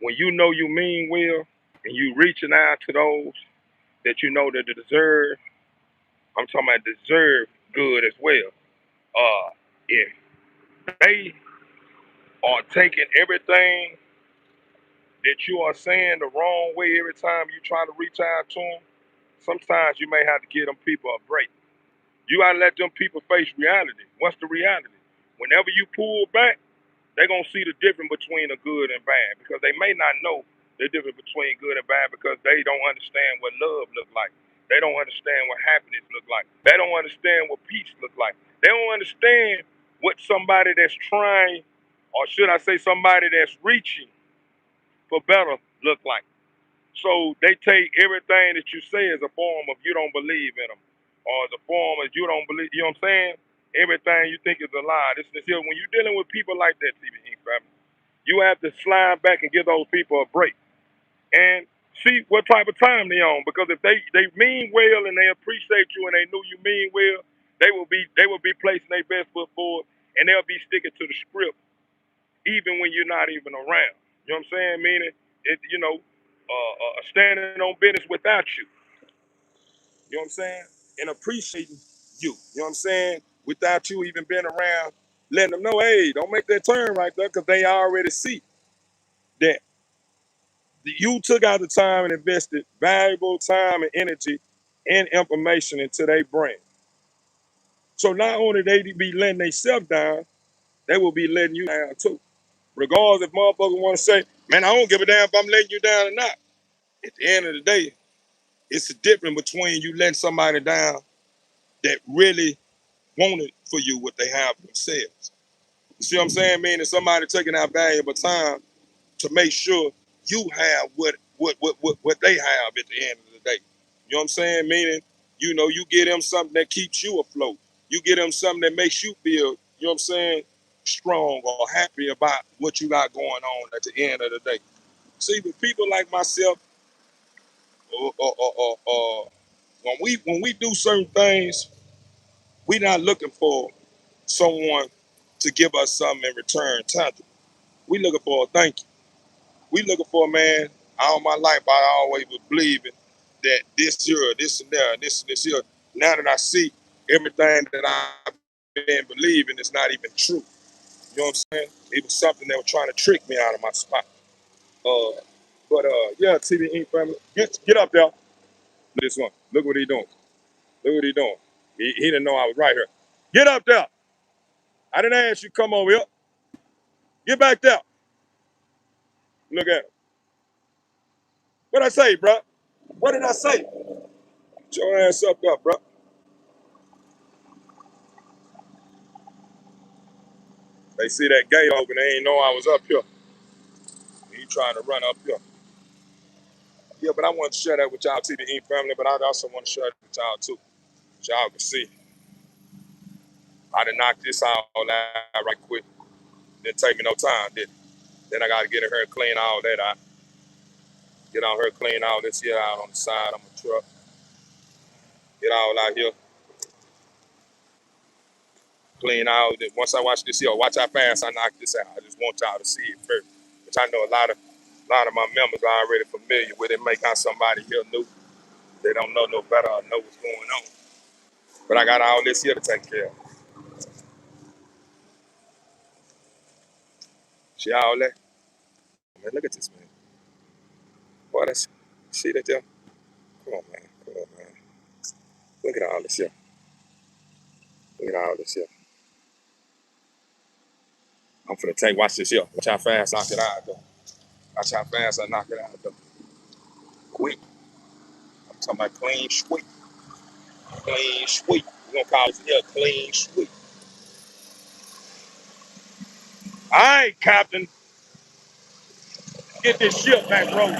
when you know you mean well and you reaching out to those that you know that deserve, I'm talking about deserve good as well. If they are taking everything that you are saying the wrong way every time you try to reach out to them, sometimes you may have to give them people a break. You gotta let them people face reality. What's the reality? Whenever you pull back, they're gonna see the difference between a good and bad, because they may not know the difference between good and bad because they don't understand what love look like. They don't understand what happiness look like. They don't understand what peace look like. They don't understand what somebody that's trying, or should I say somebody that's reaching for better look like. So they take everything that you say as a form of you don't believe in them, or as a form of you don't believe, you know what I'm saying? Everything you think is a lie. This here, when you're dealing with people like that, TBE family, you have to slide back and give those people a break and see what type of time they on. Because if they mean well and they appreciate you and they knew you mean well, they will be placing their best foot forward, and they'll be sticking to the script even when you're not even around. You know what I'm saying? Meaning, standing on business without you. You know what I'm saying? And appreciating you. You know what I'm saying? Without you even being around, letting them know, hey, don't make that turn right there, because they already see that you took out the time and invested valuable time and energy and information into their brain. So not only they be letting themselves down, they will be letting you down too. Regardless if motherfuckers want to say, man, I don't give a damn if I'm letting you down or not. At the end of the day, it's the difference between you letting somebody down that really wanted for you what they have themselves. You see what I'm saying? Meaning somebody taking out valuable time to make sure you have what they have at the end of the day. You know what I'm saying? Meaning, you get them something that keeps you afloat. You get them something that makes you feel, you know what I'm saying, strong or happy about what you got going on at the end of the day. See, with people like myself, when we do certain things, we not looking for someone to give us something in return tangible. We looking for a thank you. We looking for a man. All my life, I always was believing that this here, this and there, this and this here. Now that I see everything that I've been believing is not even true. You know what I'm saying? It was something that was trying to trick me out of my spot. Yeah, TVE family, get up there. Look at this one. Look what he doing. Look what he doing. He didn't know I was right here. Get up there. I didn't ask you to come over here. Get back there. Look at him. What I say, bro? What did I say? Get your ass up there, bro. They see that gate open. They ain't know I was up here. He trying to run up here. Yeah, but I want to share that with y'all, TVE family, but I also want to share it with y'all, too. So y'all can see. I done knocked this out right quick. Didn't take me no time, did it? Then I gotta get her and clean all that out. Get on her, clean all this here out on the side of my truck. Get all out here, clean all this. Once I watch this here, watch how fast I knock this out. I just want y'all to see it first. Which I know a lot of my members are already familiar with it. Make out somebody here new. They don't know no better or know what's going on. But I got all this here to take care of. See all that? Man, look at this, man. Boy, that's, see that there? Come on, man. Come on, man. Look at all this here. Look at all this here. I'm finna take, watch this here. Watch how fast I knock it out, though. Watch how fast I knock it out, though. Quick. I'm talking about clean sweep. Clean sweep. We're gonna call this here clean sweep. All right, Captain. Get this ship back rolling.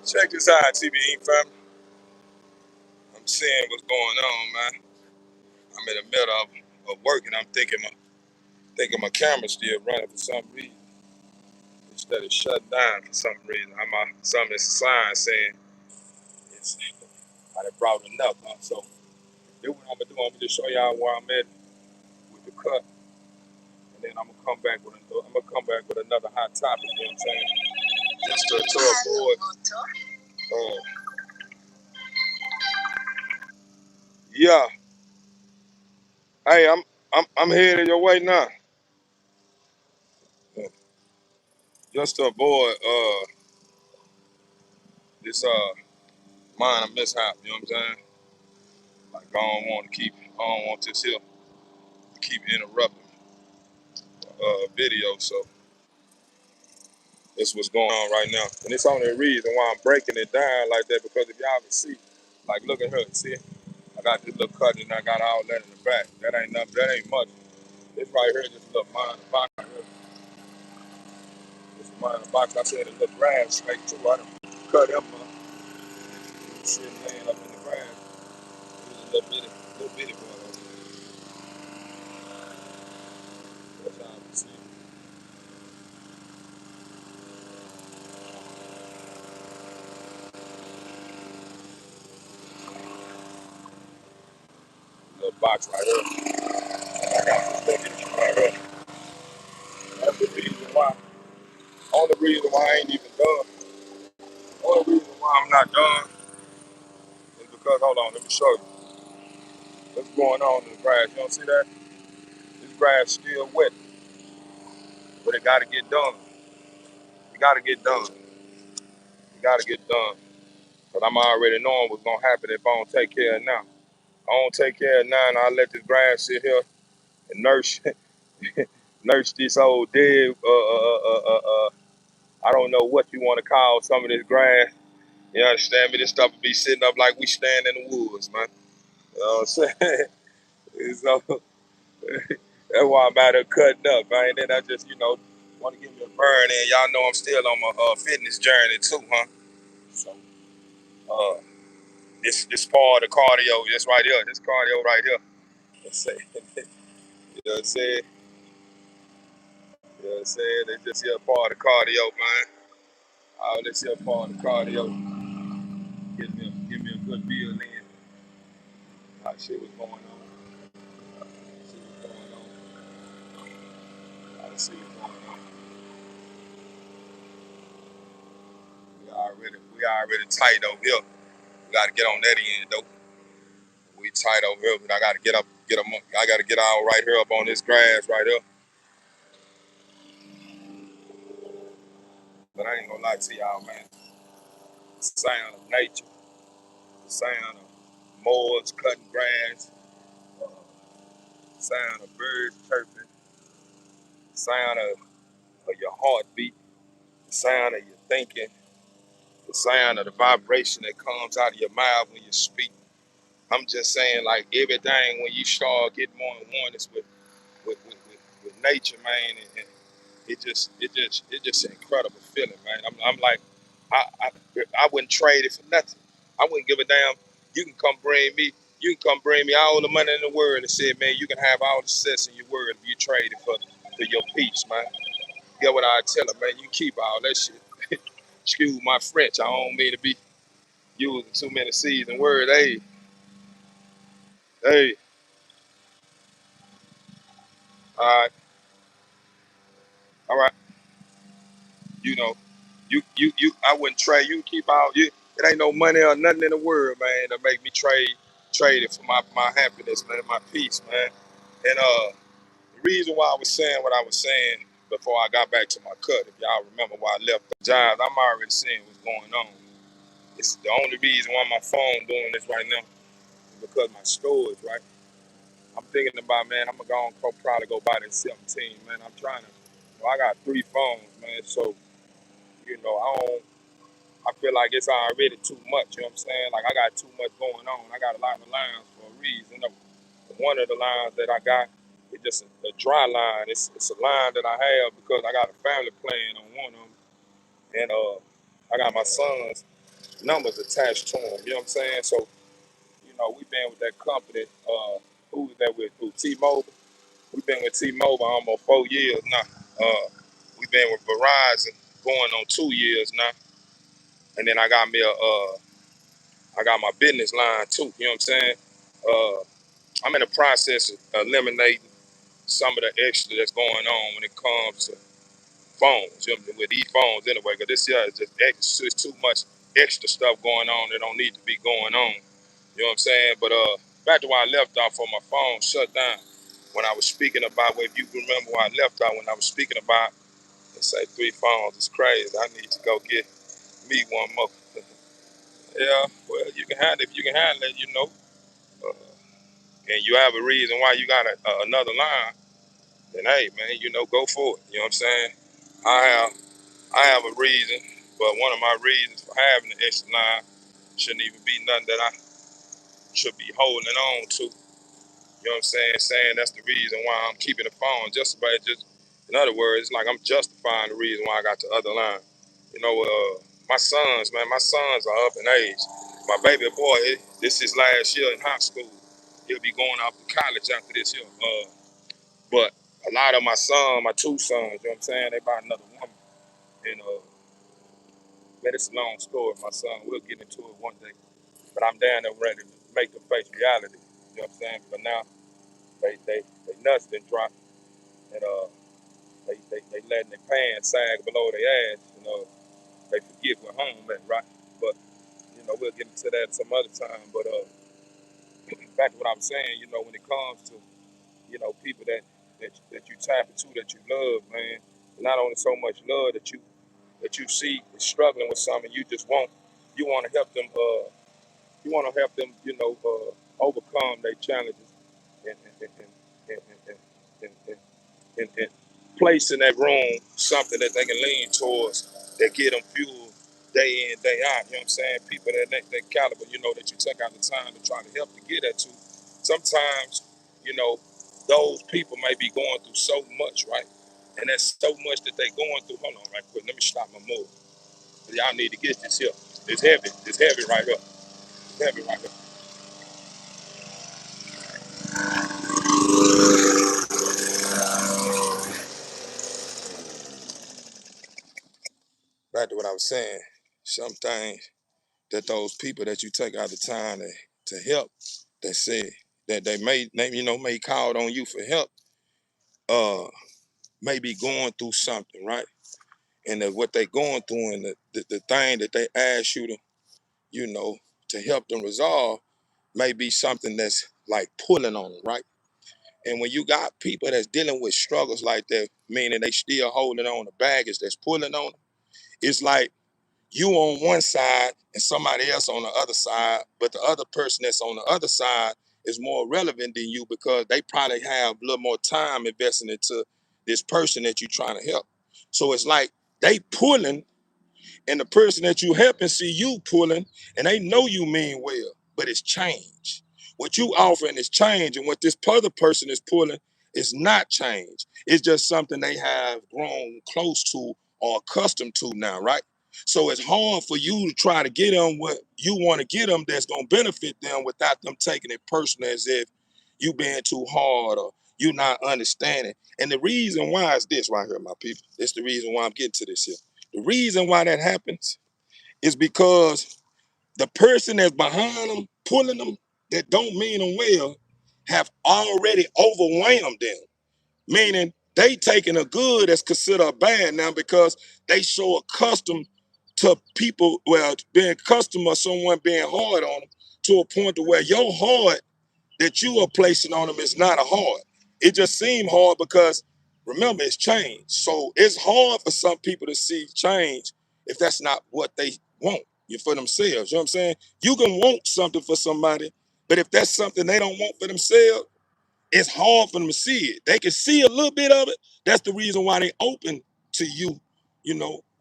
Check this out, TBE family. I'm seeing what's going on, man. I'm in the middle of working. I'm thinking my camera's still running for some reason. Instead of shutting down for some reason. Some is a sign saying it's I done brought enough, huh? So this what I'm gonna do. I'm gonna just show y'all where I'm at with the cut, and then I'm gonna come back with another hot topic. You know what I'm saying? Just to avoid. Uh, yeah. Hey, I'm headed your way now. Just to avoid this minor mishap. You know what I'm saying? Like I don't want this here to keep interrupting video. So that's what's going on right now. And it's only a reason why I'm breaking it down like that, because if y'all can see, like look at her, see? I got this little cut and I got all that in the back. That ain't nothing, that ain't much. This right here, this little minor box right here. This minor box, I said a little grass snake too. I done cut him up. Shit laying up in the grass. He's a little bitty boy. That's how I see it. Little box right here. I got this thing right here. That's the reason why. Only reason why I ain't even done. Only reason why I'm not done is because, hold on, let me show you what's going on in the grass. You don't see that? This grass still wet, but it got to get done. It got to get done. It got to get done. But I'm already knowing what's going to happen if I don't take care of it now. I don't take care of it now, and I let this grass sit here and nurse nurse this old dead, I don't know what you want to call some of this grass. You understand me? This stuff will be sitting up like we stand in the woods, man. You know what I'm saying? So, that's why I'm out here cutting up, man. And then I just, want to give me a burn in. Y'all know I'm still on my fitness journey too, huh? So, uh, this part of the cardio, this right here, this cardio right here. Let's say, you know what I'm saying? You know what I'm saying? They just here part of the cardio, man. All this here part of the cardio. Give me a good build in. I see what's going on. See what's going on. I see what's going on. We already tight over here. We gotta get on that end though. We tight over here, but I gotta I gotta get out right here up on this grass right here. But I ain't gonna lie to y'all, man. The sound of nature, the sound of mowers cutting grass, uh, the sound of birds chirping, the sound of your heartbeat, the sound of your thinking, the sound of the vibration that comes out of your mouth when you speak. I'm just saying, like everything when you start getting more in oneness with nature, man, and it's just an incredible feeling, man. I'm like, I, I I wouldn't trade it for nothing. I wouldn't give a damn. You can come bring me all the money in the world and say, man, you can have all the success in your world if you trade it for your peace, man. Get what I tell her, man. You keep all that shit. Excuse my French. I don't mean to be using too many C's and words. Hey, all right, all right. You know, I wouldn't trade. You keep all you. It ain't no money or nothing in the world, man, to make me trade it for my happiness, man, my peace, man. And the reason why I was saying what I was saying before I got back to my cut, if y'all remember why I left the job, I'm already seeing what's going on. It's the only reason why my phone doing this right now is because my storage, right? I'm thinking about, man, I'm gonna probably go buy this 17, man. I'm trying to. I got 3 phones, man, so I don't. I feel like it's already too much. You know what I'm saying? Like I got too much going on. I got a lot of lines for a reason. One of the lines that I got is just a dry line. It's a line that I have because I got a family plan on one of them, and I got my sons. numbers attached to them. You know what I'm saying? So, we've been with that company. Who was that with? Who? T-Mobile. We've been with T-Mobile almost 4 years now. We've been with Verizon going on 2 years now. And then I got my business line too. You know what I'm saying? Uh, I'm in the process of eliminating some of the extra that's going on when it comes to phones. You know, with these phones anyway, because this year is just extra, it's too much extra stuff going on that don't need to be going on. You know what I'm saying? But back to where I left off on my phone shut down when I was speaking about, well, if you remember where I left off when I was speaking about, let's say 3 phones is crazy. I need to go get me one more. Yeah, well, you can handle it if you can handle it, and you have a reason why you got another line, then hey, man, go for it. You know what I'm saying? I have I have a reason, but one of my reasons for having the extra line shouldn't even be nothing that I should be holding on to. You know what I'm saying? Saying that's the reason why I'm keeping the phone. In other words, it's like I'm justifying the reason why I got the other line. My sons are up in age. My baby boy, this is last year in high school. He'll be going off to college after this year. But a lot of my 2 sons, you know what I'm saying, they by another woman. And man, it's a long story, my son. We'll get into it one day. But I'm down there ready to make them face reality. You know what I'm saying? But now they nuts done dropped and they letting their pants sag below their ass. They forget where home at, right? But we'll get into that some other time. But back to what I'm saying, when it comes to people that you tap into that you love, man, not only so much love that you see is struggling with something, you want to help them. You want to help them, overcome their challenges and, and place in that room something that they can lean towards that get them fuel day in, day out. You know what I'm saying? People that caliber, that you take out the time to try to help to get that to. Sometimes, you know, those people may be going through so much, right? And that's so much that they going through. Hold on right quick. Let me stop my move. Y'all need to get this here. It's heavy. It's heavy right here. It's heavy right here. Back to what I was saying. Some things that those people that you take out the time to help, that said that may call on you for help, uh, may be going through something, right? And that what they going through and the thing that they ask you to, you know, to help them resolve may be something that's like pulling on them, right? And when you got people that's dealing with struggles like that, meaning they still holding on to baggage that's pulling on them, it's like you on one side and somebody else on the other side, but the other person that's on the other side is more relevant than you because they probably have a little more time investing into this person that you're trying to help. So it's like they pulling and the person that you helping see you pulling and they know you mean well, but it's change. What you offering is change, and what this other person is pulling is not change. It's just something they have grown close to or accustomed to now, right? So it's hard for you to try to get them what you want to get them that's gonna benefit them without them taking it personal as if you being too hard or you not understanding. And the reason why is this right here, my people. It's the reason why I'm getting to this here. The reason why that happens is because the person that's behind them, pulling them, that don't mean them well, have already overwhelmed them. Meaning they taking a good that's considered a bad now because they so accustomed to people, well, being accustomed or someone being hard on them to a point to where your heart that you are placing on them is not a hard. It just seemed hard because remember it's change. So it's hard for some people to see change if that's not what they want for themselves. You know what I'm saying? You can want something for somebody, but if that's something they don't want for themselves, it's hard for them to see it. They can see a little bit of it. That's the reason why they open to you,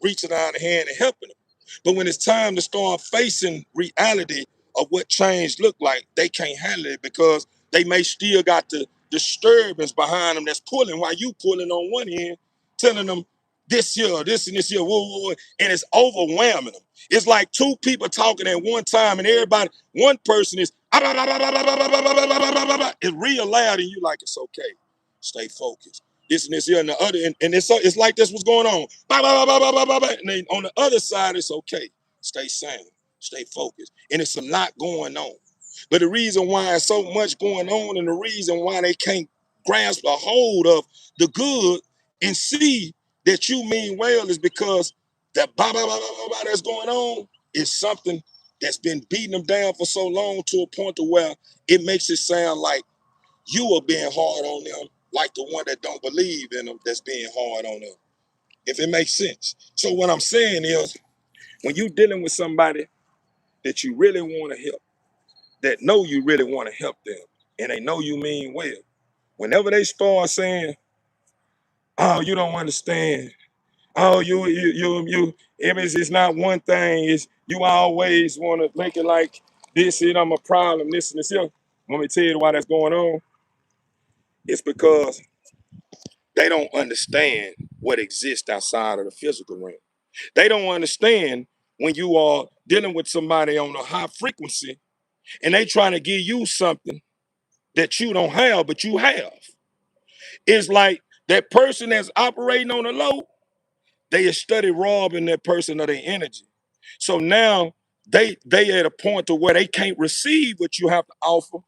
reaching out a hand and helping them. But when it's time to start facing reality of what change look like, they can't handle it because they may still got the disturbance behind them that's pulling while you pulling on one end, telling them this here, this and this here, woo, woo, woo, and it's overwhelming them. It's like two people talking at one time, and everybody, one person is it's real loud, and you like it's okay. Stay focused. This and this here, and the other, and it's like this was going on. And then on the other side, it's okay. Stay sane, stay focused, and it's a lot going on. But the reason why there's so much going on, and the reason why they can't grasp a hold of the good and see that you mean well is because that that's going on is something that's been beating them down for so long to a point to where it makes it sound like you are being hard on them, like the one that don't believe in them that's being hard on them. If it makes sense. So what I'm saying is, when you're dealing with somebody that you really want to help, that know you really want to help them, and they know you mean well, whenever they start saying, "Oh, you don't understand," "Oh, it's not one thing. It's you always want to make it like this, and I'm a problem, this and this here." Let me tell you why that's going on. It's because they don't understand what exists outside of the physical realm. They don't understand when you are dealing with somebody on a high frequency and they trying to give you something that you don't have, but you have. It's like that person that's operating on a low, they have studied robbing that person of their energy. So now they at a point to where they can't receive what you have to offer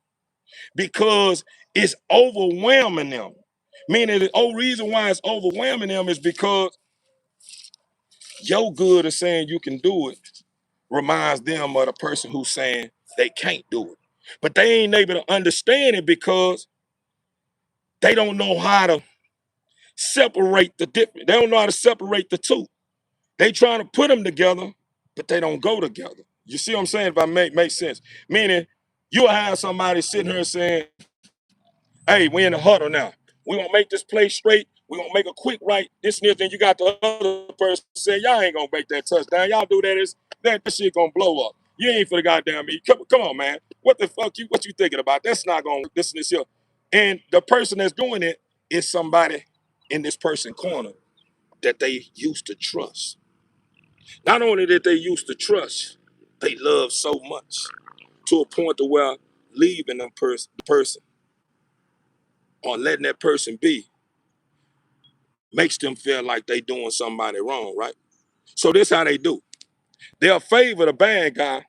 because it's overwhelming them. Meaning the only reason why it's overwhelming them is because your good of saying you can do it reminds them of the person who's saying they can't do it. But they ain't able to understand it because they don't know how to separate the different. They don't know how to separate the two. They trying to put them together, but they don't go together. You see what I'm saying? If I make sense. Meaning you'll have somebody sitting here saying, "Hey, we in the huddle now. We gonna make this play straight. We gonna make a quick right. This and this." Then you got the other person saying, "Y'all ain't gonna make that touchdown. Y'all do that, that shit gonna blow up. You ain't for the goddamn me. Come on, man. What the fuck what you thinking about? That's not gonna this and this here." And the person that's doing it is somebody in this person corner that they used to trust. Not only that they used to trust, they love so much to a point to where leaving them person or letting that person be makes them feel like they doing somebody wrong, right? So this how they do. They'll favor the bad guy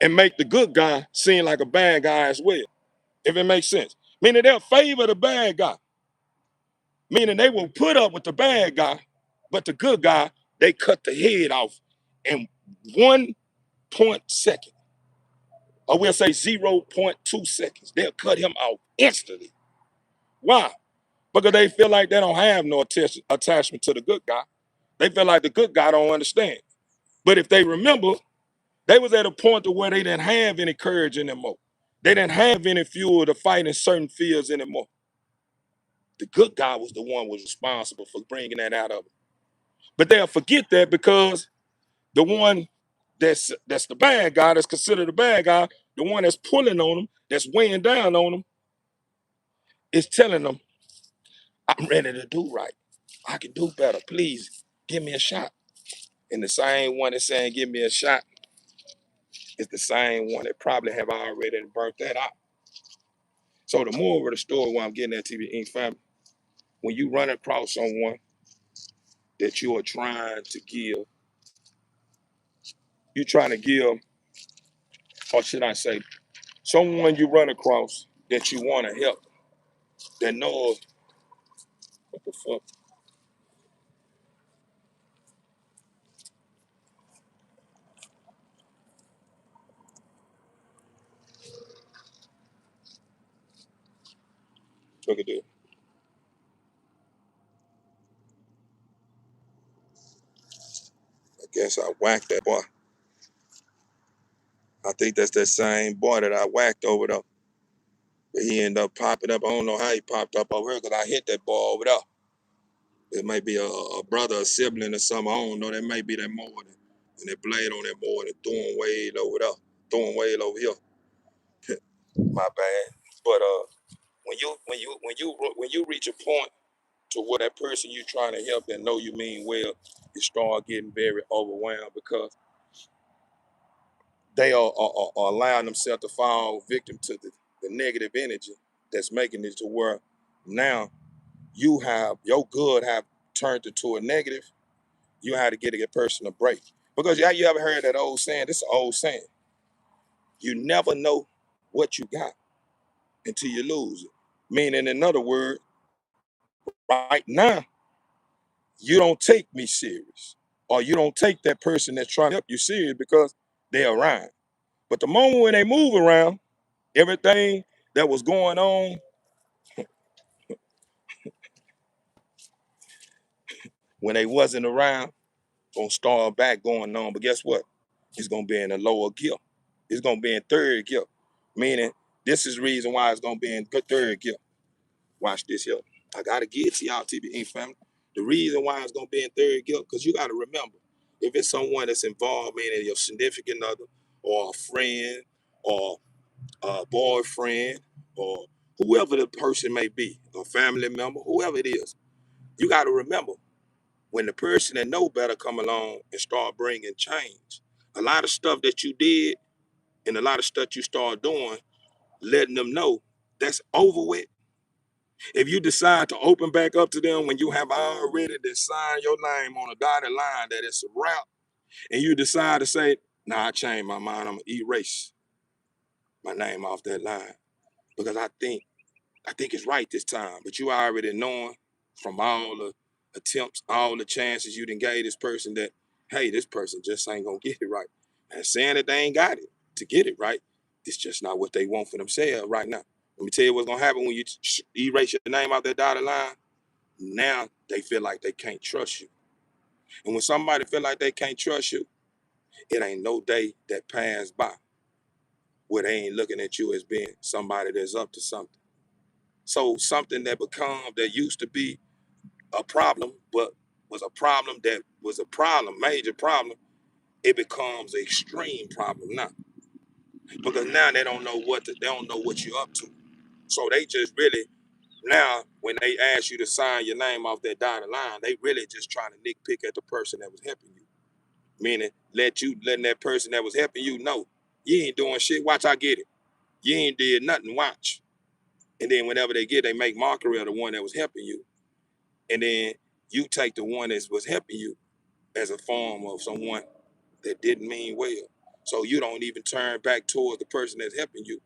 and make the good guy seem like a bad guy as well, if it makes sense. Meaning they'll favor the bad guy, meaning they will put up with the bad guy, but the good guy, they cut the head off in 1.2 seconds. Or we'll say 0.2 seconds. They'll cut him off instantly. Why? Because they feel like they don't have no attachment to the good guy. They feel like the good guy don't understand. But if they remember, they was at a point to where they didn't have any courage anymore. They didn't have any fuel to fight in certain fields anymore. The good guy was the one who was responsible for bringing that out of them. But they'll forget that because the one that's the bad guy, that's considered the bad guy, the one that's pulling on them, that's weighing down on them, is telling them, "I'm ready to do right. I can do better. Please give me a shot." And the same one that's saying, "Give me a shot," is the same one that probably have already burnt that out. So the moral of the story, why I'm getting at TV Inc. family, when you run across someone that you are trying to give, you're trying to give, or should I say, someone you run across that you want to help, that knows what the fuck. Look at this. I guess I whacked that boy. I think that's that same boy that I whacked over there. But he ended up popping up. I don't know how he popped up over here because I hit that ball over there. It might be a brother, a sibling, or something. I don't know. That might be that Morgan. And that blade on that Morgan throwing way over there, throwing way over here. My bad. But when you reach a point to where that person you're trying to help that know you mean well is start getting very overwhelmed because they are allowing themselves to fall victim to the negative energy that's making it to where now your good have turned into a negative. You have to get a person a break. Because you ever heard that old saying? This is an old saying. You never know what you got until you lose it. Meaning, in other words, right now, you don't take me serious. Or you don't take that person that's trying to help you serious because they're around. But the moment when they move around, everything that was going on when they wasn't around, gonna start back going on. But guess what? It's gonna be in a lower gear. It's gonna be in third gear. Meaning, this is the reason why it's gonna be in third gear. Watch this here. I gotta give it to y'all, TBE family. The reason why it's gonna be in third gear, because you gotta remember, if it's someone that's involved, meaning your significant other, or a friend, or a boyfriend, or whoever the person may be, a family member, whoever it is, you gotta remember when the person that know better come along and start bringing change. A lot of stuff that you did and a lot of stuff you start doing, letting them know that's over with. If you decide to open back up to them when you have already signed your name on a dotted line that it's a wrap, and you decide to say, nah, I changed my mind, I'm gonna erase my name off that line because I think it's right this time. But you already knowing from all the attempts, all the chances you done gave this person that, hey, this person just ain't gonna get it right. And saying that they ain't got it to get it right, it's just not what they want for themselves right now. Let me tell you what's gonna happen when you erase your name out that dotted line. Now they feel like they can't trust you. And when somebody feel like they can't trust you, it ain't no day that pass by where they ain't looking at you as being somebody that's up to something. So something that used to be a problem, but was a problem that was a problem, major problem, it becomes an extreme problem now. Because now they don't know they don't know what you're up to. So they just really now when they ask you to sign your name off that dotted line, they really just trying to nitpick at the person that was helping you. Meaning letting that person that was helping you know you ain't doing shit. Watch I get it. You ain't did nothing. Watch. And then whenever they make mockery of the one that was helping you, and then you take the one that was helping you as a form of someone that didn't mean well. So you don't even turn back towards the person that's helping you,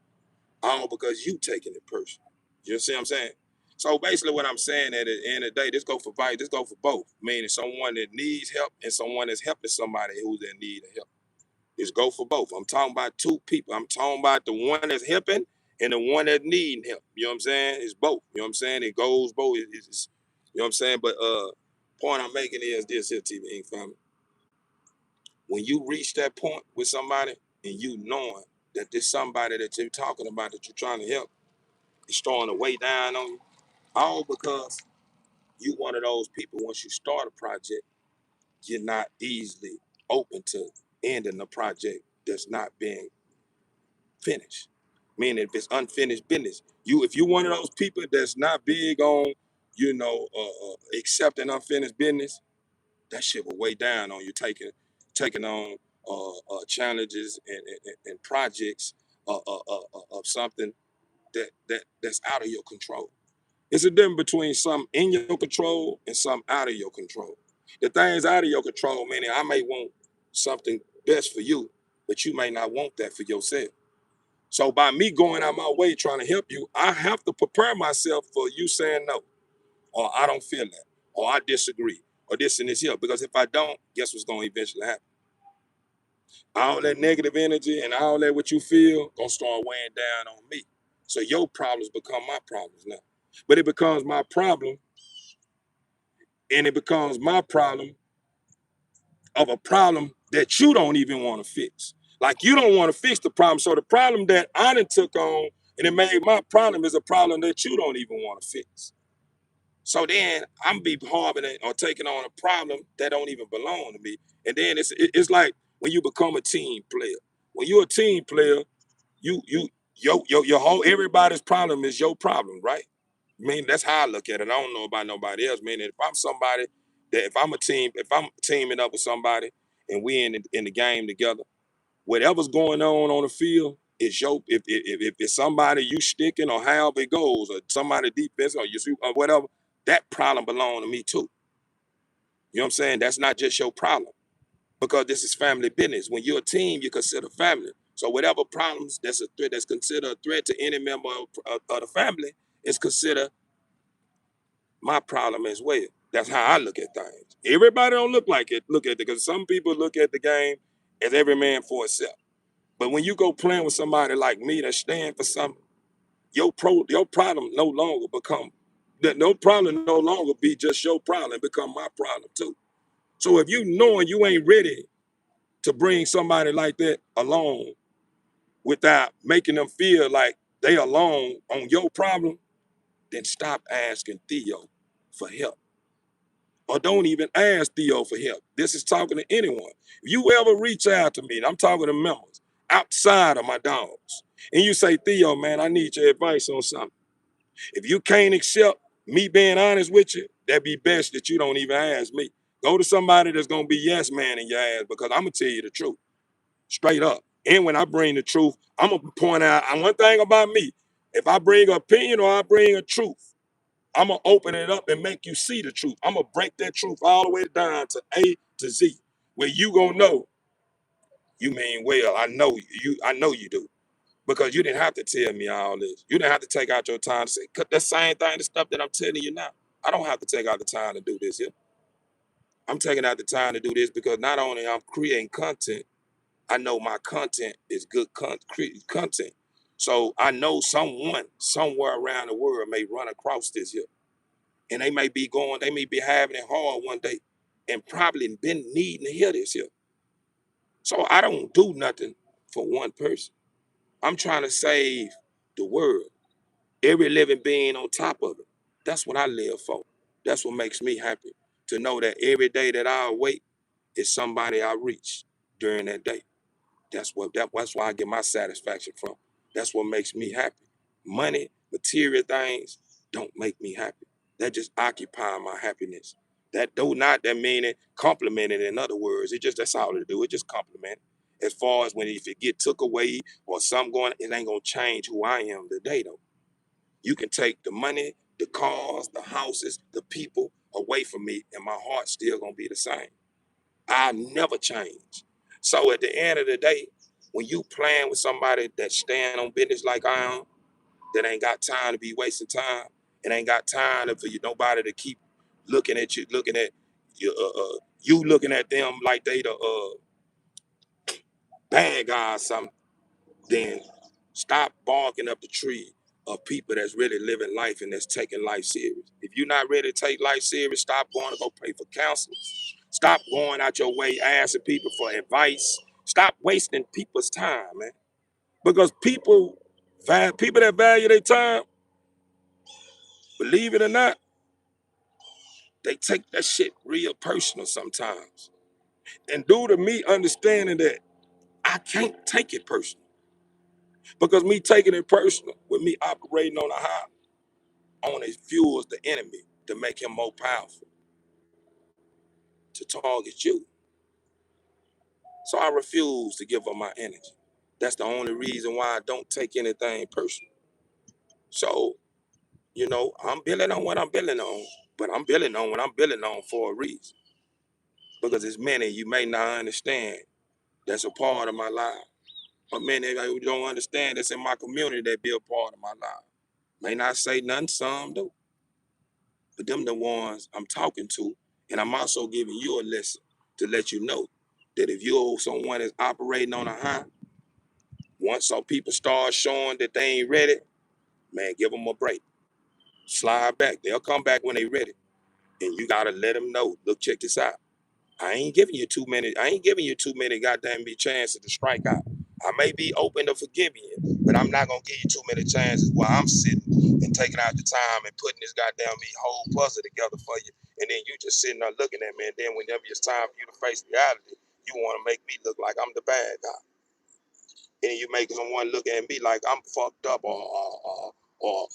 all because you taking it personal. You see what I'm saying? So basically what I'm saying at the end of the day, this go for vice, this go for both. Meaning someone that needs help and someone that's helping somebody who's in need of help. It's go for both. I'm talking about two people. I'm talking about the one that's helping and the one that needing help. You know what I'm saying? It's both. You know what I'm saying? It goes both. You know what I'm saying? But point I'm making is this here, TV Inc. family. When you reach that point with somebody and you knowing that this somebody that you're talking about that you're trying to help is throwing a weight down on you, all because you one of those people once you start a project, you're not easily open to ending a project that's not being finished. Meaning if it's unfinished business, if you one of those people that's not big on, accepting unfinished business, that shit will weigh down on you taking on challenges and projects of something that's out of your control. It's a difference between some in your control and some out of your control. The things out of your control, meaning I may want something best for you, but you may not want that for yourself. So by me going out my way trying to help you, I have to prepare myself for you saying no, or I don't feel that, or I disagree, or this and this here. Because if I don't, guess what's going to eventually happen? All that negative energy and all that what you feel gonna start weighing down on me. So your problems become my problems now. But it becomes my problem, and it becomes my problem of a problem that you don't even want to fix. Like you don't want to fix the problem. So the problem that I done took on and it made my problem is a problem that you don't even want to fix. So then I'm be harboring or taking on a problem that don't even belong to me. And then it's like when you become a team player. When you're a team player, your whole everybody's problem is your problem, right? mean, that's how I look at it. I don't know about nobody else. Meaning, if I'm somebody that if I'm teaming up with somebody and we in the game together, whatever's going on the field is your. If it's somebody you sticking or however it goes, or somebody defense or you or whatever, that problem belong to me too. You know what I'm saying? That's not just your problem because this is family business. When you're a team, you consider family. So whatever problems that's a threat, that's considered a threat to any member of the family is considered my problem as well. That's how I look at things. Everybody don't look like it. Look at it because some people look at the game as every man for itself. But when you go playing with somebody like me that stand for something, your problem no longer become that no problem no longer be just your problem, become my problem too. So if you knowing you ain't ready to bring somebody like that along without making them feel like they alone on your problem, then stop asking Theo for help. Or don't even ask Theo for help. This is talking to anyone. If you ever reach out to me, and I'm talking to members outside of my dogs, and you say, Theo, man, I need your advice on something. If you can't accept me being honest with you, that'd be best that you don't even ask me. Go to somebody that's gonna be yes man in your ass because I'm gonna tell you the truth, straight up. And when I bring the truth, I'm gonna point out one thing about me. If I bring an opinion or I bring a truth, I'm gonna open it up and make you see the truth. I'm gonna break that truth all the way down to A to Z, where you gonna know you mean well. I know you. I know you do because you didn't have to tell me all this. You didn't have to take out your time to say the same thing, the stuff that I'm telling you now. I don't have to take out the time to do this here. I'm taking out the time to do this because not only I'm creating content, I know my content is good content. So I know someone somewhere around the world may run across this here. And they may be having it hard one day and probably been needing to hear this here. So I don't do nothing for one person. I'm trying to save the world, every living being on top of it. That's what I live for. That's what makes me happy to know that every day that I awake is somebody I reach during that day. That's why I get my satisfaction from. That's what makes me happy. Money, material things don't make me happy. That just occupy my happiness. That do not that meaning complimented in other words. That's all it do. It just compliment. As far as when if it get took away or something going, it ain't gonna change who I am today though. You can take the money, the cars, the houses, the people away from me, and my heart's still gonna be the same. I never change. So at the end of the day, when you playing with somebody that stand on business like I am, that ain't got time to be wasting time, and ain't got time for you nobody to keep looking at you, looking at you looking at them like they the bad guy or something, then stop barking up the tree of people that's really living life and that's taking life serious. If you're not ready to take life serious, stop going to go pay for counseling. Stop going out your way asking people for advice. Stop wasting people's time, man. Because people that value their time, believe it or not, they take that shit real personal sometimes. And due to me understanding that I can't take it personal, because me taking it personal with me operating on a high only fuels the enemy to make him more powerful, to target you. So I refuse to give up my energy. That's the only reason why I don't take anything personal. So, I'm building on what I'm building on, but I'm building on what I'm building on for a reason. Because there's many you may not understand that's a part of my life. But many who don't understand that's in my community that be a part of my life. May not say nothing, some do. But them the ones I'm talking to, and I'm also giving you a lesson to let you know that if you're someone that's operating on a high, once some people start showing that they ain't ready, man, give them a break. Slide back. They'll come back when they ready. And you gotta let them know, look, check this out. I ain't giving you too many goddamn chances to strike out. I may be open to forgiving you, but I'm not gonna give you too many chances while I'm sitting and taking out the time and putting this goddamn whole puzzle together for you. And then you just sitting there looking at me, and then whenever it's time for you to face reality, you want to make me look like I'm the bad guy. And you make someone look at me like I'm fucked up or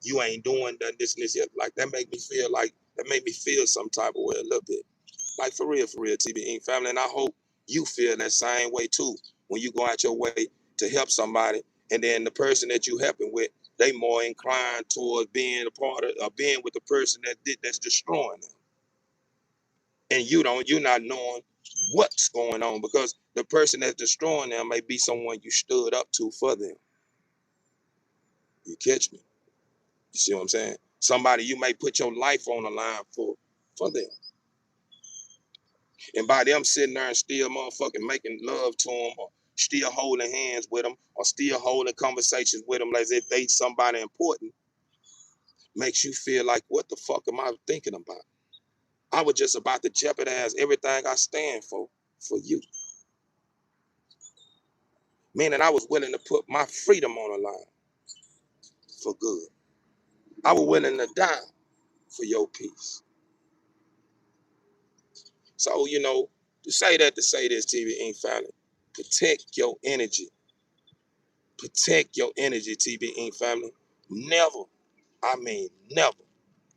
you ain't doing this and this yet. Like that make me feel some type of way a little bit. Like for real, TB Inc. family. And I hope you feel that same way too when you go out your way to help somebody, and then the person that you helping with, they more inclined towards being a part of or being with the person that's destroying them. And you're not knowing what's going on because the person that's destroying them may be someone you stood up to for them. You catch me? You see what I'm saying? Somebody you may put your life on the line for them. And by them sitting there and still motherfucking making love to them or still holding hands with them or still holding conversations with them as if they somebody important makes you feel like, what the fuck am I thinking about? I was just about to jeopardize everything I stand for you. Meaning I was willing to put my freedom on the line for good. I was willing to die for your peace. So, to say this, TB Inc. family, protect your energy. Protect your energy, TB Inc. family. Never, I mean never,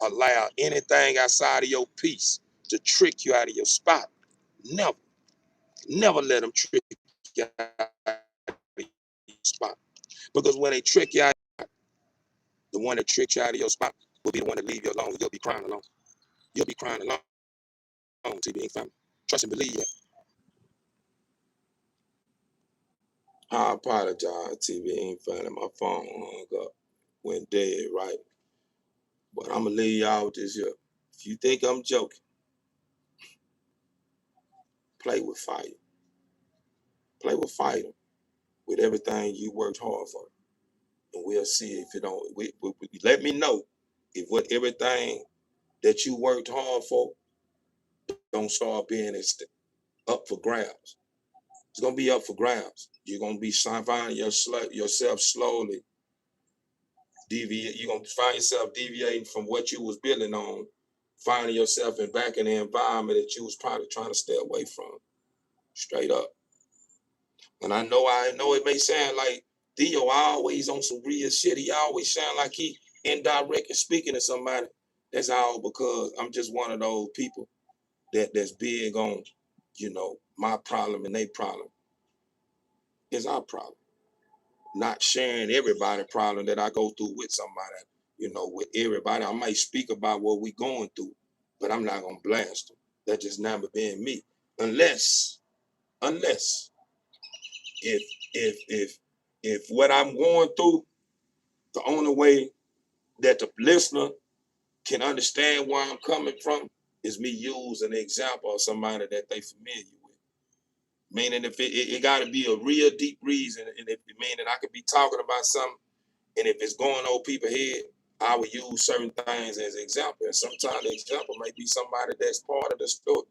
allow anything outside of your peace to trick you out of your spot. Never. Never let them trick you out of your spot. Because when they trick you out, the one that tricks you out of your spot will be the one that leave you alone. You'll be crying alone. You'll be crying alone, TB Inc. family. Trust and believe that. I apologize, TB Inc. family. My phone hung up, went dead, right? But I'm going to leave y'all with this here. If you think I'm joking, play with fire. Play with fire with everything you worked hard for. And we'll see if it don't. Let me know if what everything that you worked hard for don't start being up for grabs. It's going to be up for grabs. You're going to be finding yourself slowly deviate. You're going to find yourself deviating from what you was building on, finding yourself back in the environment that you was probably trying to stay away from. Straight up. And I know it may sound like Theo always on some real shit. He always sound like he indirect and speaking to somebody. That's all because I'm just one of those people that's big on, my problem and their problem is our problem. Not sharing everybody's problem that I go through with somebody, with everybody. I might speak about what we going through, but I'm not gonna blast them. That's just never been me. Unless if if what I'm going through, the only way that the listener can understand where I'm coming from is me using an example of somebody that they familiar with. Meaning if it got to be a real deep reason, and meaning I could be talking about something, and if it's going over people's head, I would use certain things as an example. And sometimes the example may be somebody that's part of the story.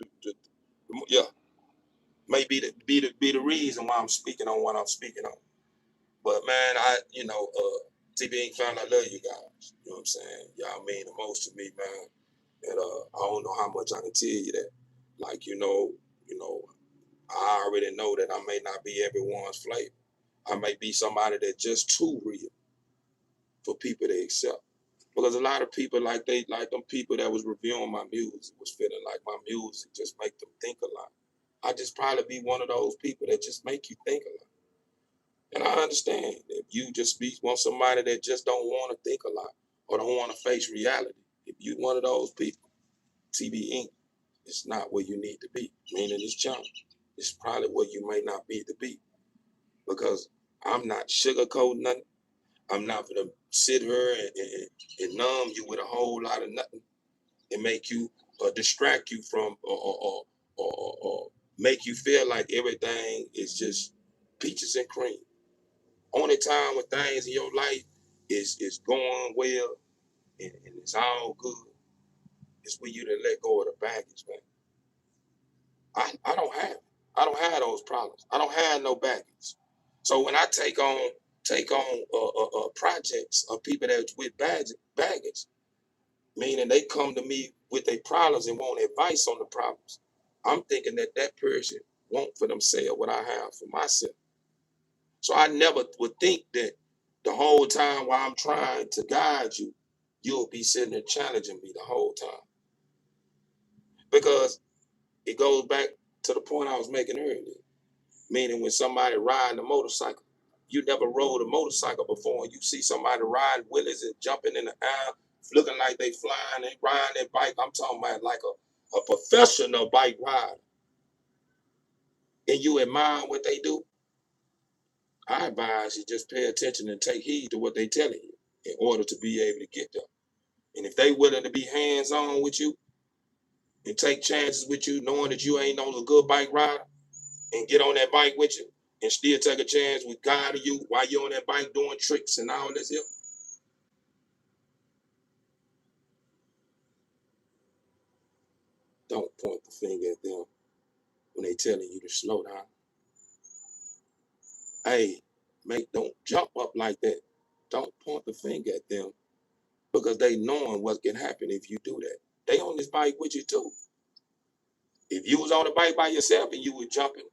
Yeah, may be the reason why I'm speaking on what I'm speaking on. But man, TB Inc. family, I love you guys. You know what I'm saying? Y'all mean the most to me, man. And I don't know how much I can tell you that. Like, I already know that I may not be everyone's flavor. I may be somebody that's just too real for people to accept. Because a lot of people, like them people that was reviewing my music was feeling like my music just make them think a lot. I just probably be one of those people that just make you think a lot. And I understand if you just want somebody that just don't want to think a lot or don't want to face reality. If you one of those people, TB Inc. is not where you need to be. Meaning this channel is probably where you may not be to be. Because I'm not sugarcoating nothing. I'm not going to sit here and numb you with a whole lot of nothing and make you distract you from or make you feel like everything is just peaches and cream. Only time when things in your life is going well and it's all good is for you to let go of the baggage, man. I don't have it. I don't have those problems. I don't have no baggage. So when I take on projects of people that's with baggage, meaning they come to me with their problems and want advice on the problems, I'm thinking that person want for themselves what I have for myself. So I never would think that The whole time while I'm trying to guide you, you'll be sitting there challenging me the whole time. Because it goes back to the point I was making earlier. Meaning when somebody riding a motorcycle, you never rode a motorcycle before, and you see somebody riding wheelies and jumping in the air, looking like they flying and riding their bike. I'm talking about like a professional bike rider. And you admire what they do. I advise you just pay attention and take heed to what they telling you in order to be able to get there. And if they willing to be hands-on with you and take chances with you, knowing that you ain't no good bike rider, and get on that bike with you and still take a chance with guiding you while you're on that bike doing tricks and all this here. Don't point the finger at them when they telling you to slow down. Hey, mate, don't jump up like that. Don't point the finger at them because they knowing what can happen if you do that. They on this bike with you too. If you was on the bike by yourself and you were jumping,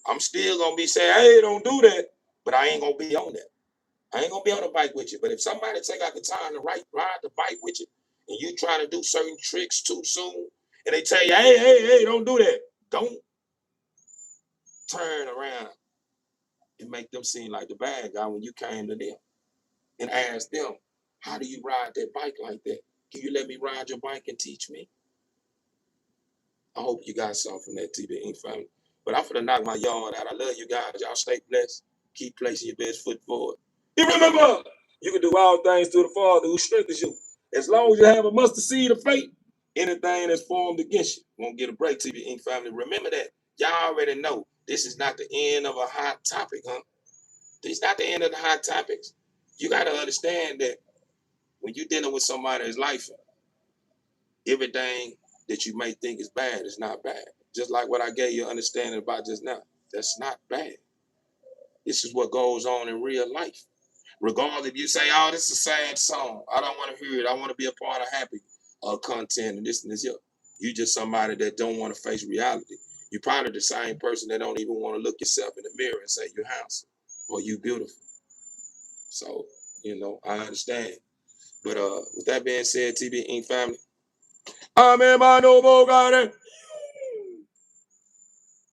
I'm still gonna be saying, hey, don't do that, but I ain't gonna be on that. I ain't gonna be on the bike with you. But if somebody take out the time to ride the bike with you, and you trying to do certain tricks too soon, and they tell you, hey, don't do that. Don't turn around and make them seem like the bad guy when you came to them and ask them, how do you ride that bike like that? Can you let me ride your bike and teach me? I hope you got something from that TB family. But I'm finna knock my yard out. I love you guys. Y'all stay blessed. Keep placing your best foot forward. And remember, you can do all things through the Father who strengthens you. As long as you have a mustard seed of faith, anything that's formed against you won't get a break, TB family. Remember that. Y'all already know this is not the end of a hot topic, huh? This is not the end of the hot topics. You got to understand that when you're dealing with somebody's life, everything that you may think is bad is not bad. Just like what I gave you understanding about just now. That's not bad. This is what goes on in real life. Regardless if you say, oh, this is a sad song. I don't want to hear it. I want to be a part of happy content and this and this. You just somebody that don't want to face reality. You're probably the same person that don't even want to look yourself in the mirror and say you're handsome or you beautiful. So, I understand. But with that being said, TB Inc. family, I'm in my noble garden.